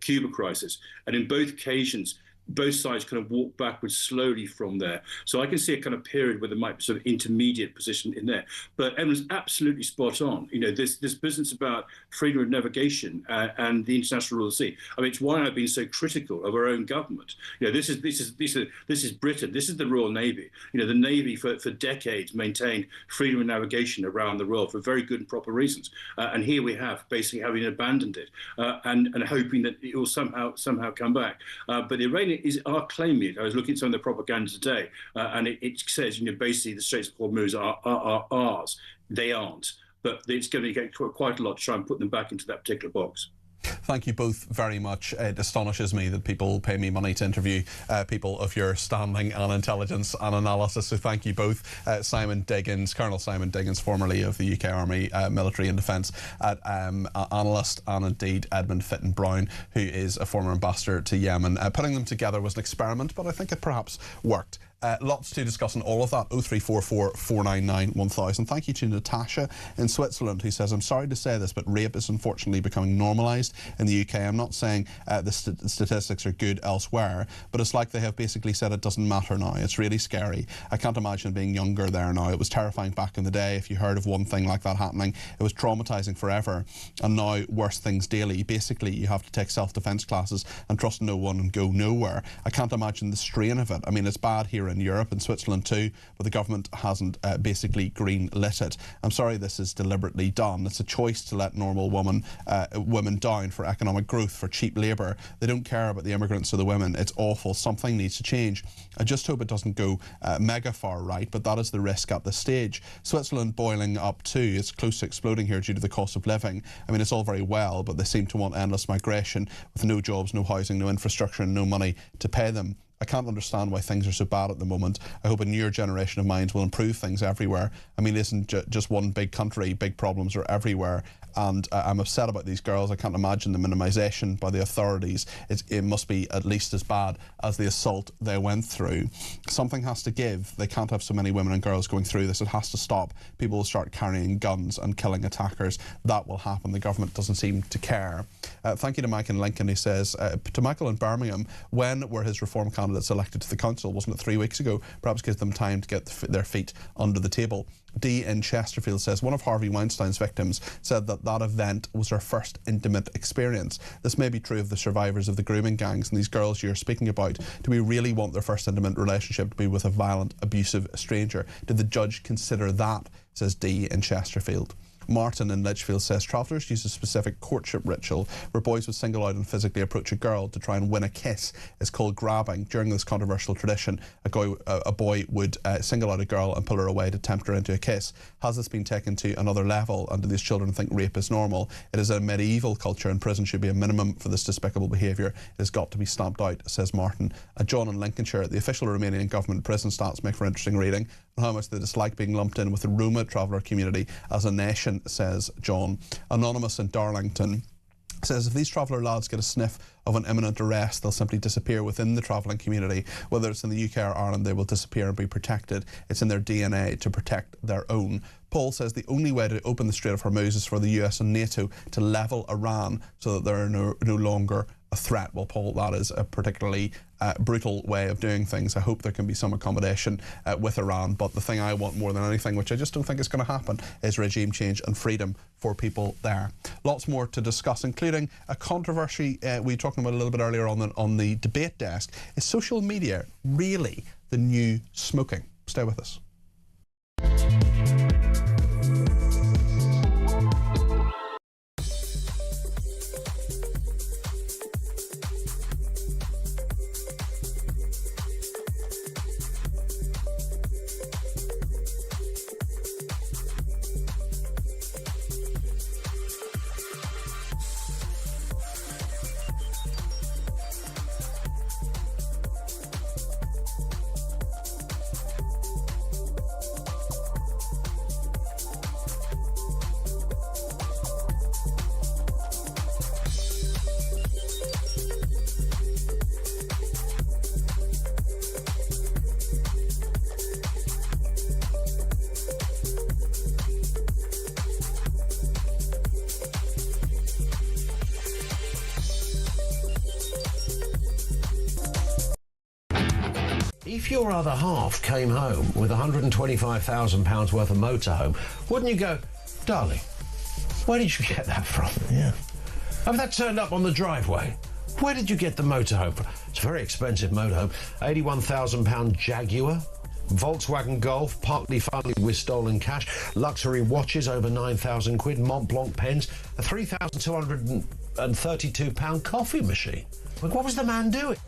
Cuba crisis, and in both occasions, both sides kind of walk backwards slowly from there. So I can see a kind of period where there might be sort of intermediate position in there. But Emma's absolutely spot on. This business about freedom of navigation and the international rule of the sea. I mean, it's why I've been so critical of our own government. This is Britain. This is the Royal Navy. The Navy for decades maintained freedom of navigation around the world for very good and proper reasons. And here we have basically having abandoned it and hoping that it will somehow come back. But the Iranian are claiming it. I was looking at some of the propaganda today, and it says, basically the Straits of Hormuz are ours. They aren't. But it's going to get quite a lot to try and put them back into that particular box. Thank you both very much. It astonishes me that people pay me money to interview people of your standing and intelligence and analysis. So thank you both. Simon Diggins, Colonel Simon Diggins, formerly of the UK Army Military and Defence analyst, and indeed Edmund Fitton Brown, who is a former ambassador to Yemen. Putting them together was an experiment, but I think it perhaps worked. Lots to discuss on all of that. 0344 499 1000. Thank you to Natasha in Switzerland, who says, I'm sorry to say this, but rape is unfortunately becoming normalised in the UK. I'm not saying the statistics are good elsewhere, but it's like they have basically said it doesn't matter now. It's really scary. I can't imagine being younger there now. It was terrifying back in the day. If you heard of one thing like that happening, it was traumatising forever. And now worse things daily. Basically, you have to take self-defence classes and trust no one and go nowhere. I can't imagine the strain of it. I mean, it's bad here in Europe and Switzerland too, but the government hasn't basically green-lit it. I'm sorry this is deliberately done. It's a choice to let normal women down for economic growth, for cheap labour. They don't care about the immigrants or the women. It's awful. Something needs to change. I just hope it doesn't go mega far right, but that is the risk at this stage. Switzerland boiling up too. It's close to exploding here due to the cost of living. I mean, it's all very well, but they seem to want endless migration with no jobs, no housing, no infrastructure and no money to pay them. I can't understand why things are so bad at the moment. I hope a newer generation of minds will improve things everywhere. I mean, it isn't just one big country. Big problems are everywhere. And I'm upset about these girls. I can't imagine the minimisation by the authorities. It must be at least as bad as the assault they went through. Something has to give. They can't have so many women and girls going through this. It has to stop. People will start carrying guns and killing attackers. That will happen. The government doesn't seem to care. Thank you to Mike in Lincoln, who says, to Michael in Birmingham, when were his Reform candidates elected to the council? Wasn't it 3 weeks ago? Perhaps gives them time to get their feet under the table. Dee in Chesterfield says, one of Harvey Weinstein's victims said that event was her first intimate experience. This may be true of the survivors of the grooming gangs and these girls you're speaking about. Do we really want their first intimate relationship to be with a violent, abusive stranger? Did the judge consider that? Says Dee in Chesterfield. Martin in Lichfield says travellers use a specific courtship ritual where boys would single out and physically approach a girl to try and win a kiss. It's called grabbing. During this controversial tradition, a boy would single out a girl and pull her away to tempt her into a kiss. Has this been taken to another level, and do these children think rape is normal? It is a medieval culture and prison should be a minimum for this despicable behaviour. It has got to be stamped out, says Martin. John in Lincolnshire, the official Romanian government prison stats make for interesting reading, and how much they dislike being lumped in with the Roma traveller community as a nation, says John. Anonymous in Darlington says, if these traveller lads get a sniff of an imminent arrest, they'll simply disappear within the travelling community. Whether it's in the UK or Ireland, they will disappear and be protected. It's in their DNA to protect their own. Paul says the only way to open the Strait of Hormuz is for the US and NATO to level Iran so that they're no longer a threat. Well, Paul, that is a particularly brutal way of doing things. I hope there can be some accommodation with Iran, but the thing I want more than anything, which I just don't think is going to happen, is regime change and freedom for people there. Lots more to discuss, including a controversy we were talking about a little bit earlier on the debate desk. Is social media really the new smoking? Stay with us. your other half came home with £125,000 worth of motorhome, wouldn't you go, darling, where did you get that from? Yeah. Have that turned up on the driveway? Where did you get the motorhome from? It's a very expensive motorhome. £81,000 Jaguar, Volkswagen Golf, partly funded with stolen cash, luxury watches over 9,000 quid, Mont Blanc pens, a £3,232 coffee machine. What was the man doing?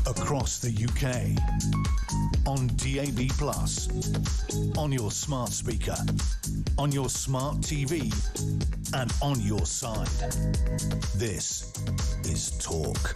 Across the UK, on DAB+, on your smart speaker, on your smart TV, and on your side. This is Talk.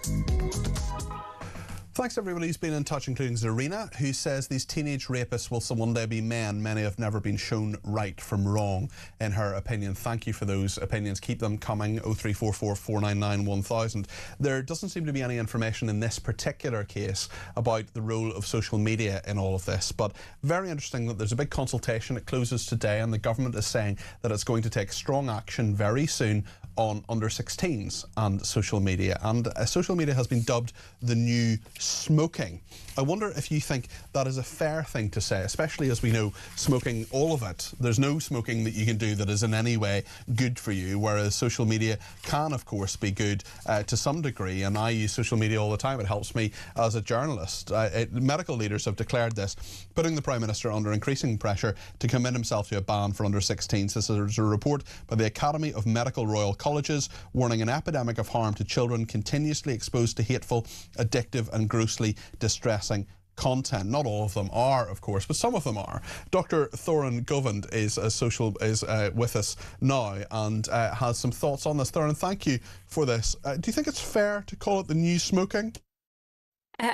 Thanks everybody who's been in touch, including Zarina, who says these teenage rapists will one day be men. Many have never been shown right from wrong, in her opinion. Thank you for those opinions. Keep them coming. 0344 499 1000. There doesn't seem to be any information in this particular case about the role of social media in all of this, but very interesting that there's a big consultation. It closes today, and the government is saying that it's going to take strong action very soon on under-16s and social media. And social media has been dubbed the new smoking. I wonder if you think that is a fair thing to say, especially as we know smoking, all of it, there's no smoking that you can do that is in any way good for you, whereas social media can, of course, be good to some degree, and I use social media all the time. It helps me as a journalist. Medical leaders have declared this, putting the Prime Minister under increasing pressure to commit himself to a ban for under-16s. This is a report by the Academy of Medical Royal Colleges warning an epidemic of harm to children continuously exposed to hateful, addictive and grossly distressing content. Not all of them are, of course, but some of them are. Dr. Thorin Govend is with us now and has some thoughts on this. Thorin, thank you for this. Do you think it's fair to call it the new smoking?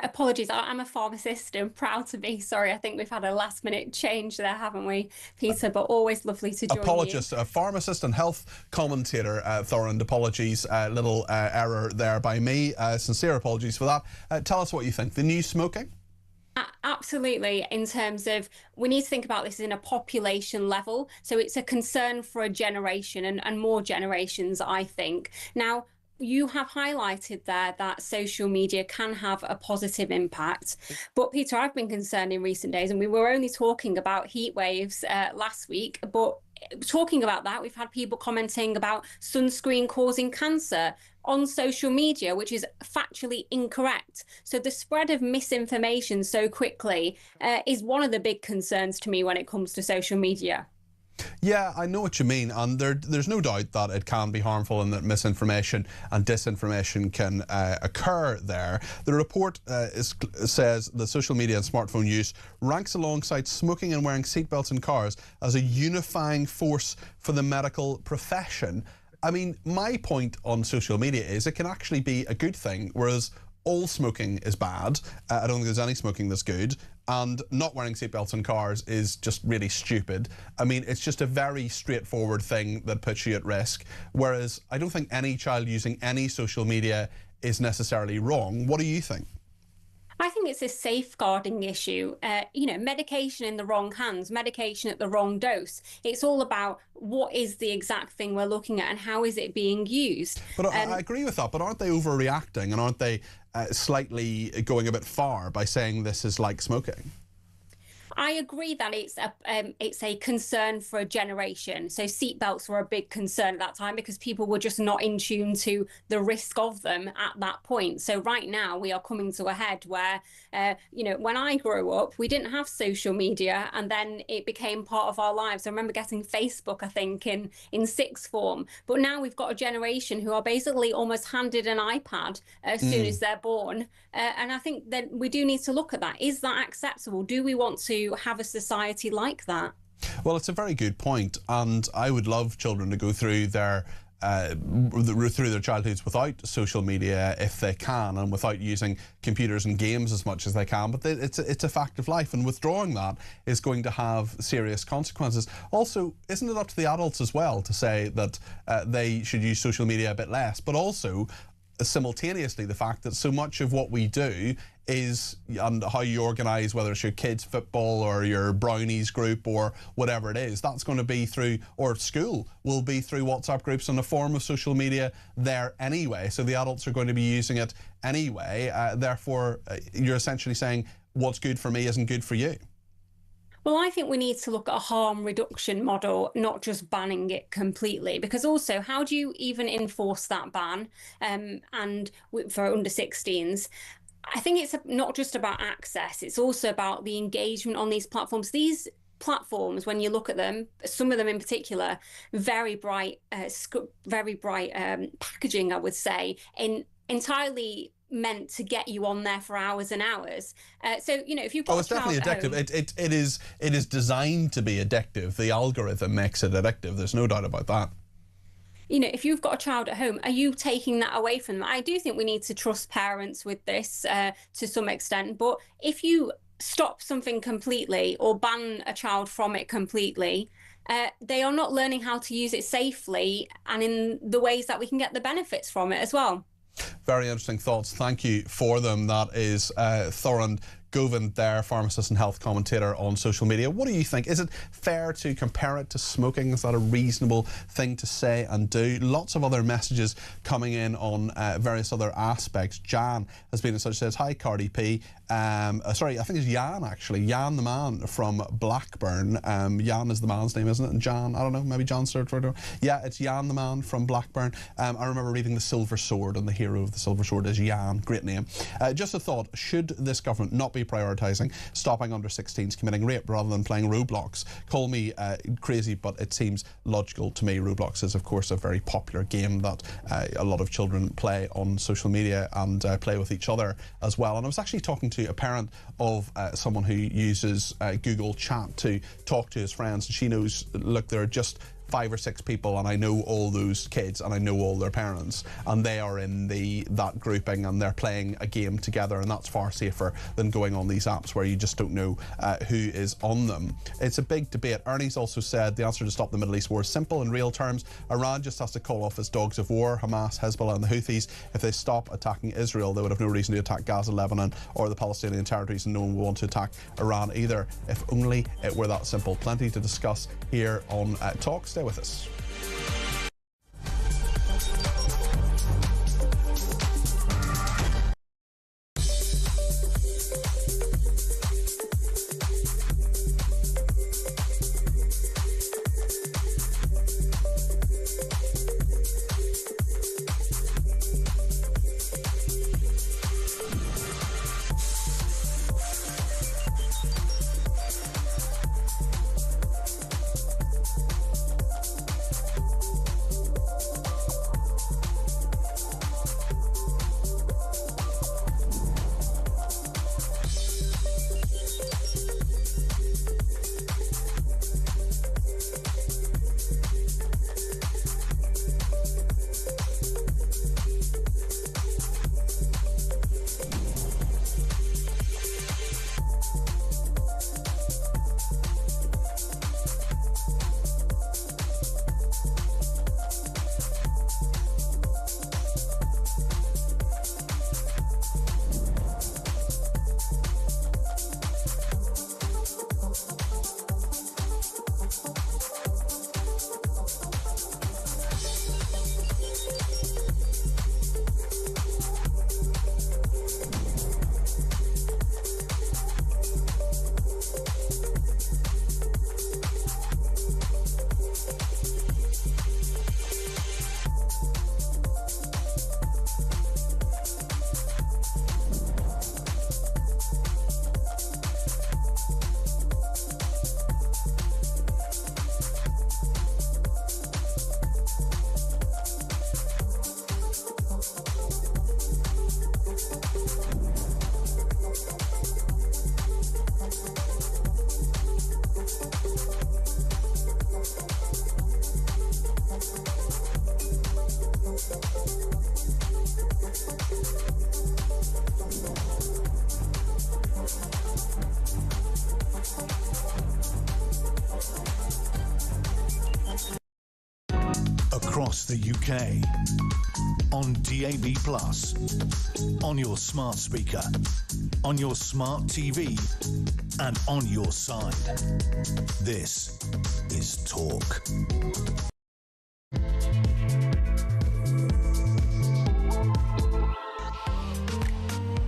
Apologies, I'm a pharmacist and proud to be. Sorry, I think we've had a last minute change there, haven't we, Peter? But always lovely to join Apologist, you. A pharmacist and health commentator, Thorin. Apologies, little error there by me. Sincere apologies for that. Tell us what you think. The new smoking? Absolutely. In terms of, we need to think about this in a population level. So it's a concern for a generation and more generations, I think. Now, you have highlighted there that social media can have a positive impact. But Peter, I've been concerned in recent days, and we were only talking about heat waves last week, but talking about that, we've had people commenting about sunscreen causing cancer on social media, which is factually incorrect. So the spread of misinformation so quickly is one of the big concerns to me when it comes to social media. Yeah, I know what you mean, and there's no doubt that it can be harmful and that misinformation and disinformation can occur there. The report says that social media and smartphone use ranks alongside smoking and wearing seatbelts in cars as a unifying force for the medical profession. I mean, my point on social media is it can actually be a good thing, whereas all smoking is bad. I don't think there's any smoking that's good. And not wearing seatbelts in cars is just really stupid. I mean, it's just a very straightforward thing that puts you at risk. Whereas I don't think any child using any social media is necessarily wrong. What do you think? I think it's a safeguarding issue. Medication in the wrong hands, medication at the wrong dose. It's all about what is the exact thing we're looking at and how is it being used. But I agree with that, but aren't they overreacting, and aren't they slightly going a bit far by saying this is like smoking? I agree that it's a concern for a generation. So seatbelts were a big concern at that time because people were just not in tune to the risk of them at that point. So right now we are coming to a head where, when I grew up, we didn't have social media, and then it became part of our lives. I remember getting Facebook, I think, in sixth form. But now we've got a generation who are basically almost handed an iPad as soon as they're born. And I think that we do need to look at that. Is that acceptable? Do we want to have a society like that? Well, it's a very good point, and I would love children to go through their childhoods without social media if they can, and without using computers and games as much as they can. But it's a fact of life, and withdrawing that is going to have serious consequences. Also, isn't it up to the adults as well to say that they should use social media a bit less, but also simultaneously the fact that so much of what we do is, and how you organise, whether it's your kids' football or your brownies group or whatever it is, that's going to be through, or school will be through WhatsApp groups and a form of social media there anyway. So the adults are going to be using it anyway. Therefore, you're essentially saying what's good for me isn't good for you. Well, I think we need to look at a harm reduction model, not just banning it completely, because also how do you even enforce that ban and for under 16s? I think it's not just about access, it's also about the engagement on these platforms. These platforms, when you look at them, some of them in particular, very bright packaging, I would say, entirely meant to get you on there for hours and hours. So, if you've got it's definitely addictive. It is designed to be addictive. The algorithm makes it addictive. There's no doubt about that. If you've got a child at home, are you taking that away from them? I do think we need to trust parents with this to some extent. But if you stop something completely or ban a child from it completely, they are not learning how to use it safely and in the ways that we can get the benefits from it as well. Very interesting thoughts. Thank you for them. That is Thoran Govind there, pharmacist and health commentator on social media. What do you think? Is it fair to compare it to smoking? Is that a reasonable thing to say and do? Lots of other messages coming in on various other aspects. Jan has been in touch, says, hi Cardi P. Sorry, I think it's Jan actually. Jan the man from Blackburn. Jan is the man's name, isn't it? And Jan, I don't know, maybe Jan served for it. Yeah, it's Jan the man from Blackburn. I remember reading The Silver Sword, and the hero of The Silver Sword is Jan. Great name. Just a thought, should this government not be prioritising stopping under 16s committing rape rather than playing Roblox? Call me crazy, but it seems logical to me. Roblox is, of course, a very popular game that a lot of children play on social media and play with each other as well. And I was actually talking to a parent of someone who uses Google Chat to talk to his friends, and she knows, look, there are just 5 or 6 people, and I know all those kids and I know all their parents, and they are in that grouping and they're playing a game together, and that's far safer than going on these apps where you just don't know who is on them. It's a big debate. Ernie's also said the answer to stop the Middle East war is simple in real terms. Iran just has to call off its dogs of war, Hamas, Hezbollah and the Houthis. If they stop attacking Israel, they would have no reason to attack Gaza, Lebanon or the Palestinian territories, and no one will want to attack Iran either. If only it were that simple. Plenty to discuss here on Talk. Stay with us. across the UK, on DAB+, on your smart speaker, on your smart TV, and on your side. This is Talk.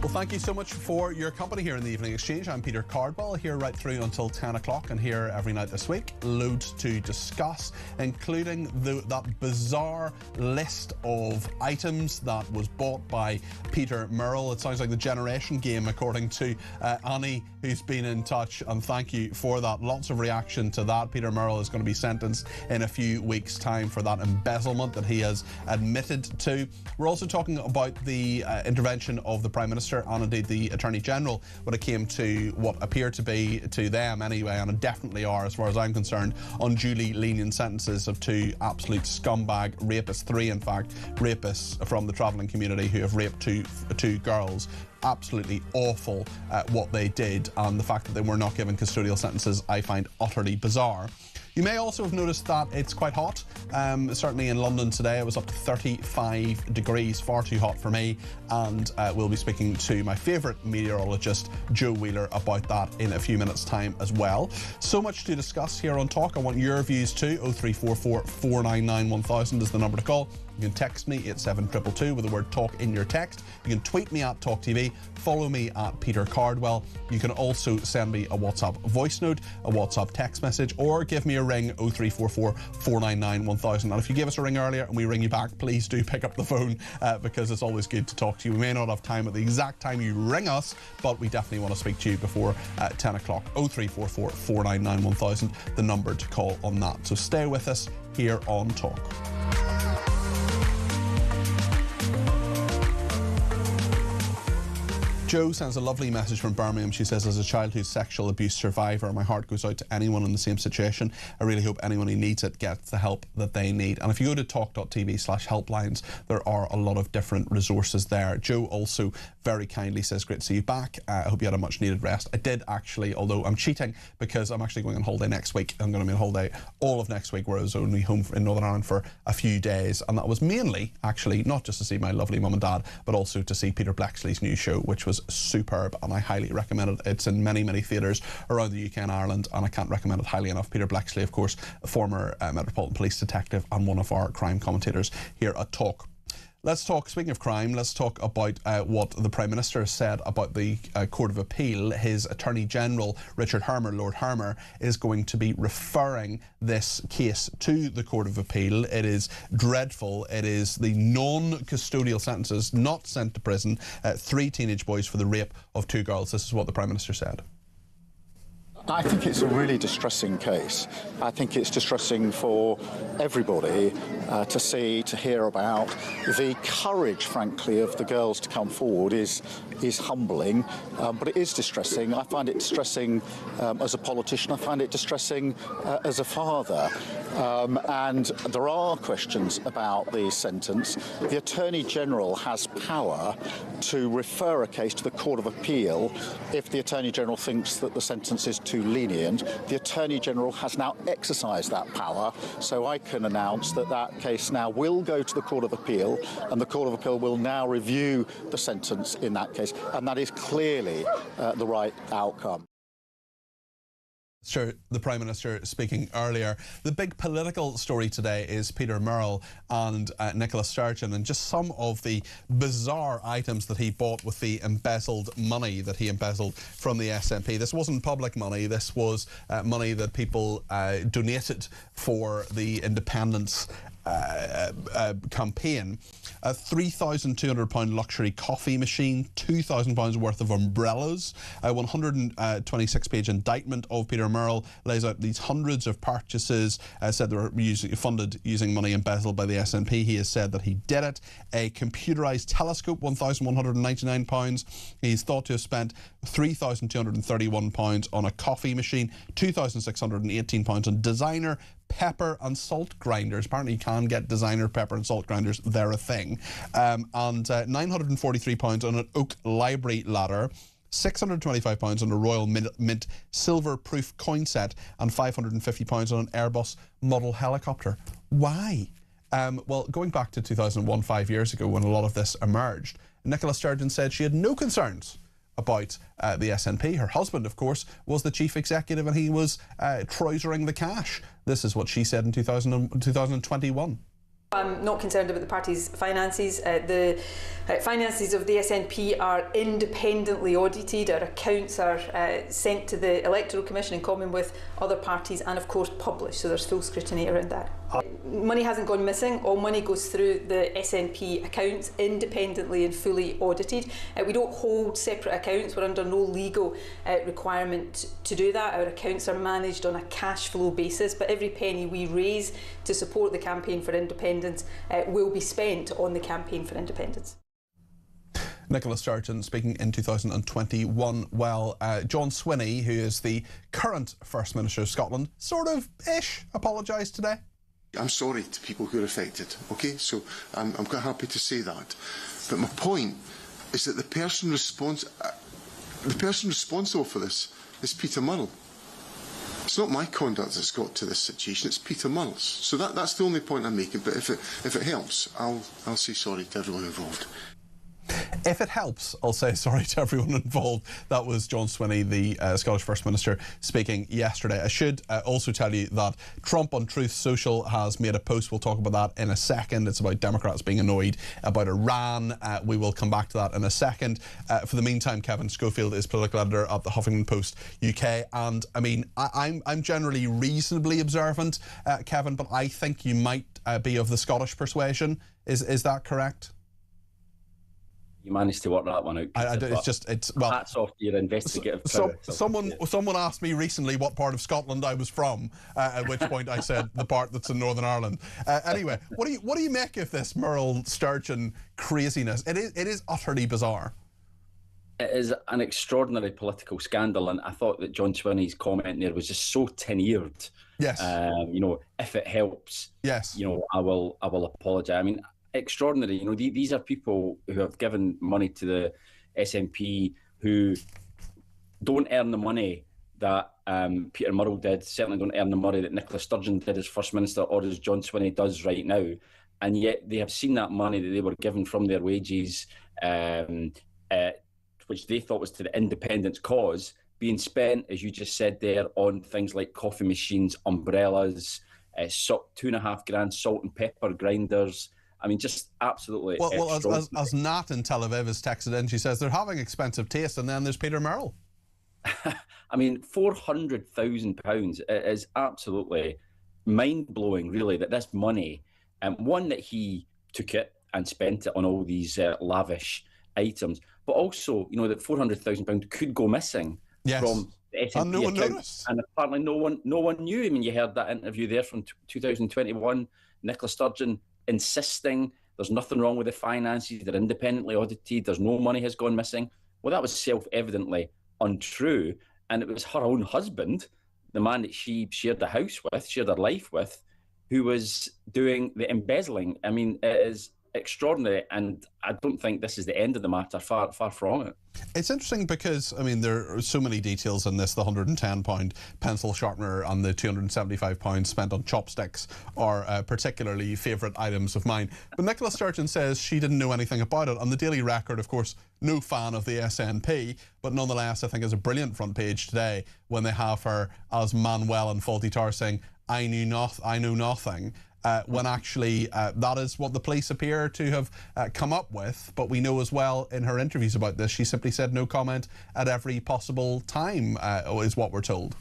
Well, thank you so much for your company here in the Evening Exchange. I'm Peter Cardwell, here right through until 10 o'clock and here every night this week. Loads to discuss, including that bizarre list of items that was bought by Peter Murrell. It sounds like the generation game, according to Annie, who's been in touch, and thank you for that. Lots of reaction to that. Peter Murrell is going to be sentenced in a few weeks' time for that embezzlement that he has admitted to. We're also talking about the intervention of the Prime Minister and indeed the Attorney General when it came to what appeared to be, to them anyway, and it definitely are as far as I'm concerned, unduly lenient sentences of two absolute scumbag rapists, three in fact, rapists from the travelling community who have raped two girls. Absolutely awful what they did, and the fact that they were not given custodial sentences I find utterly bizarre. You may also have noticed that it's quite hot. Certainly in London today, it was up to 35 degrees, far too hot for me. And we'll be speaking to my favourite meteorologist, Joe Wheeler, about that in a few minutes' time as well. So much to discuss here on Talk. I want your views too. 0344 499 1000 is the number to call. You can text me at 7222 with the word talk in your text. You can tweet me at talkTV, follow me at Peter Cardwell. You can also send me a WhatsApp voice note, a WhatsApp text message, or give me a ring 0344 499 1000. And if you give us a ring earlier and we ring you back, please do pick up the phone because it's always good to talk to you. We may not have time at the exact time you ring us, but we definitely want to speak to you before 10 o'clock. 0344 499 1000, the number to call on that. So stay with us here on Talk. Jo sends a lovely message from Birmingham. She says, as a childhood sexual abuse survivor, my heart goes out to anyone in the same situation. I really hope anyone who needs it gets the help that they need. And if you go to talk.tv/helplines, there are a lot of different resources there. Jo also very kindly says, great to see you back. I hope you had a much needed rest. I did actually, although I'm cheating because I'm actually going on holiday next week. I'm going to be on holiday all of next week, where I was only home in Northern Ireland for a few days. And that was mainly, actually, not just to see my lovely mum and dad, but also to see Peter Blexley's new show, which was superb, and I highly recommend it. It's in many theatres around the UK and Ireland, and I can't recommend it highly enough. Peter Blexley, of course, a former Metropolitan Police detective and one of our crime commentators here at Talk. Let's talk, speaking of crime, let's talk about what the Prime Minister said about the Court of Appeal. His Attorney General, Richard Hermer, Lord Hermer, is going to be referring this case to the Court of Appeal. It is dreadful. It is the non-custodial sentences, not sent to prison, 3 teenage boys for the rape of 2 girls. This is what the Prime Minister said. I think it's a really distressing case. I think it's distressing for everybody to hear about. The courage, frankly, of the girls to come forward is humbling, but it is distressing. I find it distressing as a politician. I find it distressing as a father. And there are questions about the sentence. The Attorney General has power to refer a case to the Court of Appeal if the Attorney General thinks that the sentence is too lenient. The Attorney General has now exercised that power, so I can announce that that case now will go to the Court of Appeal, and the Court of Appeal will now review the sentence in that case, and that is clearly the right outcome. Sure, the Prime Minister speaking earlier. The big political story today is Peter Murrell and Nicola Sturgeon, and just some of the bizarre items that he bought with the embezzled money that he embezzled from the SNP. This wasn't public money. This was money that people donated for the independence campaign. A £3,200 luxury coffee machine, £2,000 worth of umbrellas, a 126-page indictment of Peter Murrell lays out these hundreds of purchases, said they were funded using money embezzled by the SNP. He has said that he did it. A computerised telescope, £1,199. He's thought to have spent £3,231 on a coffee machine, £2,618 on designer pepper and salt grinders. Apparently you can get designer pepper and salt grinders, they're a thing. And £943 on an oak library ladder, £625 on a Royal Mint silver-proof coin set, and £550 on an Airbus model helicopter. Why? Well, going back to 2001, 5 years ago, when a lot of this emerged, Nicola Sturgeon said she had no concerns about the SNP. Her husband, of course, was the chief executive, and he was trousering the cash. This is what she said in 2021. I'm not concerned about the party's finances. The finances of the SNP are independently audited. Our accounts are sent to the Electoral Commission in common with other parties, and of course published, so there's full scrutiny around that. Money hasn't gone missing. All money goes through the SNP accounts, independently and fully audited. We don't hold separate accounts. We're under no legal requirement to do that. Our accounts are managed on a cash flow basis, but every penny we raise to support the campaign for independence will be spent on the campaign for independence. Nicola Sturgeon speaking in 2021. Well, John Swinney, who is the current First Minister of Scotland, sort of-ish apologised today. I'm sorry to people who are affected, okay? So I'm quite happy to say that. But my point is that the person responsible for this is Peter Murrell. It's not my conduct that's got to this situation, it's Peter Murrell's. So that's the only point I'm making, but if it helps, I'll say sorry to everyone involved. If it helps, I'll say sorry to everyone involved. That was John Swinney, the Scottish First Minister, speaking yesterday. I should also tell you that Trump on Truth Social has made a post. We'll talk about that in a second. It's about Democrats being annoyed about Iran. We will come back to that in a second. For the meantime, Kevin Schofield is political editor at the Huffington Post UK. And I mean, I'm generally reasonably observant, Kevin, but I think you might be of the Scottish persuasion. Is that correct? You managed to work that one out. Well, hats off to your investigative power. Someone asked me recently what part of Scotland I was from, at which point I said the part that's in Northern Ireland. Anyway, what do you make of this Murrell Sturgeon craziness? It is utterly bizarre. It is an extraordinary political scandal, and I thought that John Swinney's comment there was just so tin-eared. Yes. If it helps, yes. I will apologise. I mean, extraordinary. These are people who have given money to the SNP who don't earn the money that Peter Murrell did, certainly don't earn the money that Nicola Sturgeon did as First Minister or as John Swinney does right now. And yet they have seen that money that they were given from their wages, which they thought was to the independence cause, being spent, as you just said there, on things like coffee machines, umbrellas, $2,500 salt and pepper grinders. I mean, just absolutely. Well, as Nat in Tel Aviv has texted in, she says they're having expensive taste, and then there's Peter Murrell. I mean, £400,000 is absolutely mind-blowing, really, that this money, one, that he took it and spent it on all these lavish items, but also, that £400,000 could go missing from the SNP and no one account. noticed. And apparently no one knew. I mean, you heard that interview there from 2021, Nicola Sturgeon insisting there's nothing wrong with the finances, they're independently audited, there's no money has gone missing. Well, that was self-evidently untrue, and it was her own husband, the man that she shared a house with, shared her life with, who was doing the embezzling. I mean, it is extraordinary, and I don't think this is the end of the matter, far from it. It's interesting because, I mean, there are so many details in this. The £110 pencil sharpener and the £275 spent on chopsticks are particularly favourite items of mine. But Nicola Sturgeon says she didn't know anything about it. On the Daily Record, of course, no fan of the SNP, but nonetheless, I think is a brilliant front page today when they have her as Manuel and Fawlty Towers saying, I know nothing. When actually that is what the police appear to have come up with. But we know as well in her interviews about this, she simply said no comment at every possible time, is what we're told.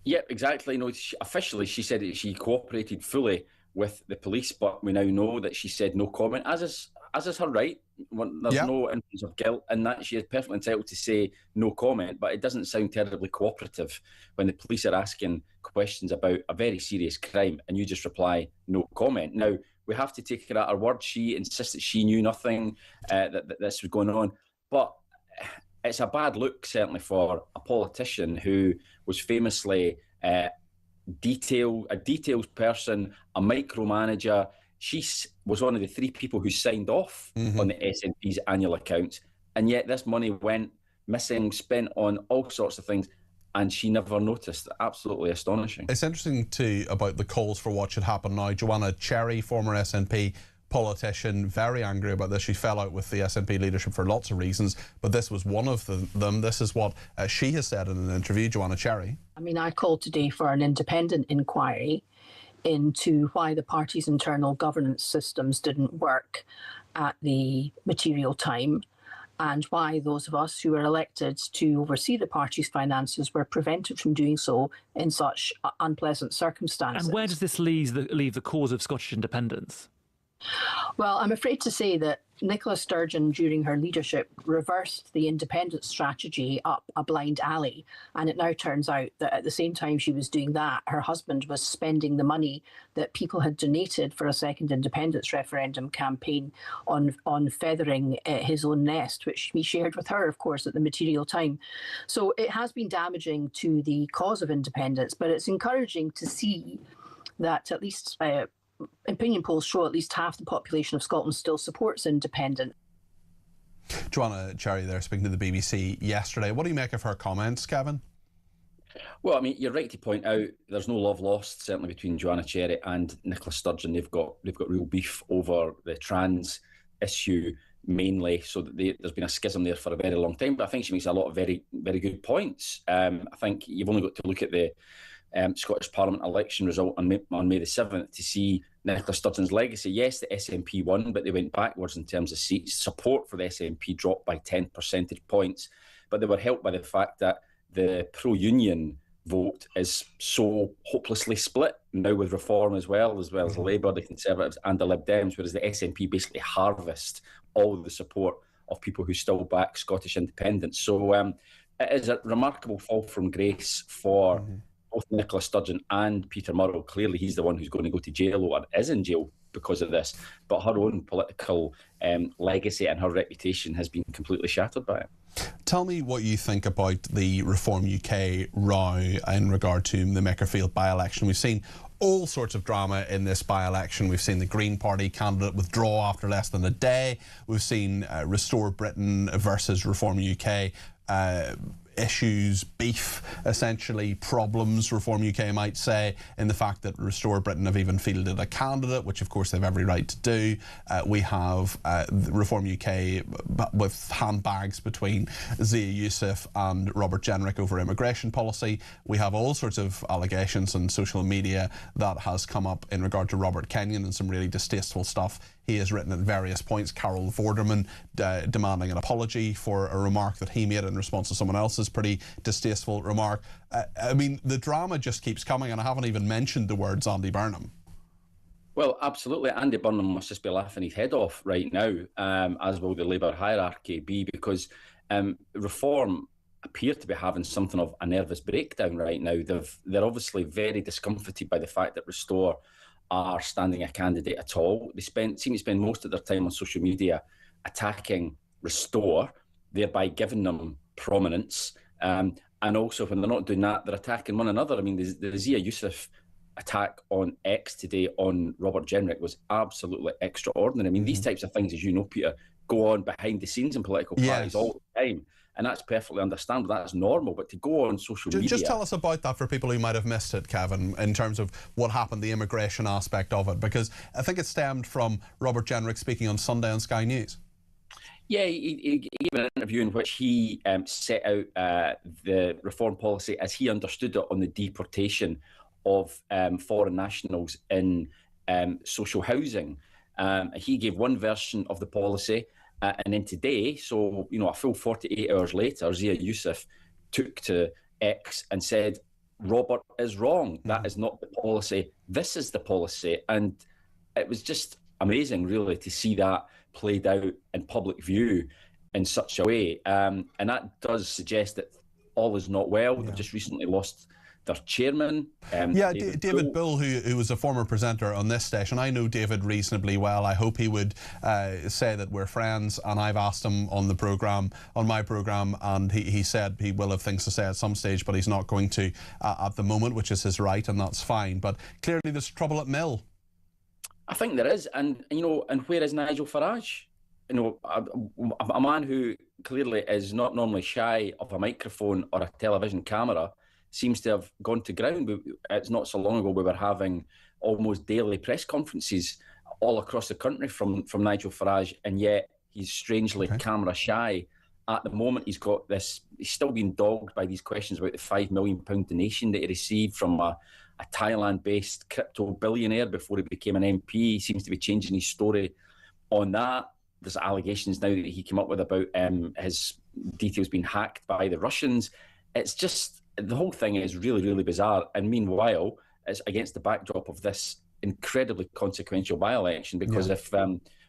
Yeah, exactly. Officially she said that she cooperated fully with the police, but we now know that she said no comment, as is her right. There's no inference of guilt in that. She is perfectly entitled to say no comment, but it doesn't sound terribly cooperative when the police are asking questions about a very serious crime and you just reply no comment. Now, we have to take her at her word. She insists that she knew nothing, that this was going on, but it's a bad look, certainly, for a politician who was famously a details person, a micromanager. She was one of the 3 people who signed off on the SNP's annual accounts, and yet this money went missing, spent on all sorts of things. and she never noticed. Absolutely astonishing. It's interesting too about the calls for what should happen now. Joanna Cherry, former SNP politician, very angry about this. She fell out with the SNP leadership for lots of reasons, but this was one of them. This is what she has said in an interview. Joanna Cherry. I mean, I called today for an independent inquiry into why the party's internal governance systems didn't work at the material time, and why those of us who were elected to oversee the party's finances were prevented from doing so in such unpleasant circumstances. And where does this leave the cause of Scottish independence? Well, I'm afraid to say that Nicola Sturgeon, during her leadership, reversed the independence strategy up a blind alley. And it now turns out that at the same time she was doing that, her husband was spending the money that people had donated for a second independence referendum campaign on feathering his own nest, which he shared with her, of course, at the material time. So it has been damaging to the cause of independence, but it's encouraging to see that at least opinion polls show at least half the population of Scotland still supports independence. Joanna Cherry there speaking to the BBC yesterday. What do you make of her comments, Kevin? Well, I mean, you're right to point out there's no love lost, certainly between Joanna Cherry and Nicola Sturgeon. They've got real beef over the trans issue mainly, so that there's been a schism there for a very long time. But I think she makes a lot of very, very good points. I think you've only got to look at the Scottish Parliament election result on May the 7th to see Nicola Sturgeon's legacy. Yes, the SNP won, but they went backwards in terms of seats. Support for the SNP dropped by 10 percentage points, but they were helped by the fact that the pro-union vote is so hopelessly split now with Reform as well as Labour, the Conservatives and the Lib Dems, whereas the SNP basically harvest all the support of people who still back Scottish independence. So it is a remarkable fall from grace for both Nicola Sturgeon and Peter Murrell. Clearly he's the one who's going to go to jail or is in jail because of this, but her own political legacy and her reputation has been completely shattered by it. Tell me what you think about the Reform UK row in regard to the Makerfield by-election. We've seen all sorts of drama in this by-election. We've seen the Green Party candidate withdraw after less than a day. We've seen Restore Britain versus Reform UK issues, beef, essentially, problems, Reform UK might say, in the fact that Restore Britain have even fielded a candidate, which of course they've every right to do. We have Reform UK with handbags between Zia Youssef and Robert Jenrick over immigration policy. We have all sorts of allegations on social media that has come up in regard to Robert Kenyon and some really distasteful stuff he has written at various points. Carol Vorderman demanding an apology for a remark that he made in response to someone else's pretty distasteful remark. I mean, the drama just keeps coming, and I haven't even mentioned the words Andy Burnham. Well, absolutely. Andy Burnham must just be laughing his head off right now, as will the Labour hierarchy be, because Reform appear to be having something of a nervous breakdown right now. They're obviously very discomfited by the fact that Restore are standing a candidate at all. They seem to spend most of their time on social media attacking Restore, thereby giving them prominence. And also, when they're not doing that, they're attacking one another. I mean, the Zia Youssef attack on X today on Robert Jenrick was absolutely extraordinary. I mean, these types of things, as you know, Peter, go on behind the scenes in political parties all the time. And that's perfectly understandable. That's normal. But to go on social media... Just tell us about that for people who might have missed it, Kevin, in terms of what happened, the immigration aspect of it, because I think it stemmed from Robert Jenrick speaking on Sunday on Sky News. Yeah, he gave an interview in which he set out the Reform policy as he understood it on the deportation of foreign nationals in social housing. He gave one version of the policy, and then today, so a full 48 hours later, Zia Youssef took to X and said, Robert is wrong. That is not the policy. This is the policy. And it was just amazing, really, to see that played out in public view in such a way. And that does suggest that all is not well. They've just recently lost their chairman. David Bull, who was a former presenter on this station. I know David reasonably well. I hope he would say that we're friends, and I've asked him on the programme, on my programme, and he said he will have things to say at some stage, but he's not going to at the moment, which is his right, and that's fine. But clearly there's trouble at Mill. I think there is, and and where is Nigel Farage? A man who clearly is not normally shy of a microphone or a television camera, seems to have gone to ground. It's not so long ago we were having almost daily press conferences all across the country from Nigel Farage, and yet he's strangely camera shy. At the moment, he's still being dogged by these questions about the £5 million donation that he received from a Thailand-based crypto billionaire before he became an MP. He seems to be changing his story on that. There's allegations now that he came up with about his details being hacked by the Russians. It's just, the whole thing is really, really bizarre. And meanwhile, it's against the backdrop of this incredibly consequential by-election, because if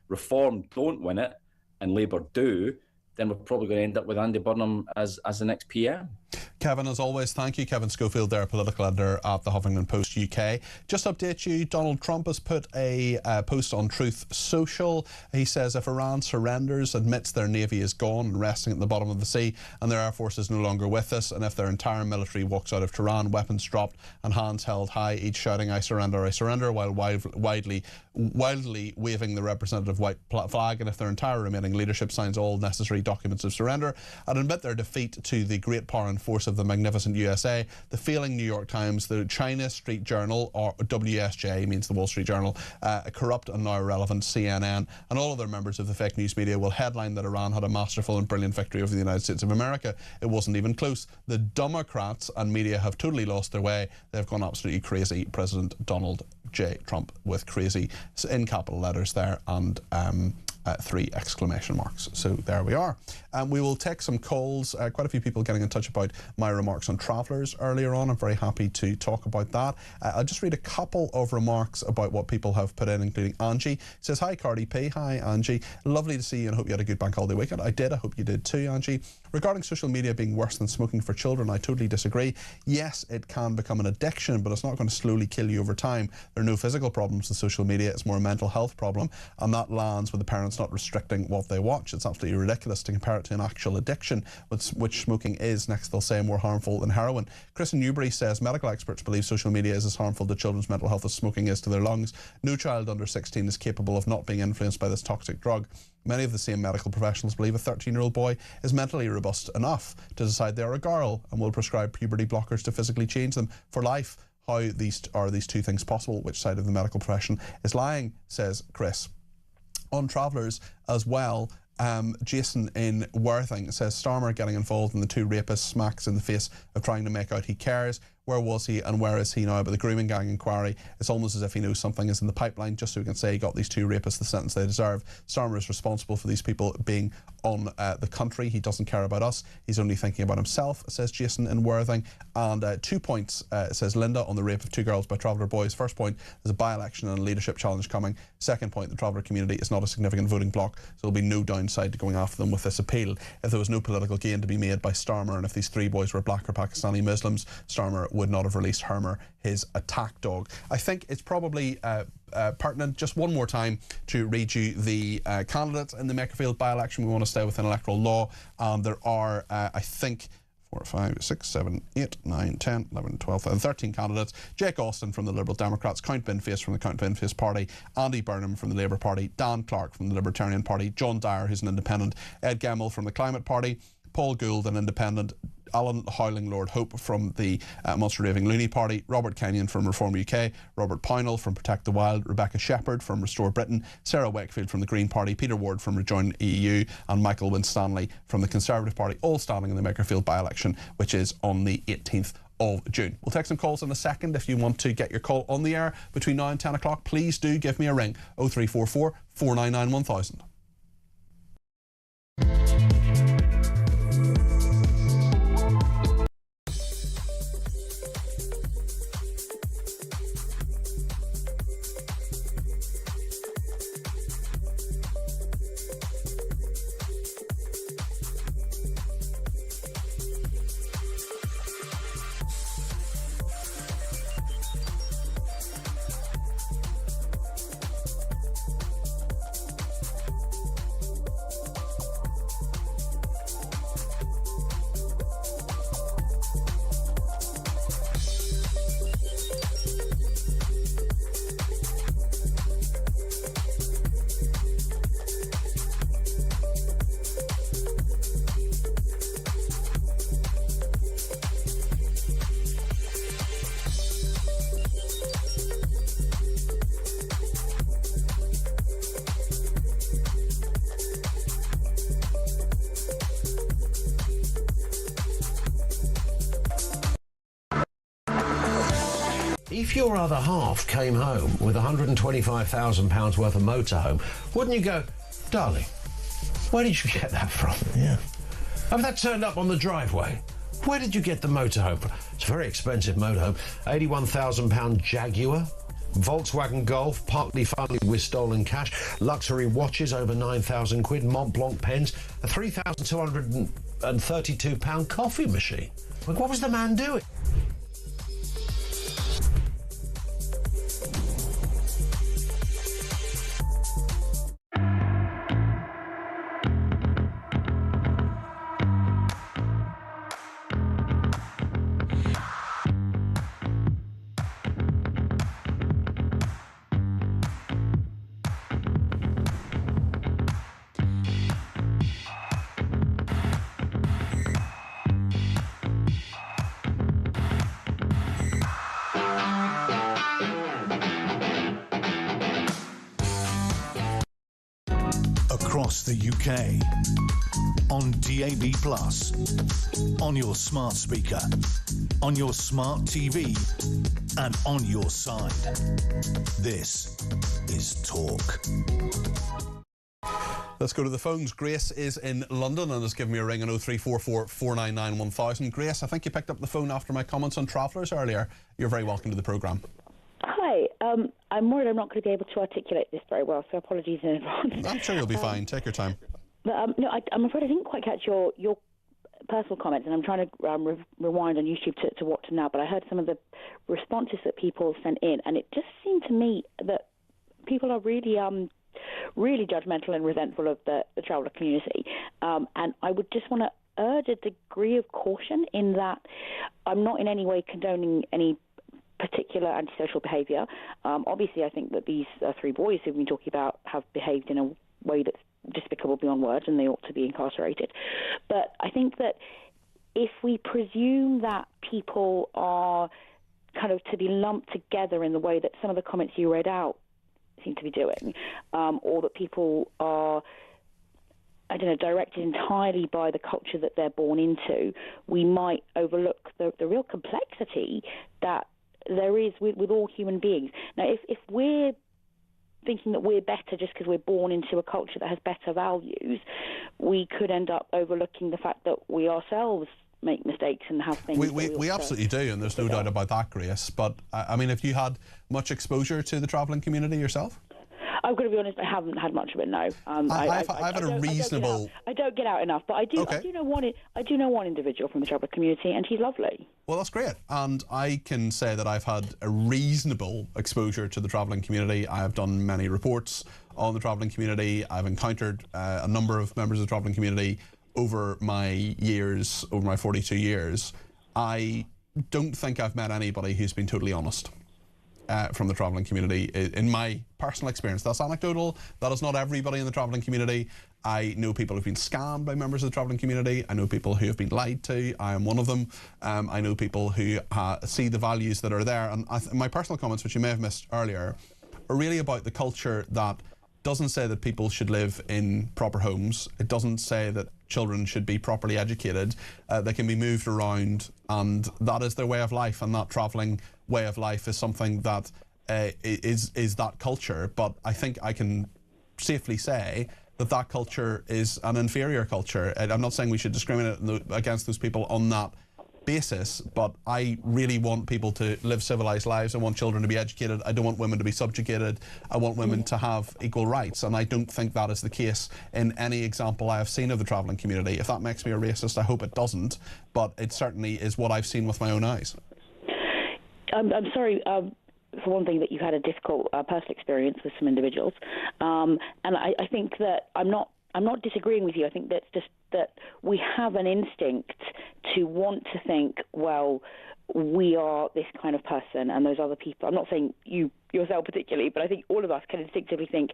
Reform don't win it and Labour do, then we're probably going to end up with Andy Burnham as the next PM. Kevin, as always, thank you. Kevin Schofield there, political editor at the Huffington Post UK. Just to update you, Donald Trump has put a post on Truth Social. He says if Iran surrenders, admits their navy is gone and resting at the bottom of the sea, and their air force is no longer with us, and if their entire military walks out of Tehran, weapons dropped and hands held high, each shouting I surrender, while wildly waving the representative white flag, and if their entire remaining leadership signs all necessary documents of surrender and admit their defeat to the great power and force of the magnificent USA, the failing New York Times, the China Street Journal, or WSJ means the Wall Street Journal, a corrupt and now irrelevant CNN, and all other members of the fake news media will headline that Iran had a masterful and brilliant victory over the United States of America. It wasn't even close. The Democrats and media have totally lost their way. They've gone absolutely crazy. President Donald J. Trump with crazy in capital letters there, and 3 exclamation marks. So there we are. We will take some calls. Quite a few people getting in touch about my remarks on travellers earlier on. I'm very happy to talk about that. I'll just read a couple of remarks about what people have put in, including Angie. It says, hi Cardi P. Hi Angie. Lovely to see you and hope you had a good bank holiday weekend. I did. I hope you did too, Angie. Regarding social media being worse than smoking for children, I totally disagree. Yes, it can become an addiction, but it's not going to slowly kill you over time. There are no physical problems with social media. It's more a mental health problem, and that lands with the parents not restricting what they watch. It's absolutely ridiculous to compare it to an actual addiction, which smoking is, next they'll say, more harmful than heroin. Chris in Newbury says medical experts believe social media is as harmful to children's mental health as smoking is to their lungs. No child under 16 is capable of not being influenced by this toxic drug. Many of the same medical professionals believe a 13-year-old boy is mentally robust enough to decide they are a girl and will prescribe puberty blockers to physically change them for life. How are these two things possible? Which side of the medical profession is lying, says Chris. On travellers as well, Jason in Worthing says Starmer getting involved in the 2 rapists smacks in the face of trying to make out he cares. Where was he and where is he now? But the grooming gang inquiry, it's almost as if he knows something is in the pipeline just so he can say he got these 2 rapists the sentence they deserve. Starmer is responsible for these people being on the country. He doesn't care about us. He's only thinking about himself, says Jason in Worthing. And 2 points, says Linda, on the rape of 2 girls by Traveller Boys. First point, there's a by-election and a leadership challenge coming. Second point, the Traveller community is not a significant voting bloc, so there'll be no downside to going after them with this appeal. If there was no political gain to be made by Starmer, and if these 3 boys were black or Pakistani Muslims, Starmer would not have released Hermer, his attack dog. I think it's probably pertinent just one more time to read you the candidates in the Makerfield by-election. We want to stay within electoral law. There are, I think, 4, 5, 6, 7, 8, 9, 10, 11, 12, and 13 candidates. Jake Austin from the Liberal Democrats, Count Binface from the Count Binface Party, Andy Burnham from the Labour Party, Dan Clark from the Libertarian Party, John Dyer, who's an independent, Ed Gemmell from the Climate Party, Paul Gould, an independent, Alan Howling Lord Hope from the Munster Raving Looney Party, Robert Kenyon from Reform UK, Robert Pownell from Protect the Wild, Rebecca Shepherd from Restore Britain, Sarah Wakefield from the Green Party, Peter Ward from Rejoin EU, and Michael Winstanley from the Conservative Party, all standing in the Makerfield by-election, which is on the 18th of June. We'll take some calls in a second. If you want to get your call on the air between now and 10 o'clock, please do give me a ring, 0344 499 1000. If your other half came home with £125,000 worth of motorhome, wouldn't you go, darling, where did you get that from? Yeah. Have that turned up on the driveway? Where did you get the motorhome from? It's a very expensive motorhome. £81,000 Jaguar, Volkswagen Golf, partly funded with stolen cash, luxury watches over 9,000 quid, Mont Blanc pens, a £3,232 coffee machine. Like, what was the man doing? Across the UK, on DAB+, on your smart speaker, on your smart TV, and on your side. This is Talk. Let's go to the phones. Grace is in London and has given me a ring on 0344 499 1000. Grace, I think you picked up the phone after my comments on travellers earlier. You're very welcome to the programme. Hi, I'm worried I'm not going to be able to articulate this very well, so apologies in advance. I'm sure you'll be fine. Take your time. But no, I'm afraid I didn't quite catch your personal comments, and I'm trying to rewind on YouTube to watch them now. But I heard some of the responses that people sent in, and it just seemed to me that people are really judgmental and resentful of the traveller community. And I would just want to urge a degree of caution in that I'm not in any way condoning any particular antisocial behaviour. Obviously, I think that these three boys who've been talking about have behaved in a way that's despicable beyond words, and they ought to be incarcerated. But I think that if we presume that people are kind of to be lumped together in the way that some of the comments you read out seem to be doing, or that people are, I don't know, directed entirely by the culture that they're born into, we might overlook the real complexity that there is with all human beings. Now, if we're thinking that we're better just because we're born into a culture that has better values, we could end up overlooking the fact that we ourselves make mistakes and have things. We absolutely do, and there's no doubt about that, Grace. But, I mean, have you had much exposure to the travelling community yourself? I've got to be honest, I haven't had much of it, no. I've had a reasonable... I don't get out enough, but I do know one individual from the traveller community, and he's lovely. Well, that's great. And I can say that I've had a reasonable exposure to the travelling community. I have done many reports on the travelling community. I've encountered a number of members of the travelling community over my 42 years. I don't think I've met anybody who's been totally honest. From the travelling community, in my personal experience. That's anecdotal. That is not everybody in the travelling community. I know people who've been scammed by members of the travelling community. I know people who have been lied to. I am one of them. I know people who see the values that are there. And my personal comments, which you may have missed earlier, are really about the culture that doesn't say that people should live in proper homes. It doesn't say that children should be properly educated. They can be moved around, and that is their way of life, and that travelling way of life is something that is that culture. But I think I can safely say that that culture is an inferior culture. I'm not saying we should discriminate against those people on that basis, but I really want people to live civilised lives. I want children to be educated. I don't want women to be subjugated. I want women to have equal rights, and I don't think that is the case in any example I have seen of the travelling community. If that makes me a racist, I hope it doesn't, but it certainly is what I've seen with my own eyes. I'm sorry, for one thing, that you had a difficult personal experience with some individuals, and I think that I'm not disagreeing with you. I think that's just that we have an instinct to want to think, well, we are this kind of person and those other people. I'm not saying you yourself particularly, but I think all of us can instinctively think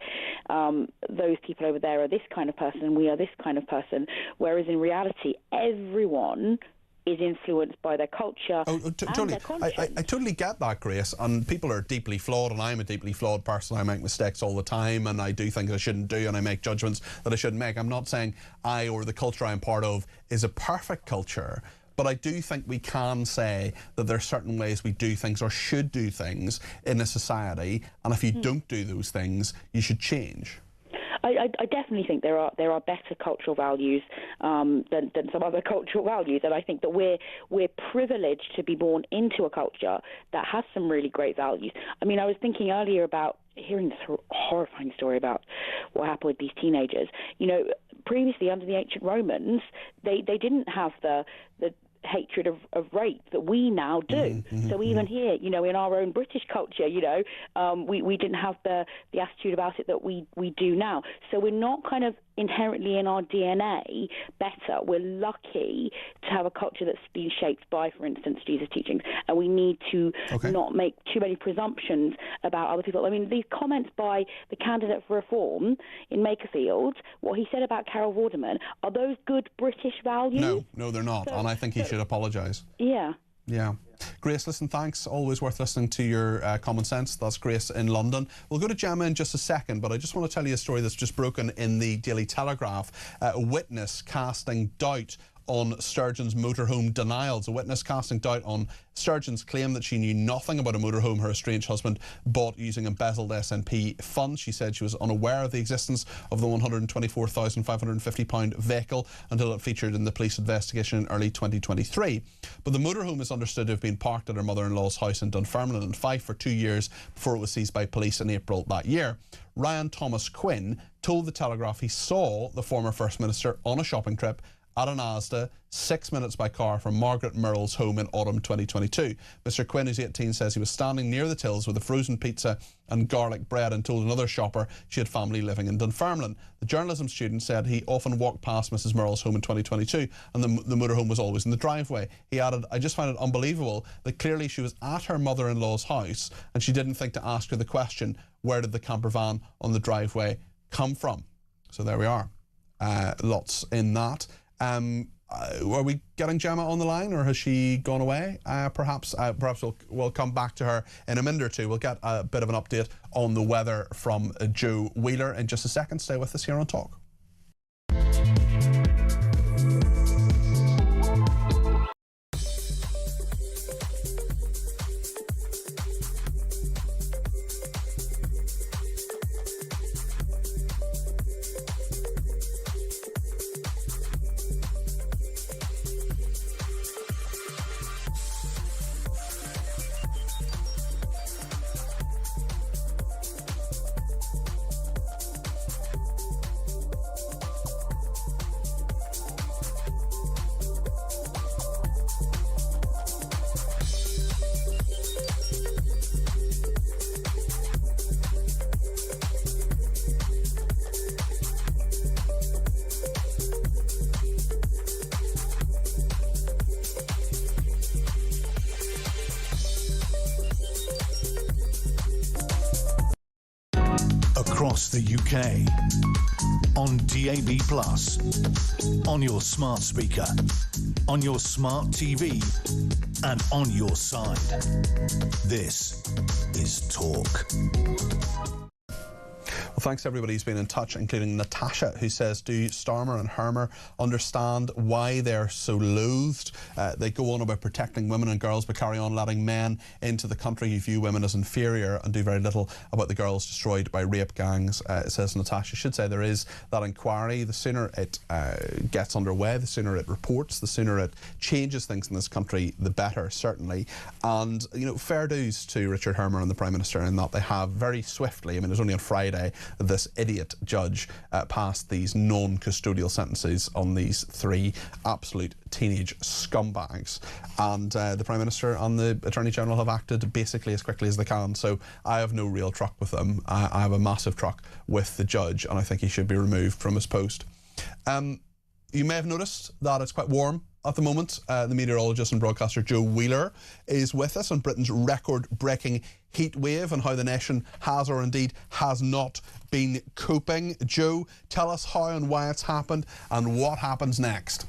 those people over there are this kind of person and we are this kind of person, whereas in reality, everyone is influenced by their culture and their conscience. I totally get that, Grace, and people are deeply flawed, and I'm a deeply flawed person. I make mistakes all the time, and I do things I shouldn't do, and I make judgments that I shouldn't make. I'm not saying I or the culture I'm part of is a perfect culture, But I do think we can say that there are certain ways we do things or should do things in a society, and if you don't do those things, you should change. I definitely think there are better cultural values than some other cultural values, and I think that we're privileged to be born into a culture that has some really great values. I mean, I was thinking earlier about hearing this horrifying story about what happened with these teenagers. You know, previously under the ancient Romans, they didn't have the hatred of rape that we now do. So even here, you know, in our own British culture, you know, we didn't have the attitude about it that we do now. So we're not kind of inherently in our DNA better. We're lucky to have a culture that's been shaped by, for instance, Jesus' teachings, and we need to not make too many presumptions about other people. I mean, these comments by the candidate for Reform in Makerfield, what he said about Carol Vorderman, are those good British values? No, they're not, and I think he should apologise. Yeah. Yeah. Grace, listen, thanks. Always worth listening to your common sense. That's Grace in London. We'll go to Gemma in just a second, but I just want to tell you a story that's just broken in the Daily Telegraph. A witness casting doubt on Sturgeon's motorhome denials. A witness casting doubt on Sturgeon's claim that she knew nothing about a motorhome her estranged husband bought using embezzled SNP funds. She said she was unaware of the existence of the £124,550 vehicle until it featured in the police investigation in early 2023. But the motorhome is understood to have been parked at her mother-in-law's house in Dunfermline and Fife for 2 years before it was seized by police in April that year. Ryan Thomas Quinn told the Telegraph he saw the former First Minister on a shopping trip at an Asda 6 minutes by car from Margaret Murrell's home in autumn 2022. Mr Quinn, who's 18, says he was standing near the tills with a frozen pizza and garlic bread and told another shopper she had family living in Dunfermline. The journalism student said he often walked past Mrs Murrell's home in 2022 and the motorhome was always in the driveway. He added, I just find it unbelievable that clearly she was at her mother-in-law's house and she didn't think to ask her the question, where did the camper van on the driveway come from? So there we are. Lots in that. Are we getting Gemma on the line, or has she gone away? Perhaps we'll come back to her in a minute or two. We'll get a bit of an update on the weather from Joe Wheeler in just a second. Stay with us here on Talk. Across the UK, on DAB+, on your smart speaker, on your smart TV, and on your side. This is Talk. Well, thanks to everybody who's been in touch, including Natasha, who says, do Starmer and Hermer understand why they're so loathed? They go on about protecting women and girls, but carry on letting men into the country who view women as inferior and do very little about the girls destroyed by rape gangs, says Natasha. Should say there is that inquiry. The sooner it gets underway, the sooner it reports, the sooner it changes things in this country, the better, certainly. And, you know, fair dues to Richard Hermer and the Prime Minister in that they have very swiftly, I mean, it was only on Friday, this idiot judge passed these non-custodial sentences on these three absolute teenage scumbags, and the Prime Minister and the Attorney General have acted basically as quickly as they can. So I have no real truck with them. I have a massive truck with the judge, and I think he should be removed from his post. You may have noticed that it's quite warm at the moment. The meteorologist and broadcaster Joe Wheeler is with us on Britain's record-breaking heat wave and how the nation has or indeed has not been coping. Joe, tell us how and why it's happened and what happens next.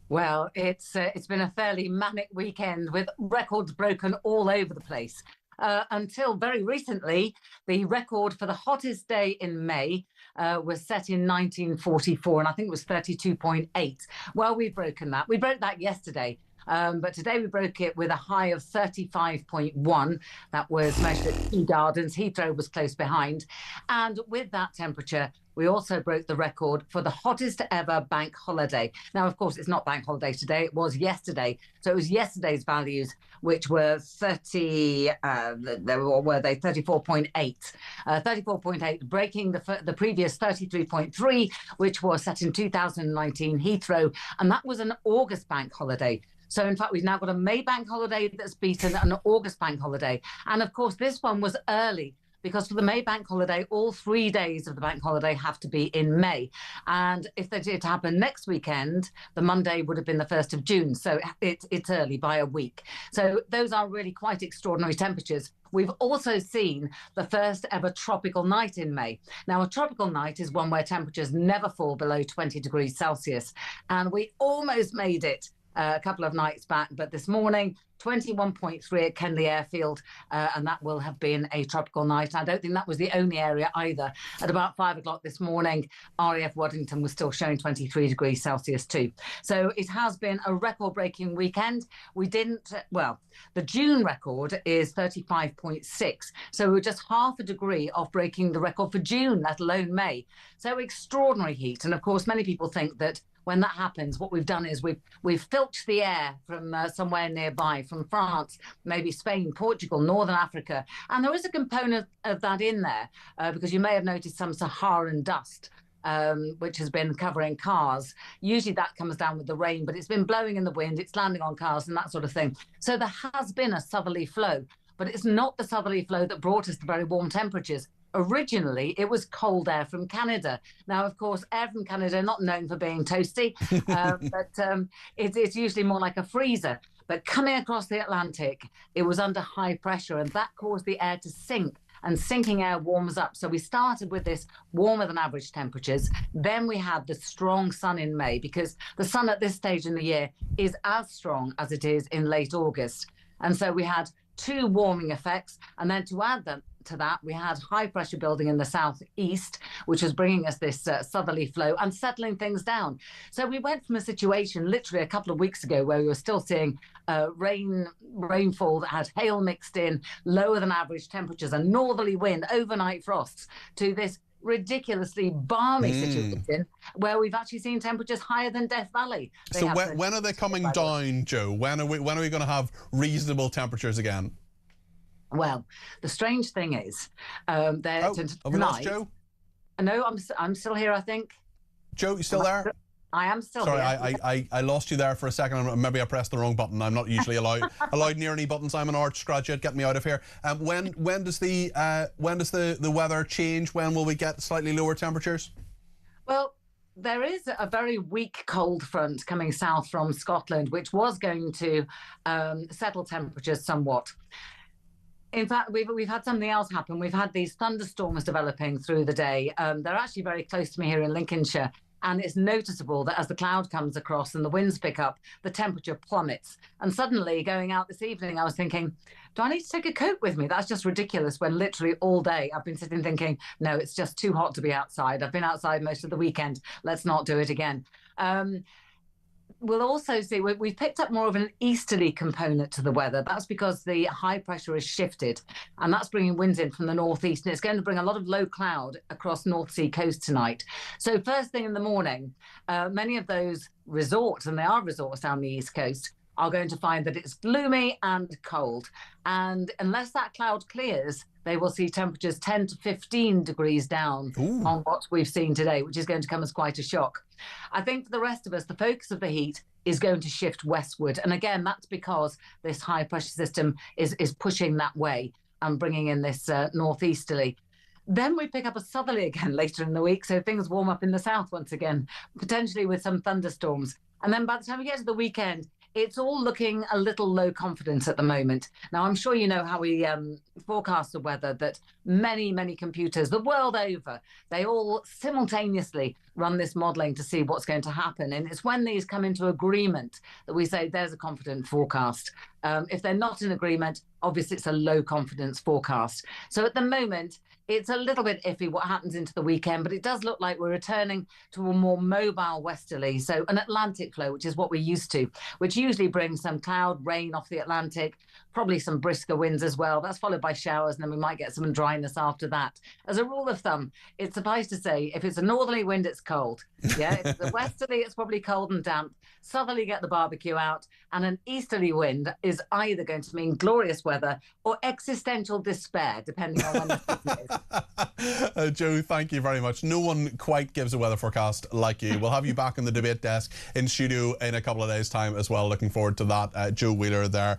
Well, it's been a fairly manic weekend with records broken all over the place. until very recently, the record for the hottest day in May was set in 1944, and I think it was 32.8. Well, we've broken that. We broke that yesterday. But today we broke it with a high of 35.1. That was measured at Kew Gardens. Heathrow was close behind. And with that temperature, we also broke the record for the hottest ever bank holiday. Now, of course, it's not bank holiday today. It was yesterday. So it was yesterday's values, which were 34.8. 34.8, breaking the previous 33.3, which was set in 2019 Heathrow. And that was an August bank holiday. So, in fact, we've now got a May bank holiday that's beaten an August bank holiday. And, of course, this one was early because for the May bank holiday, all 3 days of the bank holiday have to be in May. And if they did happen next weekend, the Monday would have been the 1st of June. So it's early by a week. So those are really quite extraordinary temperatures. We've also seen the first ever tropical night in May. Now, a tropical night is one where temperatures never fall below 20 degrees Celsius. And we almost made it a couple of nights back, but this morning 21.3 at Kenley Airfield, and that will have been a tropical night. I don't think that was the only area either. At about 5 o'clock this morning, RAF Waddington was still showing 23 degrees Celsius too. So it has been a record-breaking weekend. We didn't, well, the June record is 35.6. So we're just half a degree off breaking the record for June, let alone May. So extraordinary heat. And of course, many people think that when that happens, what we've done is we've filched the air from somewhere nearby, from France, maybe Spain, Portugal, Northern Africa. And there is a component of that in there because you may have noticed some Saharan dust, which has been covering cars. Usually that comes down with the rain, but it's been blowing in the wind, it's landing on cars and that sort of thing. So there has been a southerly flow, but it's not the southerly flow that brought us the very warm temperatures. Originally, it was cold air from Canada. Now, of course, air from Canada, not known for being toasty, but it's usually more like a freezer. But coming across the Atlantic, it was under high pressure, and that caused the air to sink. And sinking air warms up. So we started with this warmer than average temperatures. Then we had the strong sun in May, because the sun at this stage in the year is as strong as it is in late August. And so we had two warming effects. And then to add to that, we had high pressure building in the southeast, which was bringing us this southerly flow and settling things down. So we went from a situation literally a couple of weeks ago where we were still seeing rainfall that had hail mixed in, lower than average temperatures and northerly wind, overnight frosts, to this ridiculously balmy situation where we've actually seen temperatures higher than Death Valley. So when are they coming down, Joe? When are we going to have reasonable temperatures again? Well, the strange thing is, have we lost Joe? No, I'm still here, I think. Joe, you still there? I am still here. Sorry, I lost you there for a second. Maybe I pressed the wrong button. I'm not usually allowed near any buttons. I'm an arch graduate. Get me out of here. When does the weather change? When will we get slightly lower temperatures? Well, there is a very weak cold front coming south from Scotland, which was going to settle temperatures somewhat. In fact, we've had something else happen. We've had these thunderstorms developing through the day. They're actually very close to me here in Lincolnshire. And it's noticeable that as the cloud comes across and the winds pick up, the temperature plummets. And suddenly, going out this evening, I was thinking, do I need to take a coat with me? That's just ridiculous, when literally all day I've been sitting thinking, no, it's just too hot to be outside. I've been outside most of the weekend. Let's not do it again. We'll also see we've picked up more of an easterly component to the weather. That's because the high pressure has shifted, and that's bringing winds in from the northeast, and it's going to bring a lot of low cloud across North Sea coast tonight. So first thing in the morning, many of those resorts, and they are resorts down the east coast, are going to find that it's gloomy and cold. And unless that cloud clears, they will see temperatures 10 to 15 degrees down on what we've seen today, which is going to come as quite a shock. I think for the rest of us, the focus of the heat is going to shift westward. And again, that's because this high pressure system is pushing that way and bringing in this northeasterly. Then we pick up a southerly again later in the week, so things warm up in the south once again, potentially with some thunderstorms. And then by the time we get to the weekend, it's all looking a little low confidence at the moment. Now, I'm sure you know how we forecast the weather, that many, many computers the world over, they all simultaneously run this modelling to see what's going to happen. And it's when these come into agreement that we say there's a confident forecast. If they're not in agreement, obviously it's a low confidence forecast. So at the moment, it's a little bit iffy what happens into the weekend, but it does look like we're returning to a more mobile westerly, so an Atlantic flow, which is what we're used to, which usually brings some cloud, rain off the Atlantic, probably some brisker winds as well. That's followed by showers, and then we might get some dryness after that. As a rule of thumb, it's suffice to say, if it's a northerly wind, it's cold. Yeah, if it's a westerly, it's probably cold and damp. Southerly, get the barbecue out, and an easterly wind is either going to mean glorious weather or existential despair, depending on when the season is. Joe, thank you very much. No one quite gives a weather forecast like you. We'll have you back on the debate desk in studio in a couple of days' time as well. Looking forward to that. Joe Wheeler there,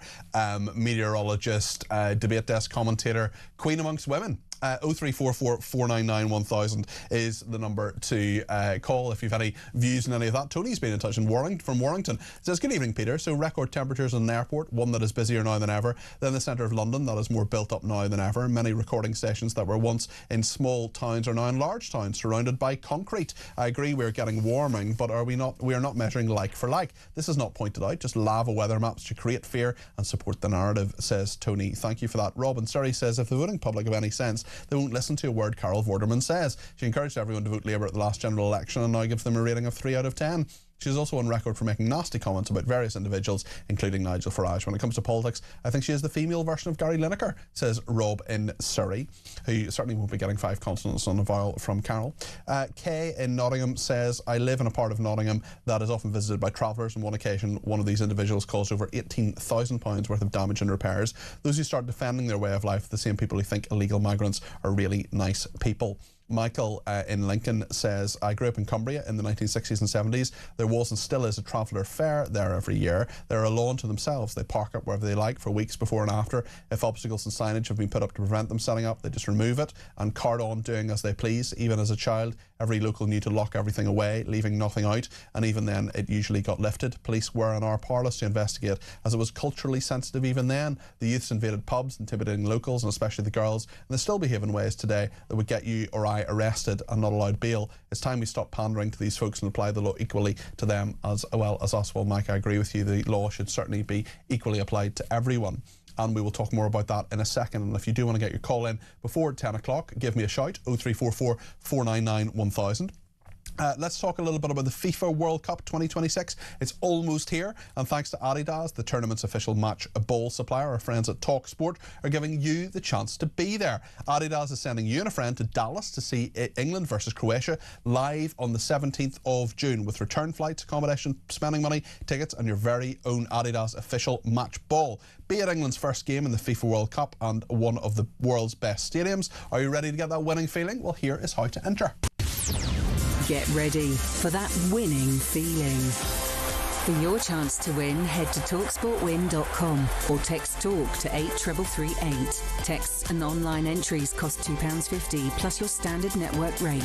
meteorologist, debate desk commentator, queen amongst women. 0344 499 1000 is the number to call if you've any views on any of that. Tony's been in touch from Warrington. Says, good evening, Peter. So record temperatures in an airport, one that is busier now than ever. Then the centre of London, that is more built up now than ever. Many recording stations that were once in small towns are now in large towns, surrounded by concrete. I agree we're getting warming, but we are not measuring like for like. This is not pointed out, just lava weather maps to create fear and support the narrative, says Tony. Thank you for that. Robin Surrey says, if the voting public have any sense, they won't listen to a word Carol Vorderman says. She encouraged everyone to vote Labour at the last general election and now gives them a rating of 3 out of 10. She's also on record for making nasty comments about various individuals, including Nigel Farage. When it comes to politics, I think she is the female version of Gary Lineker, says Rob in Surrey, who certainly won't be getting 5 consonants on a vowel from Carol. Kay in Nottingham says, I live in a part of Nottingham that is often visited by travellers. On one occasion, one of these individuals caused over £18,000 worth of damage and repairs. Those who start defending their way of life, the same people who think illegal migrants are really nice people. Michael in Lincoln says, I grew up in Cumbria in the 1960s and 70s. There was and still is a traveller fair there every year. They're a law unto themselves. They park up wherever they like for weeks before and after. If obstacles and signage have been put up to prevent them setting up, they just remove it and cart on doing as they please. Even as a child, every local knew to lock everything away, leaving nothing out, and even then it usually got lifted. Police were and are powerless to investigate, as it was culturally sensitive even then. The youths invaded pubs, intimidating locals and especially the girls, and they still behave in ways today that would get you or I arrested and not allowed bail. It's time we stop pandering to these folks and apply the law equally to them as well as us. Well, Mike, I agree with you. The law should certainly be equally applied to everyone. And we will talk more about that in a second. And if you do want to get your call in before 10 o'clock, give me a shout, 0344 499 1000. Let's talk a little bit about the FIFA World Cup 2026. It's almost here, and thanks to Adidas, the tournament's official match ball supplier, our friends at talkSPORT are giving you the chance to be there. Adidas is sending you and a friend to Dallas to see England versus Croatia live on the 17th of June with return flights, accommodation, spending money, tickets, and your very own Adidas official match ball. Be at England's first game in the FIFA World Cup and one of the world's best stadiums. Are you ready to get that winning feeling? Well, here is how to enter. Get ready for that winning feeling. For your chance to win, head to talksportwin.com or text TALK to 83338. Texts and online entries cost £2.50 plus your standard network rate.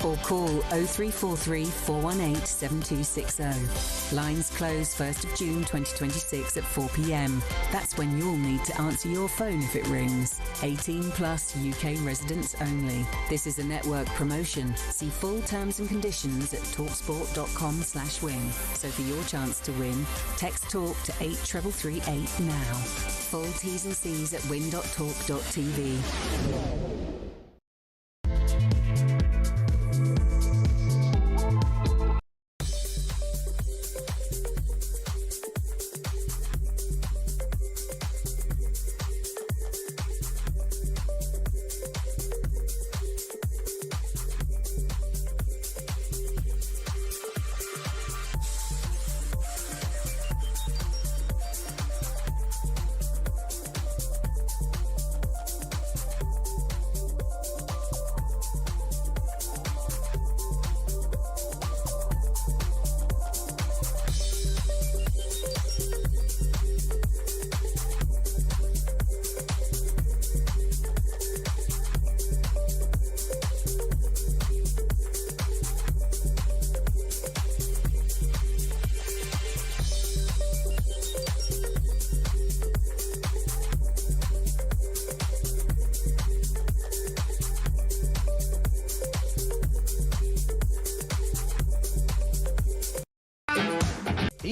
Or call 0343 418 7260. Lines close 1st of June 2026 at 4 p.m. That's when you'll need to answer your phone if it rings. 18 plus UK residents only. This is a network promotion. See full terms and conditions at talksport.com/win. So for your chance to win, text TALK to 83338 now. Full T's and C's at win.talk.tv.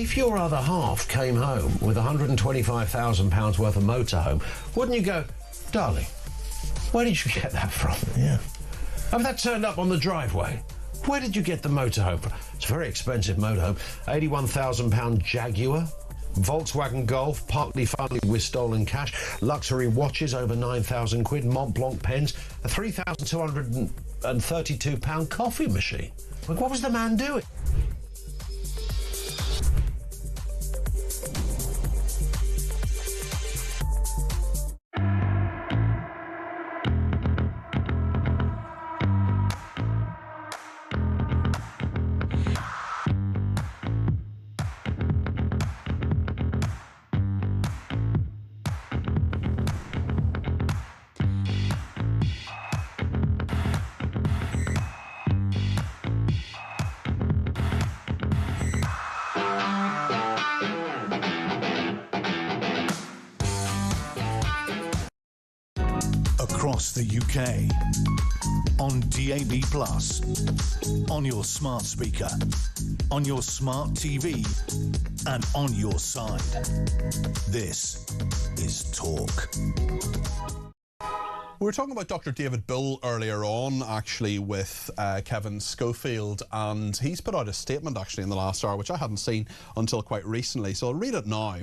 If your other half came home with £125,000 worth of motorhome, wouldn't you go, darling, where did you get that from? Yeah. Have that turned up on the driveway? Where did you get the motorhome from? It's a very expensive motorhome. £81,000 Jaguar, Volkswagen Golf, partly funded with stolen cash, luxury watches over 9,000 quid, Mont Blanc pens, a £3,232 coffee machine. Like, what was the man doing? Across the UK, on DAB+, on your smart speaker, on your smart TV, and on your side. This is Talk. We were talking about Dr. David Bull earlier on, actually, with Kevin Schofield, and he's put out a statement, actually, in the last hour, which I hadn't seen until quite recently. So I'll read it now.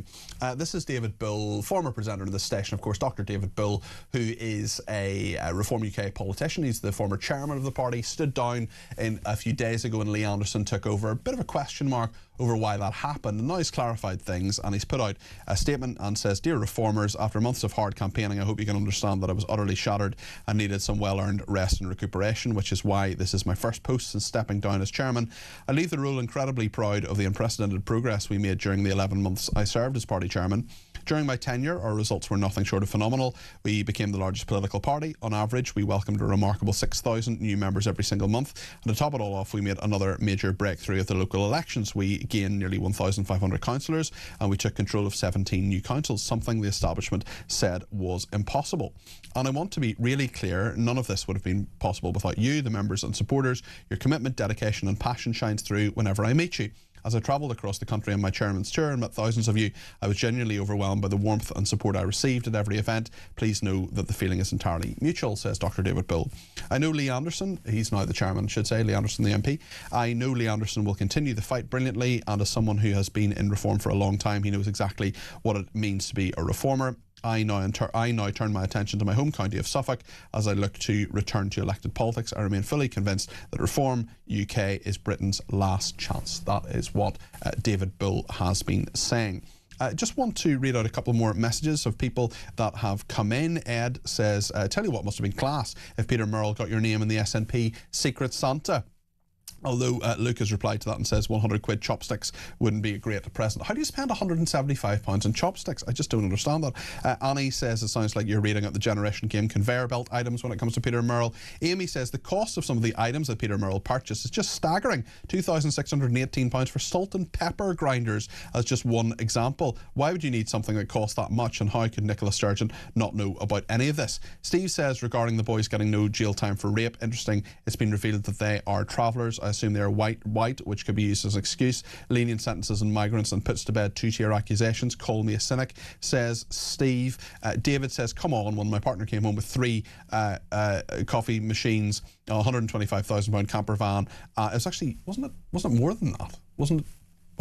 This is David Bull, former presenter of the station, of course, Dr. David Bull, who is a Reform UK politician. He's the former chairman of the party, stood down a few days ago when Lee Anderson took over. A bit of a question mark over why that happened, and now he's clarified things, and he's put out a statement and says, "Dear Reformers, after months of hard campaigning, I hope you can understand that I was utterly shattered and needed some well-earned rest and recuperation, which is why this is my first post since stepping down as chairman. I leave the role incredibly proud of the unprecedented progress we made during the 11 months I served as party chairman. During my tenure, our results were nothing short of phenomenal. We became the largest political party. On average, we welcomed a remarkable 6,000 new members every single month. And to top it all off, we made another major breakthrough at the local elections. We gained nearly 1,500 councillors and we took control of 17 new councils, something the establishment said was impossible. And I want to be really clear, none of this would have been possible without you, the members and supporters. Your commitment, dedication and passion shines through whenever I meet you. As I travelled across the country on my chairman's tour and met thousands of you, I was genuinely overwhelmed by the warmth and support I received at every event. Please know that the feeling is entirely mutual," says Dr. David Bull. I know Lee Anderson, he's now the chairman, should say, Lee Anderson, the MP. I know Lee Anderson will continue the fight brilliantly, and as someone who has been in reform for a long time, he knows exactly what it means to be a reformer. I now turn my attention to my home county of Suffolk as I look to return to elected politics. I remain fully convinced that Reform UK is Britain's last chance. That is what David Bull has been saying. I just want to read out a couple more messages of people that have come in. Ed says, "Tell you what must have been class if Peter Murrell got your name in the SNP Secret Santa." Although Luke has replied to that and says 100 quid chopsticks wouldn't be a great present. How do you spend £175 on chopsticks? I just don't understand that. Annie says it sounds like you're reading out the Generation Game conveyor belt items when it comes to Peter Murrell. Amy says the cost of some of the items that Peter Murrell purchased is just staggering. £2,618 for salt and pepper grinders as just one example. Why would you need something that costs that much, and how could Nicola Sturgeon not know about any of this? Steve says regarding the boys getting no jail time for rape, interesting, it's been revealed that they are travellers. I assume they're white, which could be used as an excuse. Lenient sentences on migrants and puts to bed two-tier accusations. Call me a cynic, says Steve. David says, come on, when my partner came home with 3 coffee machines, a £125,000 camper van. It was actually, wasn't it more than that? Wasn't it?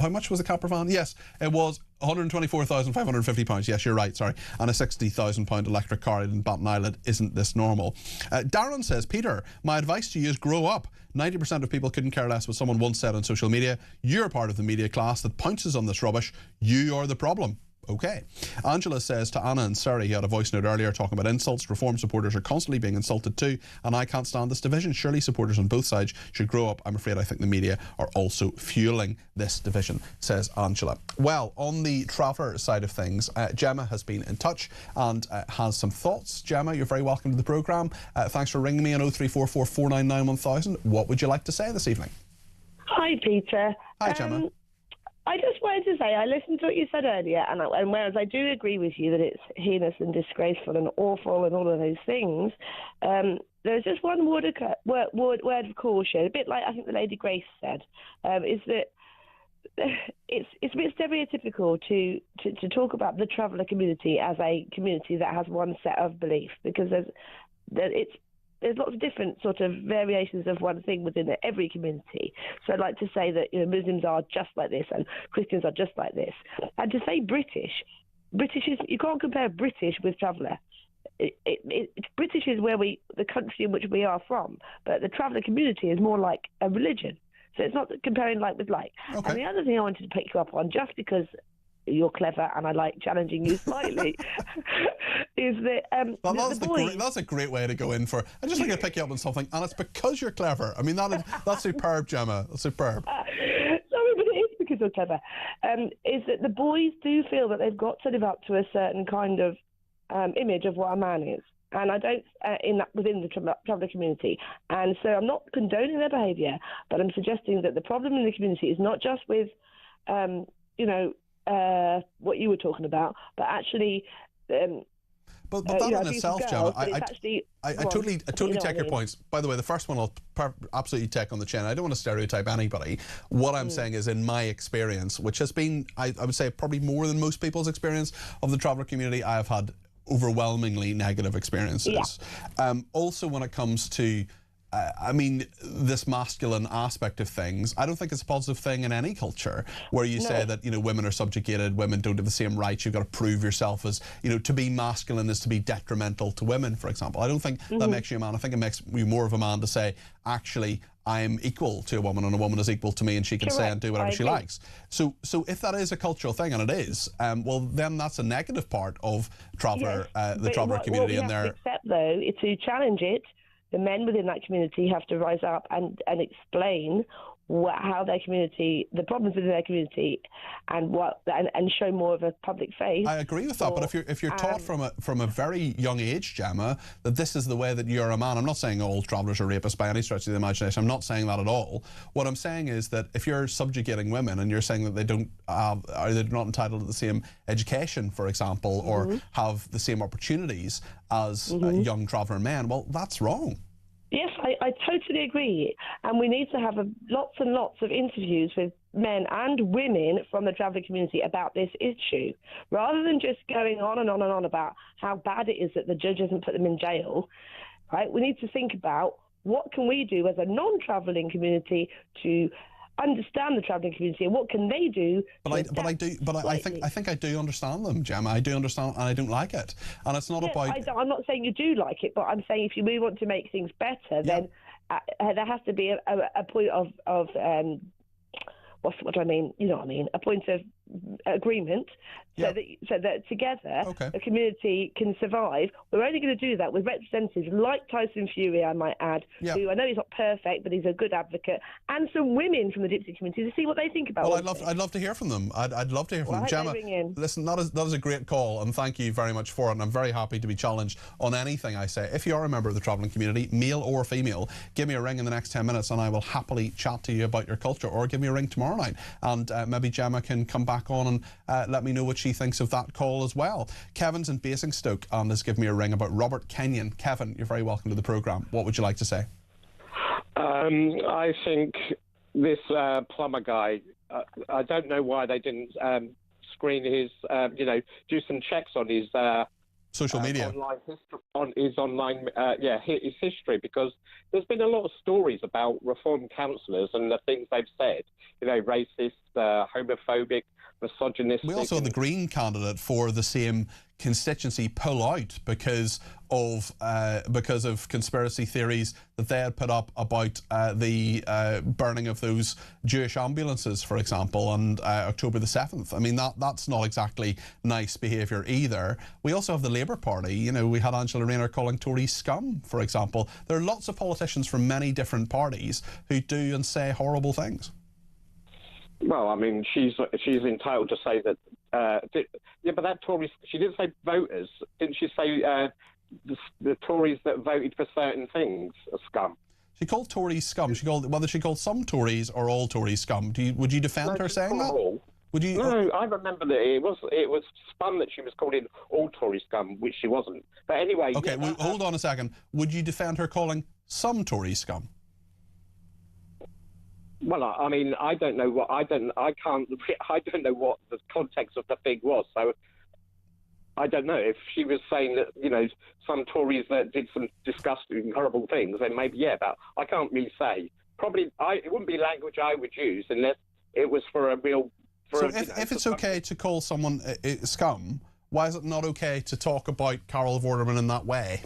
How much was the camper van? Yes, it was £124,550. Yes, you're right, sorry. And a £60,000 electric car. I didn't bat an eyelid. Isn't this normal? Darren says, Peter, my advice to you is grow up. 90% of people couldn't care less what someone once said on social media. You're part of the media class that pounces on this rubbish. You are the problem. Okay. Angela says to Anna and Surrey, he had a voice note earlier talking about insults. Reform supporters are constantly being insulted too, and I can't stand this division. Surely supporters on both sides should grow up. I'm afraid I think the media are also fueling this division, says Angela. Well, on the traveller side of things, Gemma has been in touch and has some thoughts. Gemma, you're very welcome to the programme. Thanks for ringing me on 0344 499 1000. What would you like to say this evening? Hi, Peter. Hi, Gemma. I just wanted to say, I listened to what you said earlier, and whereas I do agree with you that it's heinous and disgraceful and awful and all of those things, there's just one word of caution, a bit like I think the Lady Grace said, is that it's a bit stereotypical to talk about the traveller community as a community that has one set of beliefs, because there's lots of different sort of variations of one thing within every community. So I'd like to say that Muslims are just like this and Christians are just like this. And to say British is, you can't compare British with traveller. British is the country in which we are from, but the traveller community is more like a religion. So it's not comparing like with like. Okay. And the other thing I wanted to pick you up on, just because you're clever and I like challenging you slightly, is that that's a great way to go in for. I just like to pick you up on something, and it's because you're clever. I mean, that's superb, Gemma. That's superb. Sorry, but it is because you're clever. Is that the boys do feel that they've got to live up to a certain kind of image of what a man is. And I don't within the traveller community. And so I'm not condoning their behaviour, but I'm suggesting that the problem in the community is not just with, what you were talking about, but actually. But that in itself, Gemma, I totally take your points. By the way, the first one I'll absolutely take on the chin. I don't want to stereotype anybody. What I'm saying is, in my experience, which has been, I would say, probably more than most people's experience of the traveller community, I have had overwhelmingly negative experiences. Yeah. Also, when it comes to this masculine aspect of things, I don't think it's a positive thing in any culture where you say that, women are subjugated, women don't have the same rights, you've got to prove yourself as, to be masculine is to be detrimental to women, for example. I don't think that makes you a man. I think it makes you more of a man to say, actually, I'm equal to a woman and a woman is equal to me and she can say and do whatever she likes. So if that is a cultural thing, and it is, well, then that's a negative part of traveller, the traveller community. What we have to accept, though, is to challenge it. The men within that community have to rise up and explain how their community, the problems within their community, and show more of a public face. I agree with that, but if you're taught from a very young age, Gemma, that this is the way that you're a man. I'm not saying all travellers are rapists by any stretch of the imagination. I'm not saying that at all. What I'm saying is that if you're subjugating women and you're saying that they're not entitled to the same education, for example, or have the same opportunities as young traveller men, well, that's wrong. Yes, I totally agree. And we need to have lots and lots of interviews with men and women from the traveller community about this issue, rather than just going on and on and on about how bad it is that the judge hasn't put them in jail. Right? We need to think about what can we do as a non-travelling community to understand the travelling community, and what can they do? I think I do understand them, Gemma. I do understand, and I don't like it. And it's not about. I'm not saying you do like it, but I'm saying if we want to make things better, then there has to be a point of what do I mean? You know what I mean? A point of agreement, so that together the community can survive. We're only going to do that with representatives like Tyson Fury, I might add, who I know he's not perfect, but he's a good advocate, and some women from the Gypsy community to see what they think about. Well, I'd love to hear from them. I'd love to hear from them. Gemma, listen, that is a great call, and thank you very much for it. And I'm very happy to be challenged on anything I say. If you are a member of the travelling community, male or female, give me a ring in the next 10 minutes, and I will happily chat to you about your culture. Or give me a ring tomorrow night, and maybe Gemma can come back on and let me know what she thinks of that call as well. Kevin's in Basingstoke and has given me a ring about Robert Kenyon. Kevin, you're very welcome to the programme. What would you like to say? I think this plumber guy, I don't know why they didn't screen his, do some checks on his social media, his history, because there's been a lot of stories about reform councillors and the things they've said, racist, homophobic, misogynistic. We also had the Green candidate for the same constituency pull out because of conspiracy theories that they had put up about the burning of those Jewish ambulances, for example, on October the 7th. I mean, that's not exactly nice behaviour either. We also have the Labour Party. We had Angela Rayner calling Tories scum, for example. There are lots of politicians from many different parties who do and say horrible things. Well, I mean, she's entitled to say that. But that Tories, she didn't say voters. Didn't she say the Tories that voted for certain things are scum? She called Tories scum. Whether she called some Tories or all Tories scum. Would you defend her saying that? All. Would you? No, I remember that it was spun that she was calling all Tory scum, which she wasn't. But anyway. Okay, hold on a second. Would you defend her calling some Tory scum? Well, I mean, I don't know what I don't know what the context of the thing was. So I don't know if she was saying that, you know, some Tories that did some disgusting, horrible things. Then maybe, yeah, but I can't really say. Probably, it wouldn't be language I would use unless it was for a real. If it's okay to call someone scum, why is it not okay to talk about Carol Vorderman in that way?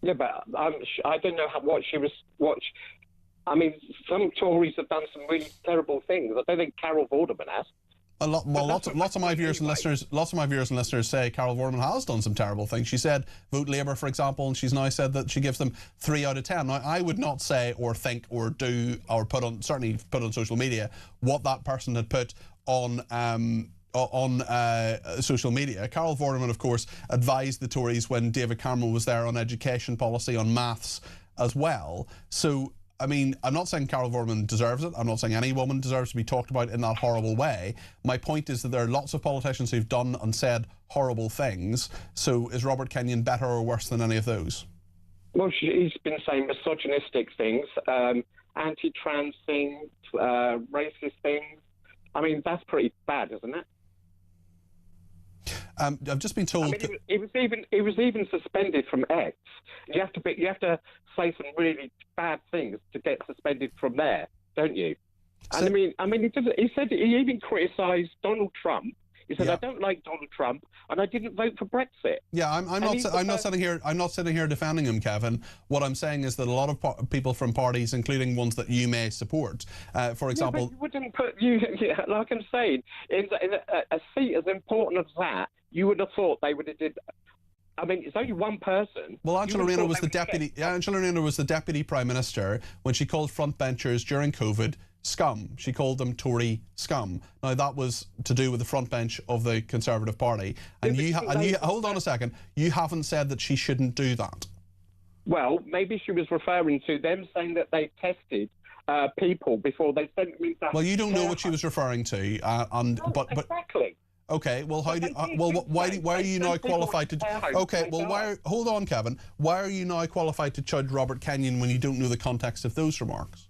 Yeah, but I don't know what she was. I mean, some Tories have done some really terrible things. I don't think Carol Vorderman has. Lots of my viewers and listeners say Carol Vorderman has done some terrible things. She said vote Labour, for example, and she's now said that she gives them 3 out of 10. Now, I would not say or think or do or certainly put on social media what that person had put on social media. Carol Vorderman, of course, advised the Tories when David Cameron was there on education policy, on maths as well. So, I mean, I'm not saying Carol Vorderman deserves it. I'm not saying any woman deserves to be talked about in that horrible way. My point is that there are lots of politicians who've done and said horrible things. So is Robert Kenyon better or worse than any of those? Well, he's been saying misogynistic things, anti-trans things, racist things. I mean, that's pretty bad, isn't it? I've just been told. I mean, it was even suspended from X. You have to say some really bad things to get suspended from there, don't you? And he said he even criticised Donald Trump. He said, I don't like Donald Trump, and I didn't vote for Brexit. Yeah, I'm not sitting here defending him, Kevin. What I'm saying is that a lot of people from parties, including ones that you may support, for example, yeah, but you wouldn't put like I'm saying, in a seat as important as that, you would have thought they would have did. I mean, it's only one person. Well, Angela Rayner was the deputy. Yeah, Angela Rayner was the deputy prime minister when she called frontbenchers during COVID scum. She called them Tory scum. Now that was to do with the front bench of the Conservative Party. And you hold on a second. You haven't said that she shouldn't do that. Well, maybe she was referring to them saying that they tested people before they sent them into. Well, you don't know what she was referring to, but exactly. Okay, well, why are you now qualified to? Okay, well, hold on, Kevin. Why are you now qualified to judge Robert Kenyon when you don't know the context of those remarks?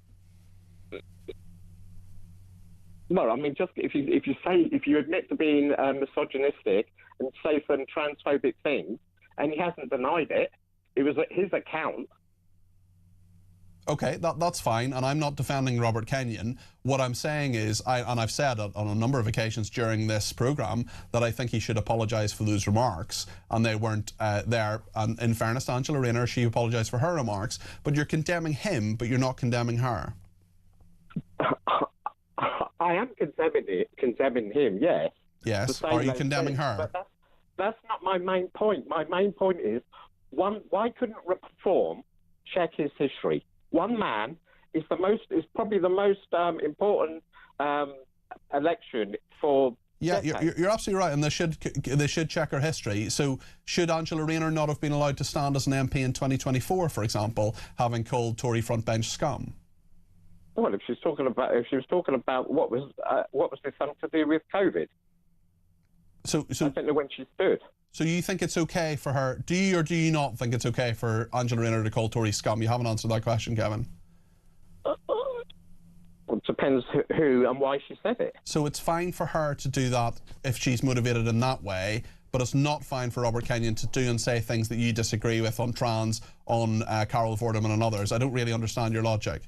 Well, I mean, just if you admit to being misogynistic and say some transphobic things, and he hasn't denied it, it was his account. Okay, that's fine, and I'm not defending Robert Kenyon. What I'm saying is, and I've said on a number of occasions during this programme, that I think he should apologise for those remarks, and they weren't there. And in fairness to Angela Rayner, she apologised for her remarks, but you're condemning him, but you're not condemning her. I am condemning him, yes. Yes, are you condemning her? But that's not my main point. My main point is, why couldn't Reform check his history? One man is probably the most important election for. Yeah, you're absolutely right, and they should check her history. So, should Angela Rayner not have been allowed to stand as an MP in 2024, for example, having called Tory frontbench scum? Well, if she was talking about what was this something to do with COVID? So I don't know when she stood. So you think it's okay for her? Do you or do you not think it's okay for Angela Rayner to call Tory scum? You haven't answered that question, Kevin. Well, it depends who and why she said it. So it's fine for her to do that if she's motivated in that way, but it's not fine for Robert Kenyon to do and say things that you disagree with on trans, on Carol Vorderman and others. I don't really understand your logic.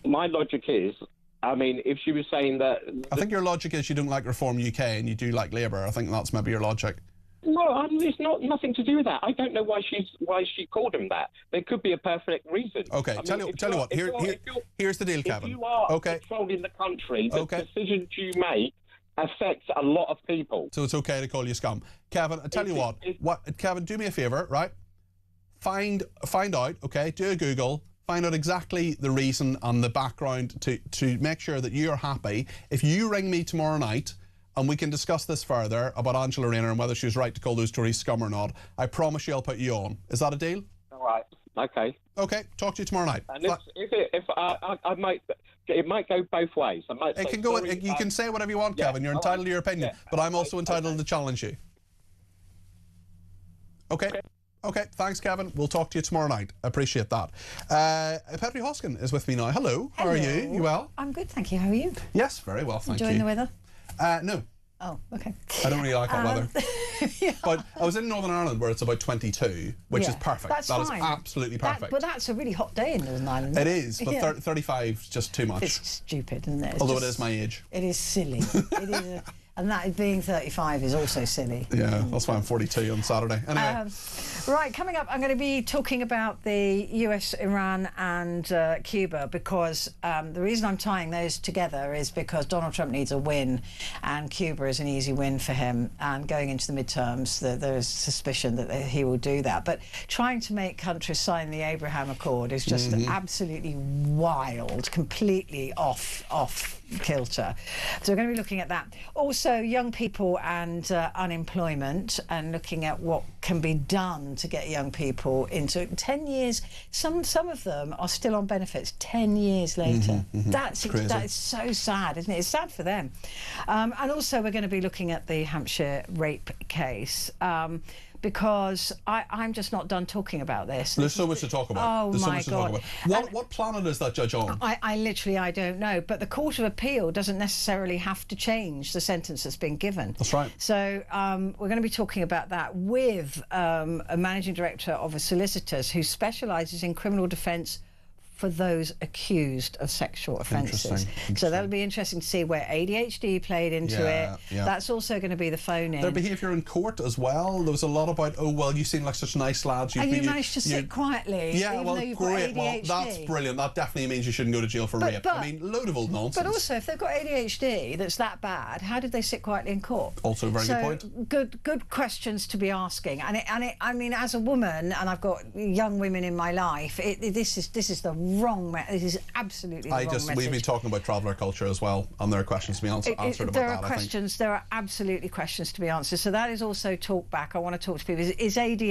My logic is, I mean, if she was saying that... I think your logic is you don't like Reform UK and you do like Labour. I think that's maybe your logic. No, it's nothing to do with that. I don't know why she called him that. There could be a perfect reason. Okay, tell you what. Here's the deal, Kevin. If you are controlling the country, the decisions you make affect a lot of people. So it's okay to call you scum, Kevin. I tell you what. Kevin, do me a favour, right? Find out. Okay, do a Google. Find out exactly the reason and the background to make sure that you're happy. If you ring me tomorrow night and we can discuss this further about Angela Rayner and whether she was right to call those Tories scum or not, I promise you I'll put you on. Is that a deal? All right. Okay. Okay. Talk to you tomorrow night. And it might go both ways. It can go. You can say whatever you want, Kevin. You're entitled to your opinion, but I'm also entitled to challenge you. Okay. Okay, thanks, Kevin. We'll talk to you tomorrow night. Appreciate that. Petri Hoskin is with me now. Hello. How are you? You well? I'm good, thank you. How are you? Yes, very well, thank you. Enjoying the weather? No. Oh, okay. I don't really like hot weather. But I was in Northern Ireland where it's about 22, which is perfect. That's that fine. Is absolutely perfect. But that's a really hot day in Northern Ireland. It is, but 35 is just too much. It's stupid, isn't it? Although it is my age. It is silly. It is, and that being 35 is also silly. Yeah, that's why I'm 42 on Saturday. Anyway. Right, coming up, I'm going to be talking about the US, Iran and Cuba, because the reason I'm tying those together is because Donald Trump needs a win and Cuba is an easy win for him, and going into the midterms there is suspicion that he will do that. But trying to make countries sign the Abraham Accord is just absolutely wild, completely off kilter. So we're going to be looking at that. Also, young people and unemployment, and looking at what can be done to get young people into 10 years. Some of them are still on benefits 10 years later. That is so sad, isn't it? It's sad for them. And also we're going to be looking at the Hampshire rape case. Because I'm just not done talking about this. There's so much to talk about. Oh, There's so my much to God. talk about. What planet is that judge on? I literally don't know. But the Court of Appeal doesn't necessarily have to change the sentence that's been given. That's right. So we're going to be talking about that with a managing director of a solicitors who specialises in criminal defence for those accused of sexual offences. So that'll be interesting to see where ADHD played into it. Yeah. That's also going to be the phone-in. Their behaviour in court as well. There was a lot about, oh, well, you seem like such nice lads. And you managed to sit quietly. Yeah, even well, though you've great. got ADHD. Well, that's brilliant. That definitely means you shouldn't go to jail for rape. I mean, load of old nonsense. But also, if they've got ADHD that's that bad, how did they sit quietly in court? Also a very good point. Good questions to be asking. I mean, as a woman, and I've got young women in my life, this is the wrong. This is absolutely the wrong message. We've been talking about traveller culture as well, and there are questions to be answered about that. There are absolutely questions to be answered. So that is also talk back. I want to talk to people. Is ADHD